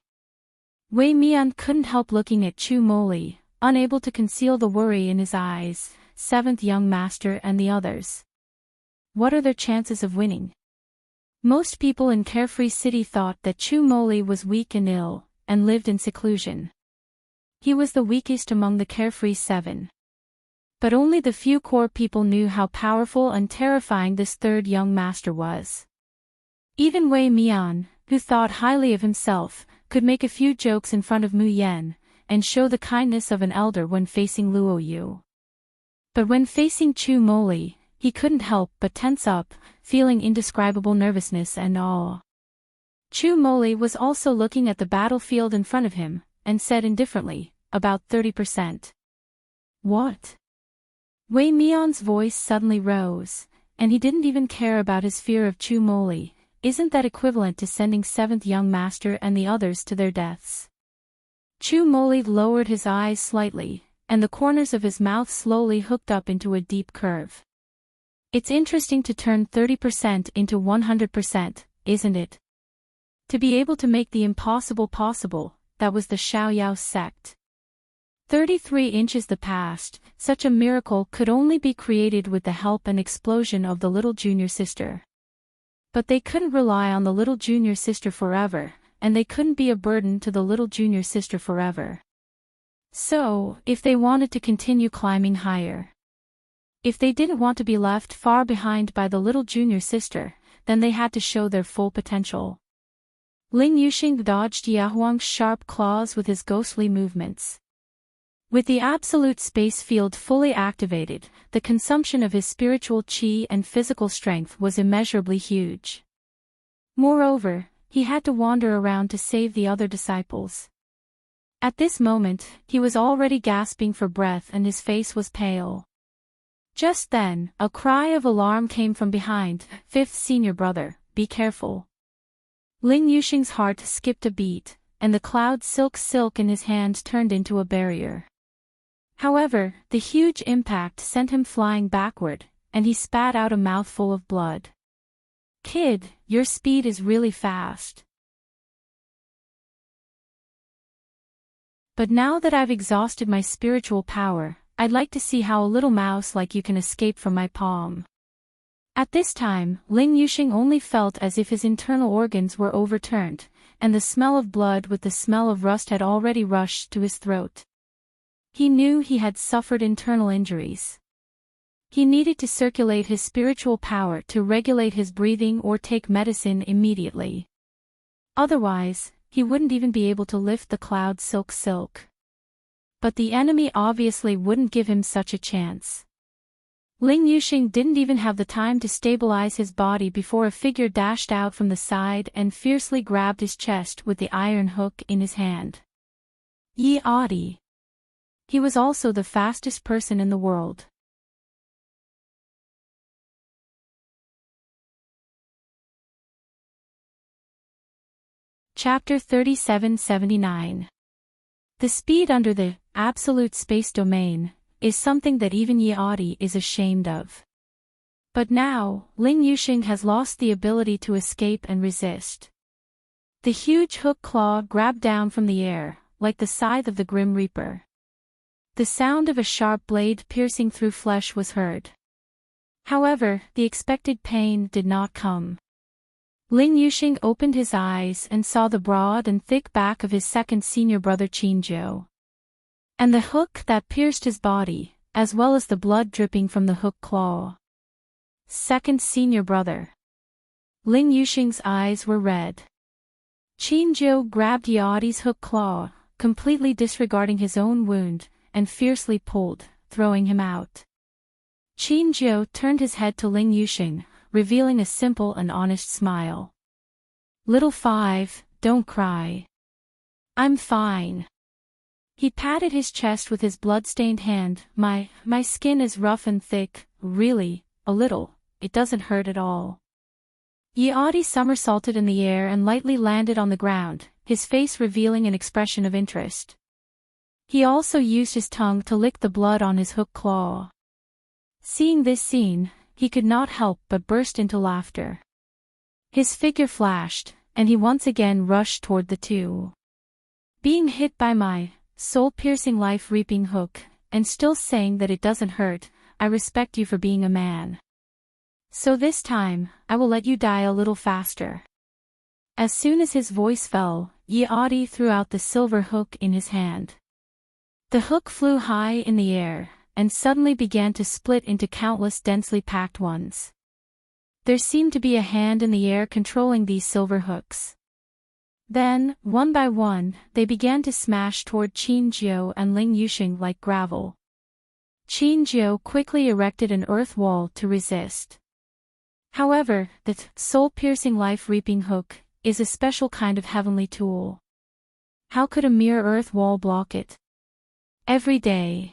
Wei Mian couldn't help looking at Chu Moli, unable to conceal the worry in his eyes. 7th young master and the others. What are their chances of winning? Most people in Carefree City thought that Chu Moli was weak and ill, and lived in seclusion. He was the weakest among the Carefree 7. But only the few core people knew how powerful and terrifying this 3rd young master was. Even Wei Mian, who thought highly of himself, could make a few jokes in front of Mu Yen, and show the kindness of an elder when facing Luo Yu. But when facing Chu Moli, he couldn't help but tense up, feeling indescribable nervousness and awe. Chu Moli was also looking at the battlefield in front of him, and said indifferently, about 30%. What? Wei Mian's voice suddenly rose, and he didn't even care about his fear of Chu Moli. Isn't that equivalent to sending 7th young master and the others to their deaths? Chu Moli lowered his eyes slightly, and the corners of his mouth slowly hooked up into a deep curve. It's interesting to turn 30% into 100%, isn't it? To be able to make the impossible possible, that was the Xiaoyao sect. 33 inches the past, such a miracle could only be created with the help and explosion of the little junior sister. But they couldn't rely on the little junior sister forever, and they couldn't be a burden to the little junior sister forever. So, if they wanted to continue climbing higher, if they didn't want to be left far behind by the little junior sister, then they had to show their full potential. Ling Yuxing dodged Yahuang's sharp claws with his ghostly movements. With the absolute space field fully activated, the consumption of his spiritual qi and physical strength was immeasurably huge. Moreover, he had to wander around to save the other disciples. At this moment, he was already gasping for breath and his face was pale. Just then, a cry of alarm came from behind. 5th senior brother, be careful. Ling Yuxing's heart skipped a beat, and the cloud silk in his hand turned into a barrier. However, the huge impact sent him flying backward, and he spat out a mouthful of blood. Kid, your speed is really fast. But now that I've exhausted my spiritual power, I'd like to see how a little mouse like you can escape from my palm. At this time, Ling Yuxing only felt as if his internal organs were overturned, and the smell of blood with the smell of rust had already rushed to his throat. He knew he had suffered internal injuries. He needed to circulate his spiritual power to regulate his breathing or take medicine immediately. Otherwise, he wouldn't even be able to lift the cloud silk. But the enemy obviously wouldn't give him such a chance. Ling Yuxing didn't even have the time to stabilize his body before a figure dashed out from the side and fiercely grabbed his chest with the iron hook in his hand. Yi Adi. He was also the fastest person in the world. Chapter 3779. The speed under the absolute space domain is something that even Yi Adi is ashamed of. But now, Ling Yuxing has lost the ability to escape and resist. The huge hook claw grabbed down from the air, like the scythe of the Grim Reaper. The sound of a sharp blade piercing through flesh was heard. However, the expected pain did not come. Ling Yuxing opened his eyes and saw the broad and thick back of his 2nd senior brother Qinzhou. And the hook that pierced his body, as well as the blood dripping from the hook claw. 2nd senior brother. Ling Yuxing's eyes were red. Qinzhou grabbed Yi Adi's hook claw, completely disregarding his own wound, and fiercely pulled, throwing him out. Qinzhou turned his head to Ling Yuxing, revealing a simple and honest smile. Little 5, don't cry. I'm fine. He patted his chest with his blood-stained hand. My skin is rough and thick, really, a little, it doesn't hurt at all. Yi Adi somersaulted in the air and lightly landed on the ground, his face revealing an expression of interest. He also used his tongue to lick the blood on his hook claw. Seeing this scene, he could not help but burst into laughter. His figure flashed, and he once again rushed toward the two. Being hit by my soul-piercing life-reaping hook, and still saying that it doesn't hurt, I respect you for being a man. So this time, I will let you die a little faster. As soon as his voice fell, Yi Adi threw out the silver hook in his hand. The hook flew high in the air, and suddenly began to split into countless densely packed ones. There seemed to be a hand in the air controlling these silver hooks. Then, one by one, they began to smash toward Qinzhou and Ling Yuxing like gravel. Qin quickly erected an earth wall to resist. However, the soul-piercing life-reaping hook is a special kind of heavenly tool. How could a mere earth wall block it? Every day.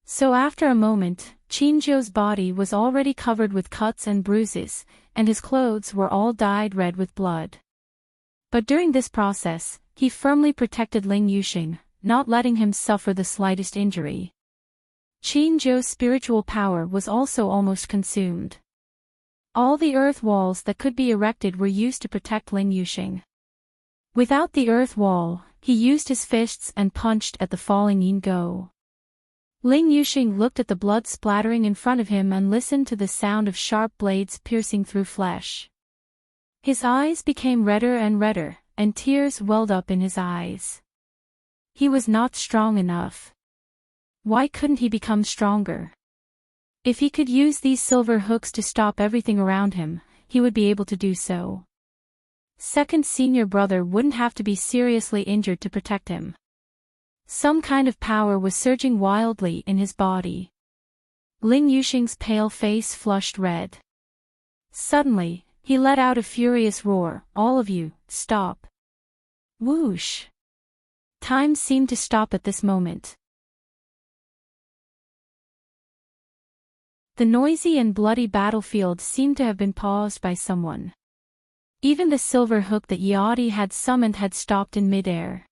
So after a moment, Qin's body was already covered with cuts and bruises, and his clothes were all dyed red with blood. But during this process, he firmly protected Ling Yuxing, not letting him suffer the slightest injury. Qin's spiritual power was also almost consumed. All the earth walls that could be erected were used to protect Ling Yuxing. Without the earth wall, he used his fists and punched at the falling Yin Go. Ling Yuxing looked at the blood splattering in front of him and listened to the sound of sharp blades piercing through flesh. His eyes became redder and redder, and tears welled up in his eyes. He was not strong enough. Why couldn't he become stronger? If he could use these silver hooks to stop everything around him, he would be able to do so. Second senior brother wouldn't have to be seriously injured to protect him. Some kind of power was surging wildly in his body. Ling Yuxing's pale face flushed red. Suddenly, he let out a furious roar, "All of you, stop!" Whoosh! Time seemed to stop at this moment. The noisy and bloody battlefield seemed to have been paused by someone. Even the silver hook that Yadi had summoned had stopped in midair.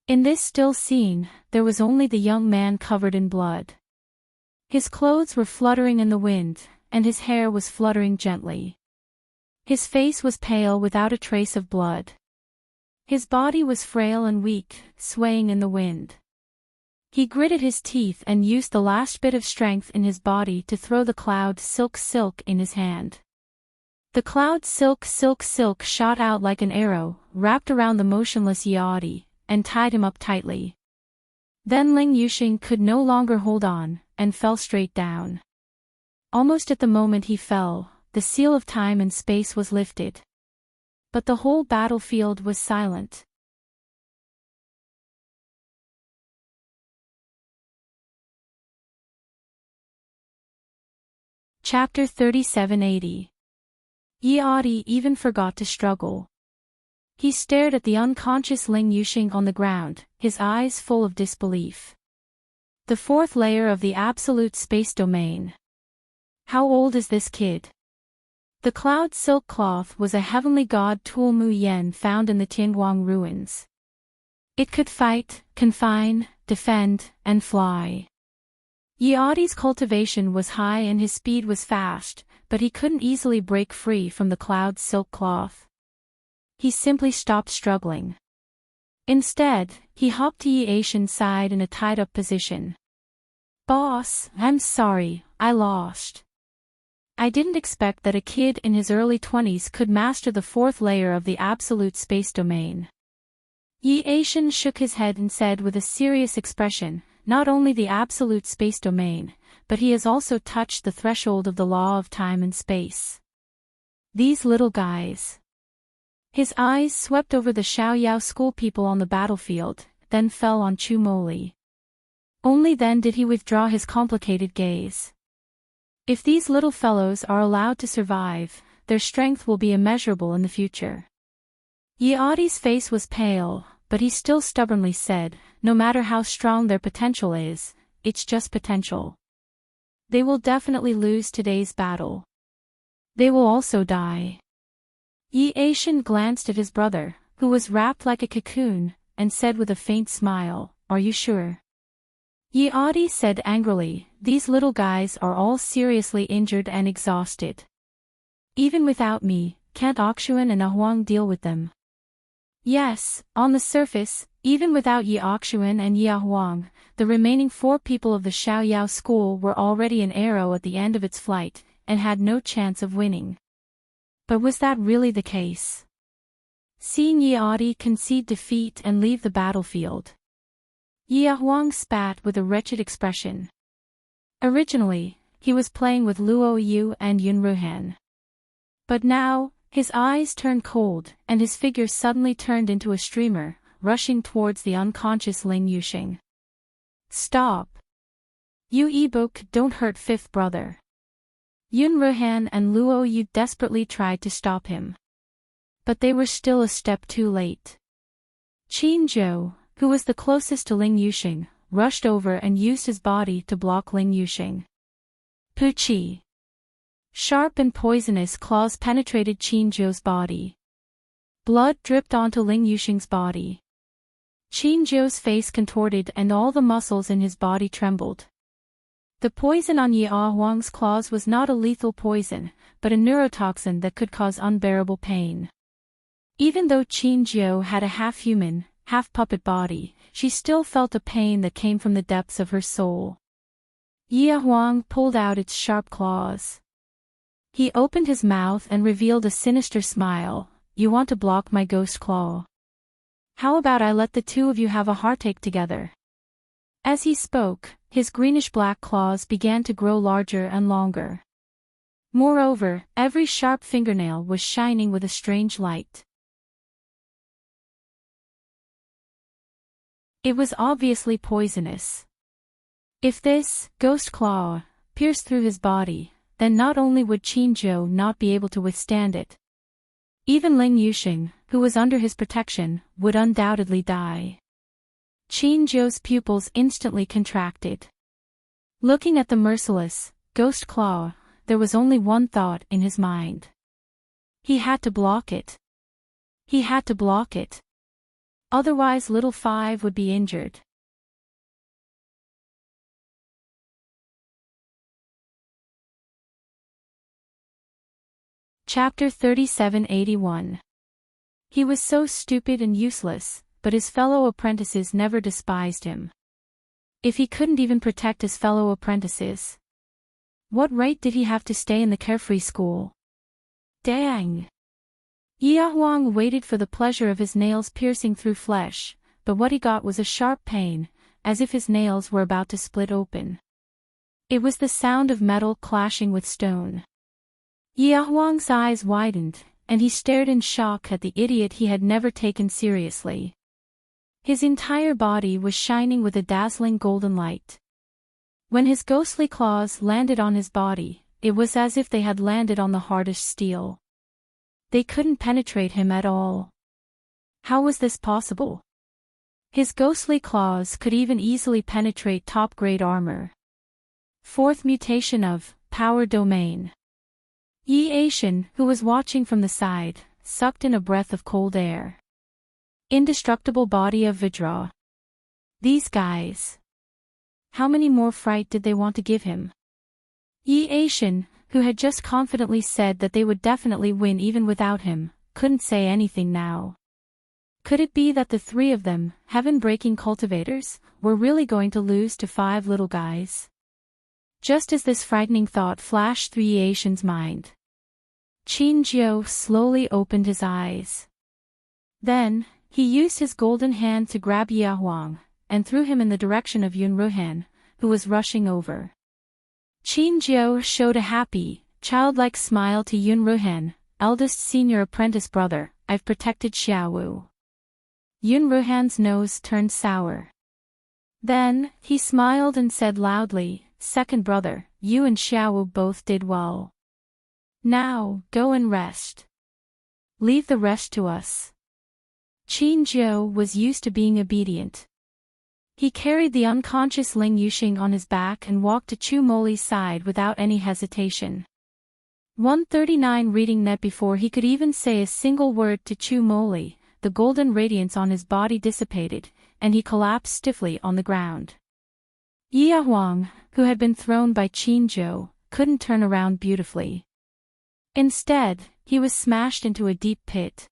In this still scene, there was only the young man covered in blood. His clothes were fluttering in the wind, and his hair was fluttering gently. His face was pale without a trace of blood. His body was frail and weak, swaying in the wind. He gritted his teeth and used the last bit of strength in his body to throw the cloud silk in his hand. The cloud silk shot out like an arrow, wrapped around the motionless Yadi, and tied him up tightly. Then Ling Yuxing could no longer hold on, and fell straight down. Almost at the moment he fell, the seal of time and space was lifted. But the whole battlefield was silent. Chapter 3780. Yadi even forgot to struggle. He stared at the unconscious Ling Yuxing on the ground, his eyes full of disbelief. The fourth layer of the absolute space domain. How old is this kid? The cloud silk cloth was a heavenly god tool Mu Yen found in the Tianguang ruins. It could fight, confine, defend, and fly. Yadi's cultivation was high and his speed was fast, but he couldn't easily break free from the cloud silk cloth. He simply stopped struggling. Instead, he hopped to Yi-Asian's side in a tied-up position. "Boss, I'm sorry, I lost. I didn't expect that a kid in his early 20s could master the fourth layer of the absolute space domain." Yi-Asian shook his head and said with a serious expression, "Not only the absolute space domain, but he has also touched the threshold of the law of time and space. These little guys." His eyes swept over the Xiaoyao school people on the battlefield, then fell on Chu Moli. Only then did he withdraw his complicated gaze. If these little fellows are allowed to survive, their strength will be immeasurable in the future. Yadi's face was pale, but he still stubbornly said, "No matter how strong their potential is, it's just potential. They will definitely lose today's battle. They will also die." Yi-Asian glanced at his brother, who was wrapped like a cocoon, and said with a faint smile, "Are you sure?" Yadi said angrily, "These little guys are all seriously injured and exhausted. Even without me, can't Akshuan and Ahuang deal with them?" Yes, on the surface, even without Yi Akshuan and Yi Ahuang, the remaining 4 people of the Xiaoyao school were already an arrow at the end of its flight, and had no chance of winning. But was that really the case? Seeing Yadi concede defeat and leave the battlefield, Yi Ahuang spat with a wretched expression. Originally, he was playing with Luo Yu and Yun Ruhan. But now, his eyes turned cold, and his figure suddenly turned into a streamer, rushing towards the unconscious Ling Yuxing. "Stop! Audiobook, don't hurt fifth brother. Yunruhan and Luo Yu desperately tried to stop him. But they were still a step too late. Qin Zhou, who was the closest to Ling Yuxing, rushed over and used his body to block Ling Yuxing. Puchi. Sharp and poisonous claws penetrated Qin Zhou's body. Blood dripped onto Ling Yuxing's body. Qin Zhou's face contorted and all the muscles in his body trembled. The poison on Ye Huang's claws was not a lethal poison, but a neurotoxin that could cause unbearable pain. Even though Qin Zhou had a half-human, half-puppet body, she still felt a pain that came from the depths of her soul. Ye Huang pulled out its sharp claws. He opened his mouth and revealed a sinister smile. You want to block my ghost claw? How about I let the two of you have a heartache together? As he spoke, his greenish-black claws began to grow larger and longer. Moreover, every sharp fingernail was shining with a strange light. It was obviously poisonous. If this ghost claw pierced through his body, then not only would Qin Zhou not be able to withstand it, even Ling Yuxing, who was under his protection, would undoubtedly die. Qin Zhou's pupils instantly contracted. Looking at the merciless ghost claw, there was only one thought in his mind. He had to block it. He had to block it. Otherwise little Five would be injured. Chapter 3781. He was so stupid and useless, but his fellow apprentices never despised him. If he couldn't even protect his fellow apprentices, what right did he have to stay in the carefree school? Dang! Ye Huang waited for the pleasure of his nails piercing through flesh, but what he got was a sharp pain, as if his nails were about to split open. It was the sound of metal clashing with stone. Ye Huang's eyes widened, and he stared in shock at the idiot he had never taken seriously. His entire body was shining with a dazzling golden light. When his ghostly claws landed on his body, it was as if they had landed on the hardest steel. They couldn't penetrate him at all. How was this possible? His ghostly claws could even easily penetrate top-grade armor. Fourth mutation of Power Domain. Yi Aishan, who was watching from the side, sucked in a breath of cold air. Indestructible body of Vidra. These guys. How many more fright did they want to give him? Yi Aishan, who had just confidently said that they would definitely win even without him, couldn't say anything now. Could it be that the three of them, heaven-breaking cultivators, were really going to lose to five little guys? Just as this frightening thought flashed through Yi Aishan's mind, Qin Zhou slowly opened his eyes. Then, he used his golden hand to grab Ye Huang, and threw him in the direction of Yunruhan, who was rushing over. Qin Zhou showed a happy, childlike smile to Yunruhan, eldest senior apprentice brother. I've protected Xiaowu. Yunruhan's nose turned sour. Then, he smiled and said loudly, second brother, you and Xiaowu both did well. Now, go and rest. Leave the rest to us. Qin Zhou was used to being obedient. He carried the unconscious Ling Yuxing on his back and walked to Chu Moli's side without any hesitation. 139 reading net before he could even say a single word to Chu Moli, the golden radiance on his body dissipated, and he collapsed stiffly on the ground. Ye Huang, who had been thrown by Qin Zhou, couldn't turn around beautifully. Instead, he was smashed into a deep pit.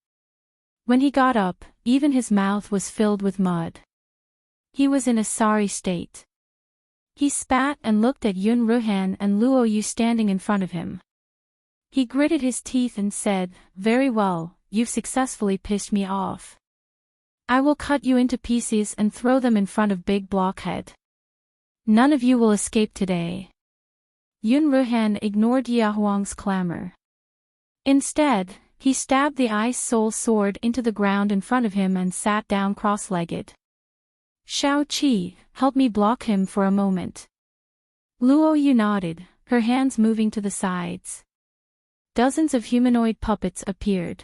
When he got up, even his mouth was filled with mud. He was in a sorry state. He spat and looked at Yunruhan and Luo Yu standing in front of him. He gritted his teeth and said, very well, you've successfully pissed me off. I will cut you into pieces and throw them in front of Big Blockhead. None of you will escape today. Yunruhan ignored Ye Huang's clamor. Instead, he stabbed the ice soul sword into the ground in front of him and sat down cross-legged. Shao Qi, help me block him for a moment. Luo Yu nodded, her hands moving to the sides. Dozens of humanoid puppets appeared.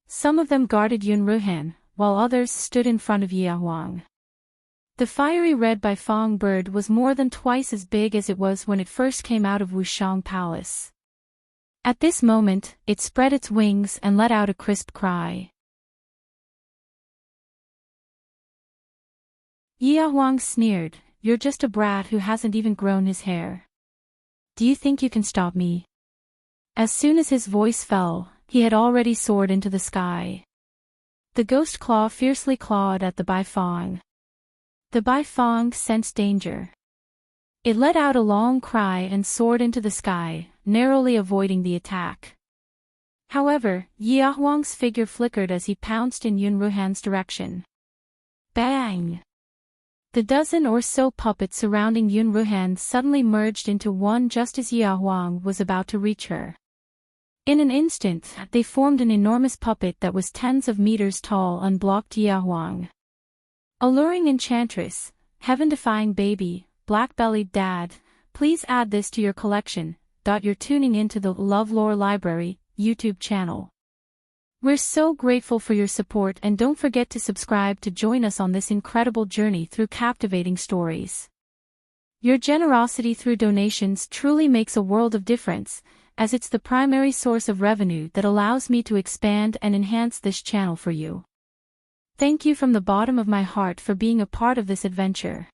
Some of them guarded Yun Ruhan, while others stood in front of Yiahuang. The fiery red Bifong bird was more than twice as big as it was when it first came out of Wushang Palace. At this moment, it spread its wings and let out a crisp cry. Yiahuang sneered, "You're just a brat who hasn't even grown his hair. Do you think you can stop me?" As soon as his voice fell, he had already soared into the sky. The ghost claw fiercely clawed at the Bifong. The Bifong sensed danger. It let out a long cry and soared into the sky, narrowly avoiding the attack. However, Yiahuang's figure flickered as he pounced in Yun Ruhan's direction. Bang! The dozen or so puppets surrounding Yun Ruhan suddenly merged into one just as Yiahuang was about to reach her. In an instant, they formed an enormous puppet that was tens of meters tall and blocked Yiahuang. Alluring Enchantress, heaven-defying baby, black-bellied dad, please add this to your collection. You're tuning into the LoveLore Library YouTube channel. We're so grateful for your support, and don't forget to subscribe to join us on this incredible journey through captivating stories. Your generosity through donations truly makes a world of difference, as it's the primary source of revenue that allows me to expand and enhance this channel for you. Thank you from the bottom of my heart for being a part of this adventure.